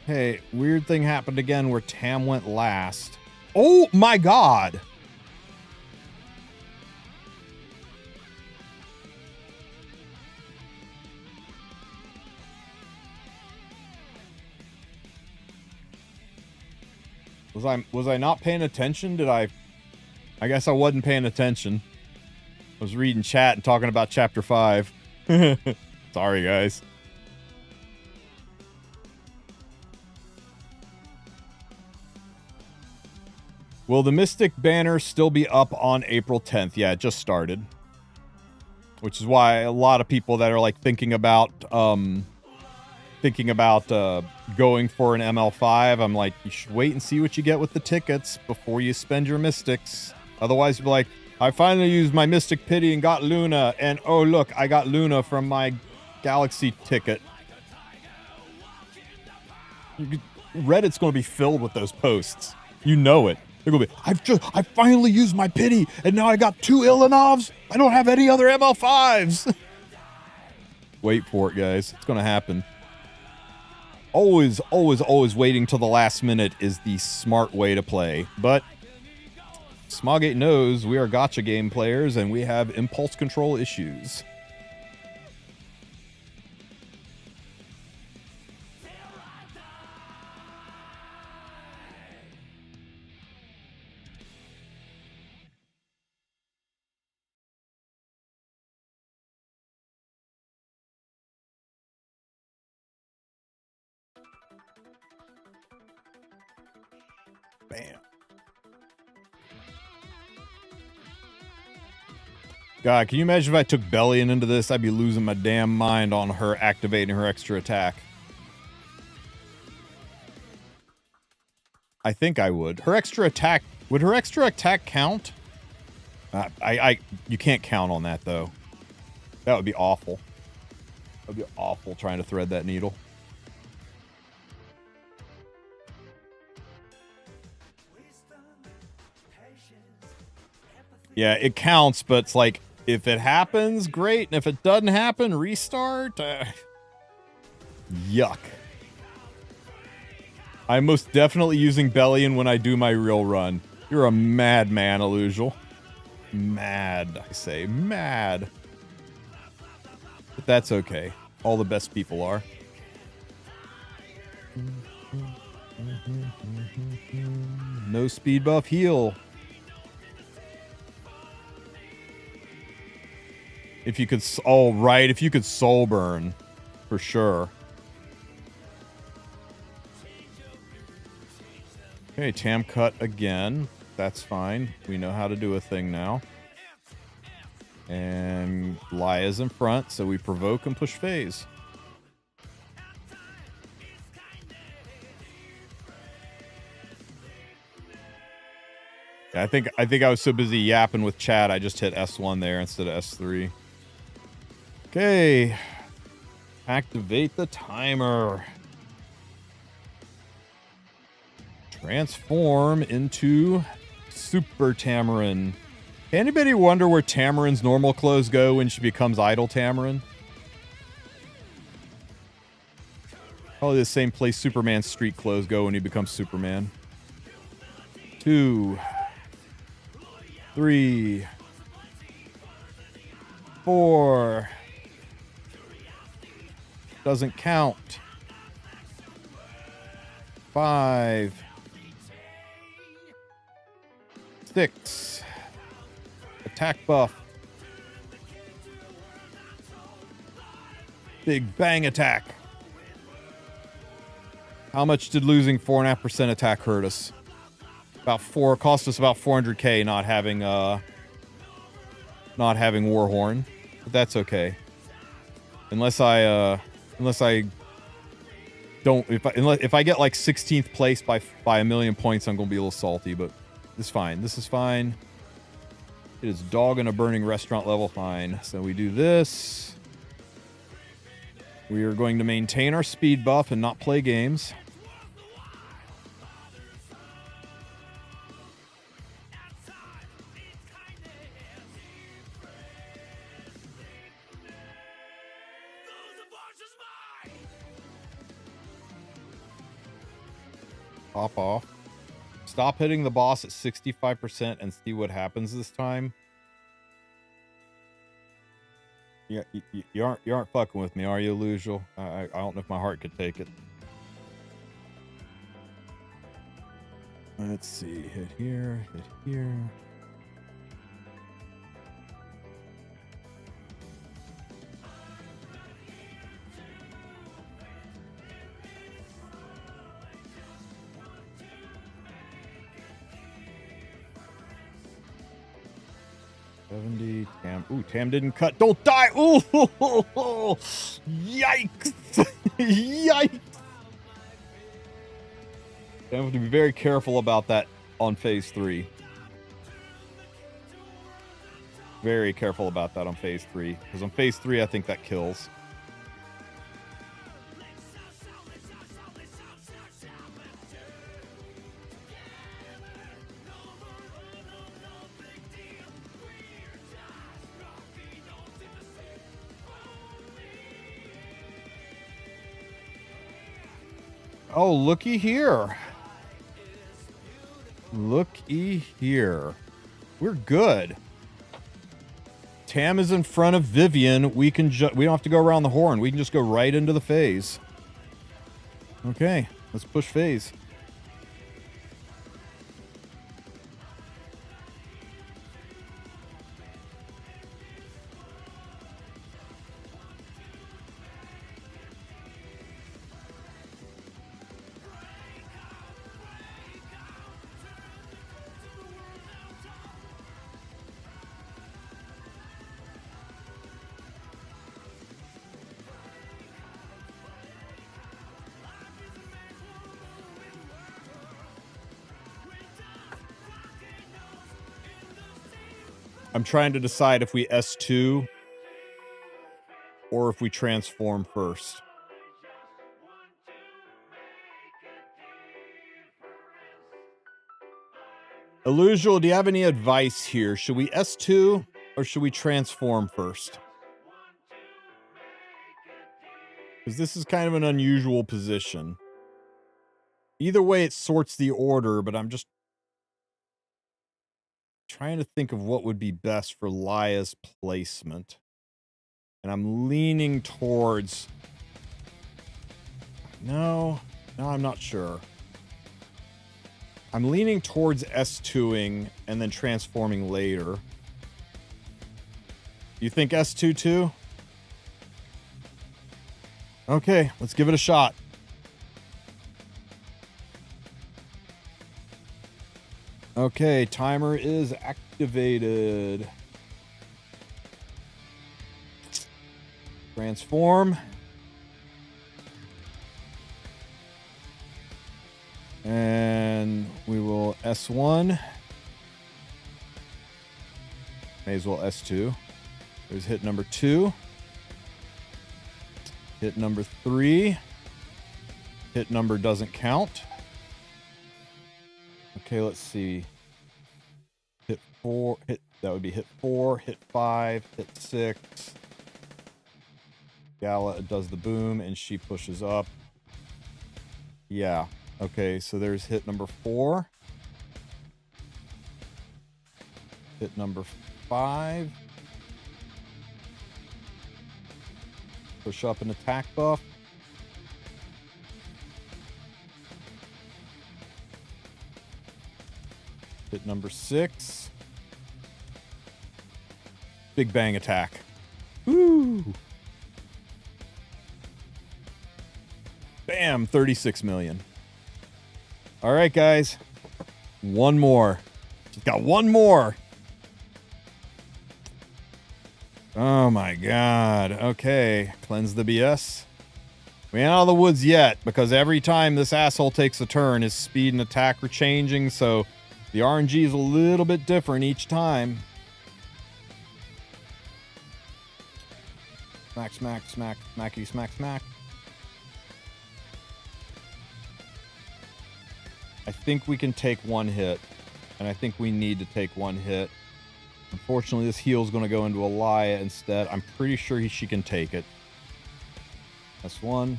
A: Hey, weird thing happened again where Tam went last. Oh my god! Was I not paying attention? I guess I wasn't paying attention. I was reading chat and talking about Chapter 5. Sorry, guys. Will the Mystic banner still be up on April 10th? Yeah, it just started. Which is why a lot of people that are like thinking about going for an ML5, I'm like, you should wait and see what you get with the tickets before you spend your Mystics. Otherwise, you'll be like, I finally used my Mystic Pity and got Luna, and oh look, I got Luna from my Galaxy ticket. Reddit's going to be filled with those posts. You know it. They're going to be, I finally used my Pity, and now I got 2 Ilanovs. I don't have any other ML5s. Wait for it, guys. It's going to happen. Always waiting till the last minute is the smart way to play. But Smogate knows we are gacha game players and we have impulse control issues. Bam. God, can you imagine if I took Bellion into this? I'd be losing my damn mind on her activating her extra attack. I think I would. Her extra attack... Would her extra attack count? You can't count on that, though. That would be awful. That would be awful trying to thread that needle. Yeah, it counts, but it's like, if it happens, great. And if it doesn't happen, restart. Yuck. I'm most definitely using Bellion when I do my real run. You're a madman, Illusial. Mad, I say. Mad. But that's okay. All the best people are. No speed buff heal. If you could... Oh, right. If you could soul burn. For sure. Okay, Tam cut again. That's fine. We know how to do a thing now. And Laya's in front, so we provoke and push phase. Yeah, I think I was so busy yapping with chat, I just hit S1 there instead of S3. Okay. Activate the timer. Transform into Super Tamarin. Anybody wonder where Tamarin's normal clothes go when she becomes Idle Tamarin? Probably the same place Superman's street clothes go when he becomes Superman. 2, 3, 4. Doesn't count. 5, 6. Attack buff. Big bang attack. How much did losing 4.5% attack hurt us? About 4. Cost us about 400k not having Warhorn. But that's okay. Unless I don't, if I get like 16th place by a million points, I'm gonna be a little salty. But this is fine. This is fine. It is dog in a burning restaurant level fine. So we do this. We are going to maintain our speed buff and not play games. Pop off. Stop hitting the boss at 65% and see what happens this time. Yeah, you aren't fucking with me, are you, Illusial? I don't know if my heart could take it. Let's see. Hit here. Hit here. Tam. Ooh, Tam didn't cut. Don't die. Ooh, yikes. Yikes. I have to be very careful about that on phase 3. Very careful about that on phase 3. Because on phase 3, I think that kills. Oh, looky here. Looky here. We're good. Tam is in front of Vivian. We don't have to go around the horn. We can just go right into the phase. Okay, let's push phase. I'm trying to decide if we S2 or if we transform first. Illusual, do you have any advice here? Should we S2 or should we transform first? Because this is kind of an unusual position. Either way, it sorts the order, but I'm just trying to think of what would be best for Laya's placement. And I'm leaning towards... No, I'm not sure. I'm leaning towards S2ing and then transforming later. You think S2 too? Okay, let's give it a shot. Okay, timer is activated. Transform. And we will S1. May as well S2. There's hit number 2. Hit number 3. Hit number doesn't count. Okay, let's see. Hit 4. That would be hit 4, hit 5, hit 6. Gala does the boom and she pushes up. Yeah. Okay, so there's hit number 4. Hit number 5. Push up an attack buff. Hit number 6. Big bang attack. Woo! Bam, 36 million. All right, guys. One more. Just got one more. Oh my god. Okay. Cleanse the BS. We ain't out of the woods yet, because every time this asshole takes a turn, his speed and attack are changing, so the RNG is a little bit different each time. Smack, smack, smack, smacky, smack, smack. I think we can take one hit, and I think we need to take one hit. Unfortunately, this heal is going to go into Alaya instead. I'm pretty sure she can take it. S1.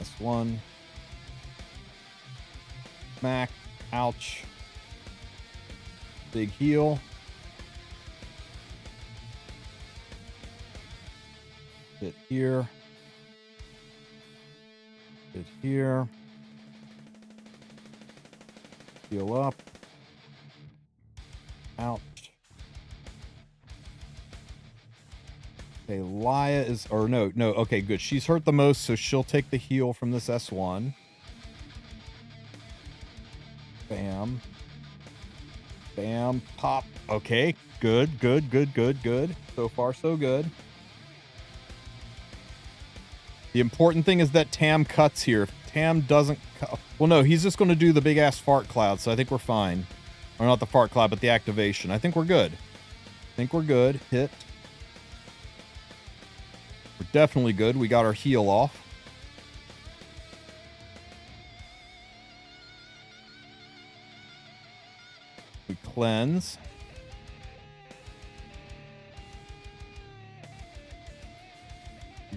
A: S1. Smack. Ouch. Big heal. Hit here. Hit here. Heal up. Ouch. Okay, Laya is... Or no. Okay, good. She's hurt the most, so she'll take the heal from this S1. Bam. Bam. Pop. Okay. Good. So far, so good. The important thing is that Tam cuts here. If Tam doesn't... Well, no, he's just going to do the big-ass fart cloud, so I think we're fine. Or not the fart cloud, but the activation. I think we're good. Hit. We're definitely good. We got our heal off. We cleanse.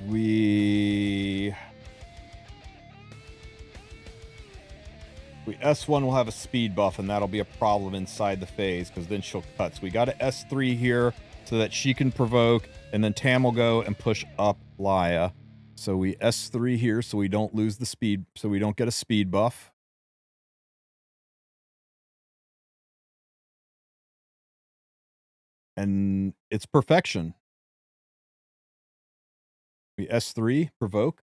A: We S1 will have a speed buff, and that'll be a problem inside the phase, because then she'll cut. So we got to S3 here so that she can provoke, and then Tam will go and push up Laya. So we S3 here so we don't lose the speed, so we don't get a speed buff. And it's perfection. We S3, provoke.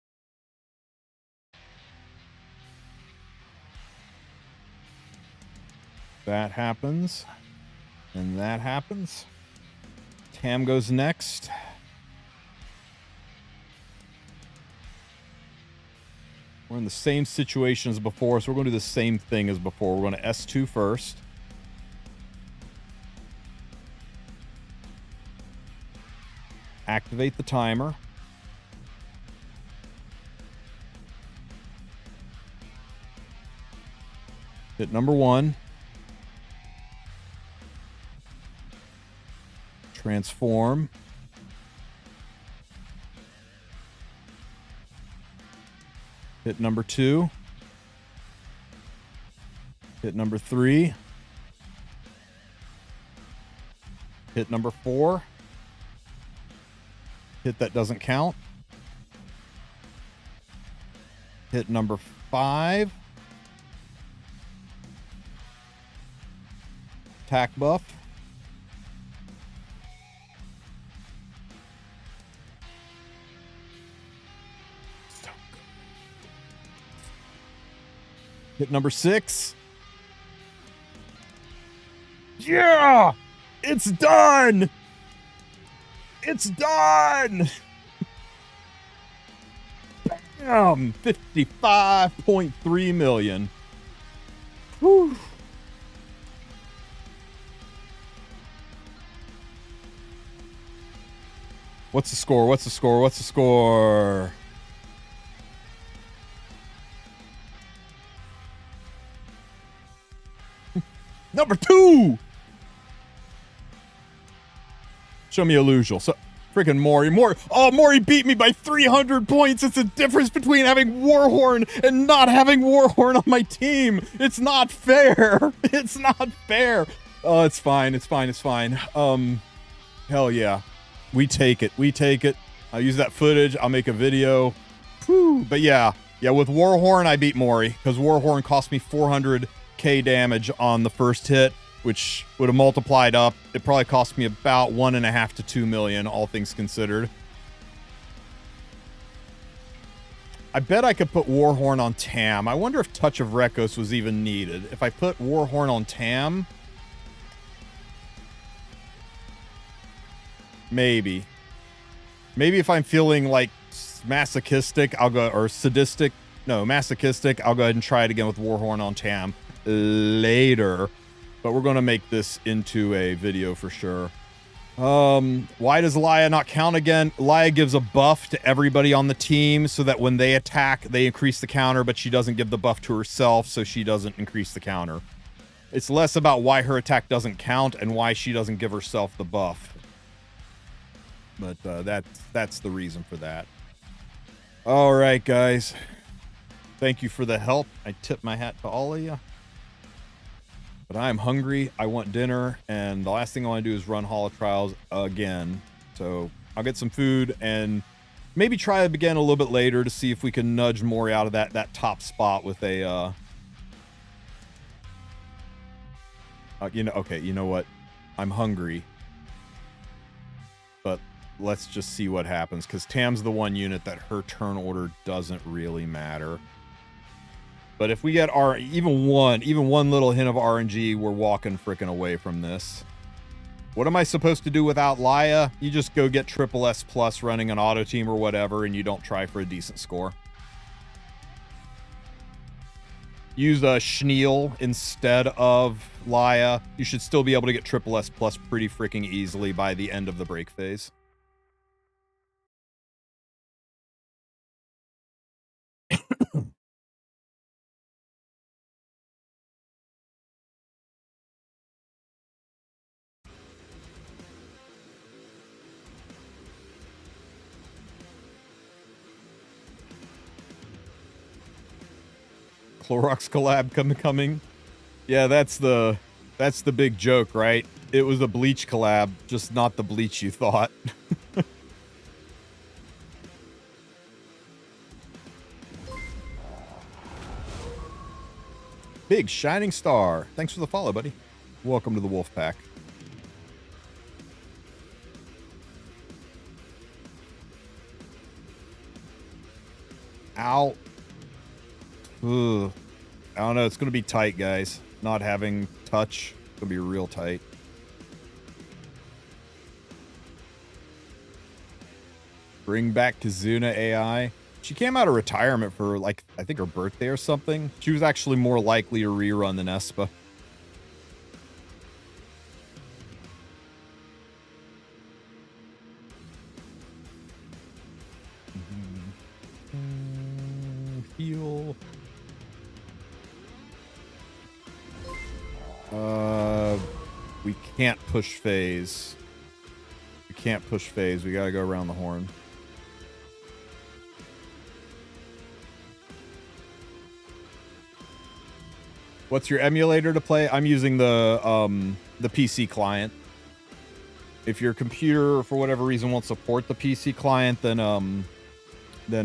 A: That happens. And that happens. Tam goes next. We're in the same situation as before, so we're going to do the same thing as before. We're going to S2 first. Activate the timer. Hit number 1. Transform. Hit number 2. Hit number 3. Hit number 4. Hit that doesn't count. Hit number 5. Attack buff. Hit number 6. Yeah! It's done! It's done! Bam! 55.3 million. Whew. What's the score? What's the score? What's the score? Number 2! Show me illusional. So, freaking Mori. Oh, Mori beat me by 300 points. It's the difference between having Warhorn and not having Warhorn on my team. It's not fair. It's not fair. Oh, it's fine. It's fine. It's fine. Hell yeah. We take it. We take it. I'll use that footage. I'll make a video. Whew. But yeah. Yeah, with Warhorn, I beat Mori because Warhorn cost me 400k damage on the first hit, which would have multiplied up. It probably cost me about 1.5 to 2 million, all things considered. I bet I could put Warhorn on Tam. I wonder if Touch of Rekos was even needed. If I put Warhorn on Tam, maybe. Maybe if I'm feeling like masochistic, I'll go, or sadistic. No, masochistic. I'll go ahead and try it again with Warhorn on Tam later. But we're going to make this into a video for sure. Why does Laia not count again? Laia gives a buff to everybody on the team so that when they attack, they increase the counter, but she doesn't give the buff to herself, so she doesn't increase the counter. It's less about why her attack doesn't count and why she doesn't give herself the buff. But that's the reason for that. All right, guys. Thank you for the help. I tip my hat to all of you. But I'm hungry, I want dinner, and the last thing I want to do is run Holo Trials again. So I'll get some food and maybe try it again a little bit later to see if we can nudge Mori out of that top spot with a, okay, you know what? I'm hungry. But let's just see what happens, because Tam's the one unit that her turn order doesn't really matter. But if we get even one little hint of RNG, we're walking frickin' away from this. What am I supposed to do without Laia? You just go get triple S plus running an auto team or whatever, and you don't try for a decent score. Use a Schneal instead of Laia. You should still be able to get triple S plus pretty freaking easily by the end of the break phase. Clorox collab coming. Yeah, that's the big joke, right? It was a Bleach collab, just not the Bleach you thought. Big Shining Star. Thanks for the follow, buddy. Welcome to the Wolf Pack. Ow. Ugh. I don't know. It's going to be tight, guys. Not having touch. It's going to be real tight. Bring back Kizuna AI. She came out of retirement for, like, I think her birthday or something. She was actually more likely to rerun than Espa. heal. We can't push phase. We can't push phase. We gotta go around the horn. What's your emulator to play? I'm using the PC client. If your computer, for whatever reason, won't support the PC client, then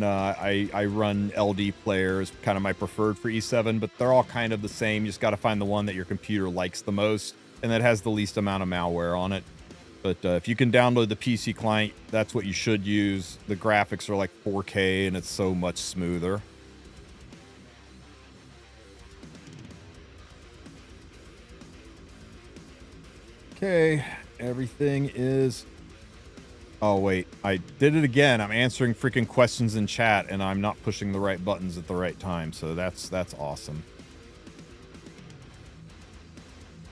A: I run LD Player as kind of my preferred for E7, but they're all kind of the same. You just got to find the one that your computer likes the most and that has the least amount of malware on it. But if you can download the PC client, that's what you should use. The graphics are like 4K and it's so much smoother. Okay, everything is... Oh, wait, I did it again. I'm answering freaking questions in chat, and I'm not pushing the right buttons at the right time, so that's awesome.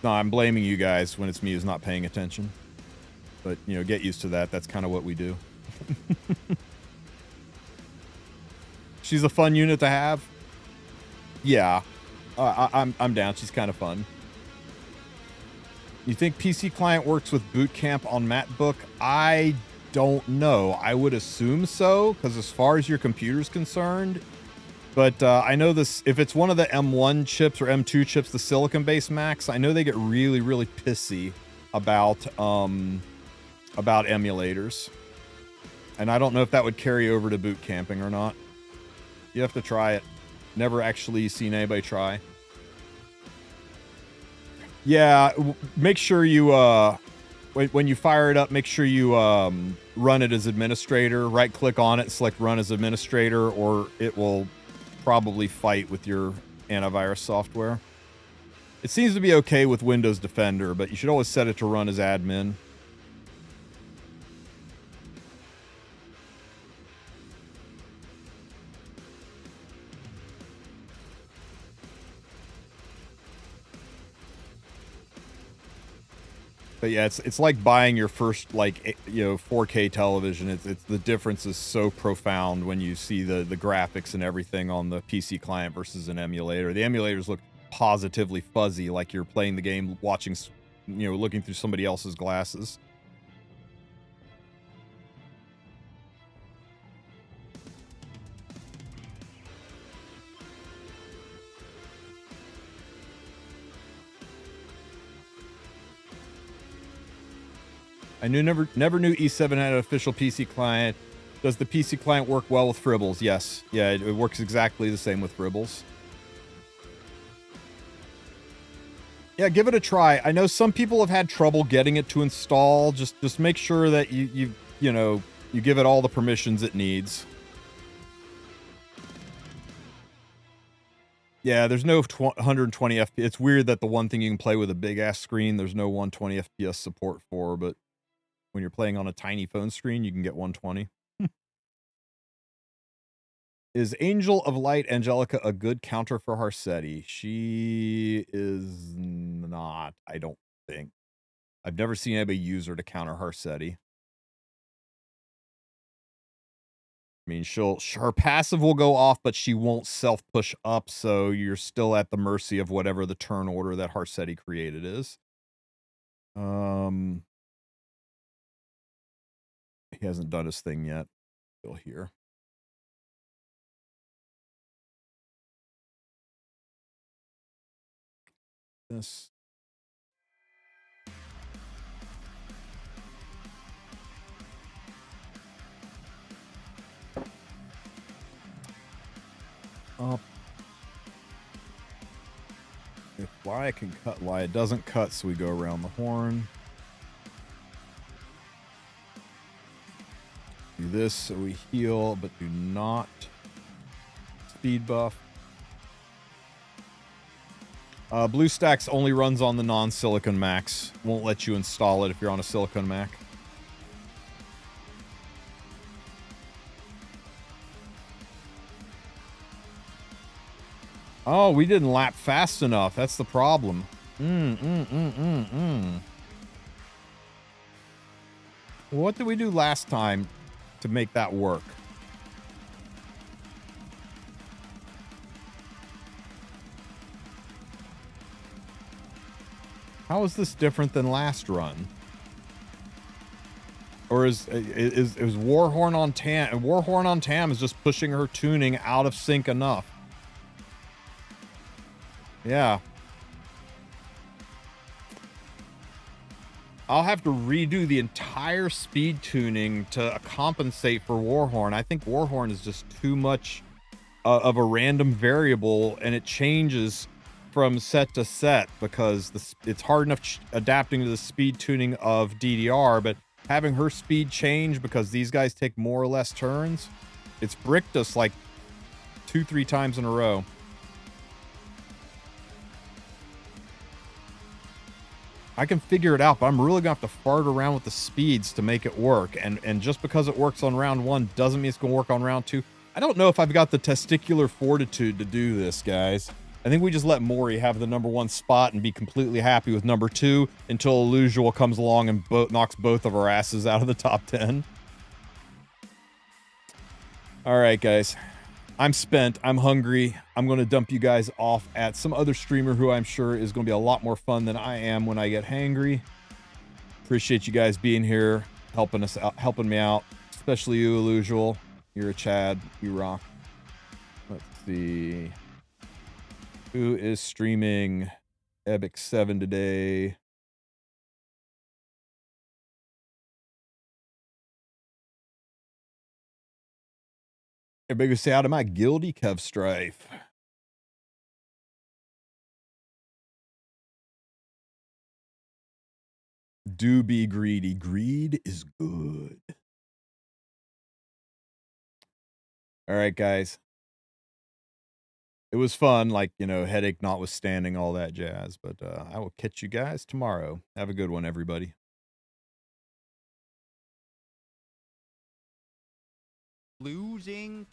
A: No, I'm blaming you guys when it's me who's not paying attention. But, you know, get used to that. That's kind of what we do. She's a fun unit to have. Yeah, I'm down. She's kind of fun. You think PC client works with boot camp on MacBook? I don't know. I would assume so, because as far as your computer's concerned, but I know this, if it's one of the M1 chips or M2 chips, the silicon-based Macs, I know they get really, really pissy about emulators. And I don't know if that would carry over to boot camping or not. You have to try it. Never actually seen anybody try. Yeah, make sure you, when you fire it up, make sure you run it as administrator. Right-click on it, select Run as Administrator, or it will probably fight with your antivirus software. It seems to be okay with Windows Defender, but you should always set it to run as admin. But yeah, it's like buying your first, like, you know, 4K television. It's the difference is so profound when you see the graphics and everything on the PC client versus an emulator. The emulators look positively fuzzy, like you're playing the game watching, you know, looking through somebody else's glasses. I never knew E7 had an official PC client. Does the PC client work well with Fribbles? Yes. Yeah, it works exactly the same with Fribbles. Yeah, give it a try. I know some people have had trouble getting it to install. Just make sure that you know, you give it all the permissions it needs. Yeah, there's no 120 FPS. It's weird that the one thing you can play with a big ass screen, there's no 120 FPS support for, but when you're playing on a tiny phone screen, you can get 120. Is Angel of Light Angelica a good counter for Harsetti? She is not, I don't think. I've never seen anybody use her to counter Harsetti. I mean, her passive will go off, but she won't self-push up, so you're still at the mercy of whatever the turn order that Harsetti created is. He hasn't done his thing yet. Still here. This. Up. If Y can cut Y, it doesn't cut, so we go around the horn. Do this so we heal, but do not speed buff. BlueStacks only runs on the non-silicon Macs. Won't let you install it if you're on a silicon Mac. Oh, we didn't lap fast enough. That's the problem. What did we do last time to make that work? How is this different than last run? Or is Warhorn on Tam? Warhorn on Tam is just pushing her tuning out of sync enough. Yeah. I'll have to redo the entire speed tuning to compensate for Warhorn. I think Warhorn is just too much of a random variable, and it changes from set to set because it's hard enough adapting to the speed tuning of DDR, but having her speed change because these guys take more or less turns, it's bricked us like 2-3 times in a row. I can figure it out, but I'm really gonna have to fart around with the speeds to make it work. And just because it works on round 1 doesn't mean it's gonna work on round 2. I don't know if I've got the testicular fortitude to do this, guys. I think we just let Mori have the number 1 spot and be completely happy with number 2 until Illusual comes along and knocks both of our asses out of the top 10. All right, guys. I'm spent. I'm hungry. I'm going to dump you guys off at some other streamer who I'm sure is going to be a lot more fun than I am when I get hangry. Appreciate you guys being here, helping us out, helping me out, especially you, Illusual. You're a Chad. You rock. Let's see. Who is streaming Epic 7 today? Everybody say out of my guilty Kev Strife. Do be greedy. Greed is good. All right, guys. It was fun, like, you know, headache notwithstanding, all that jazz. But I will catch you guys tomorrow. Have a good one, everybody.
C: Losing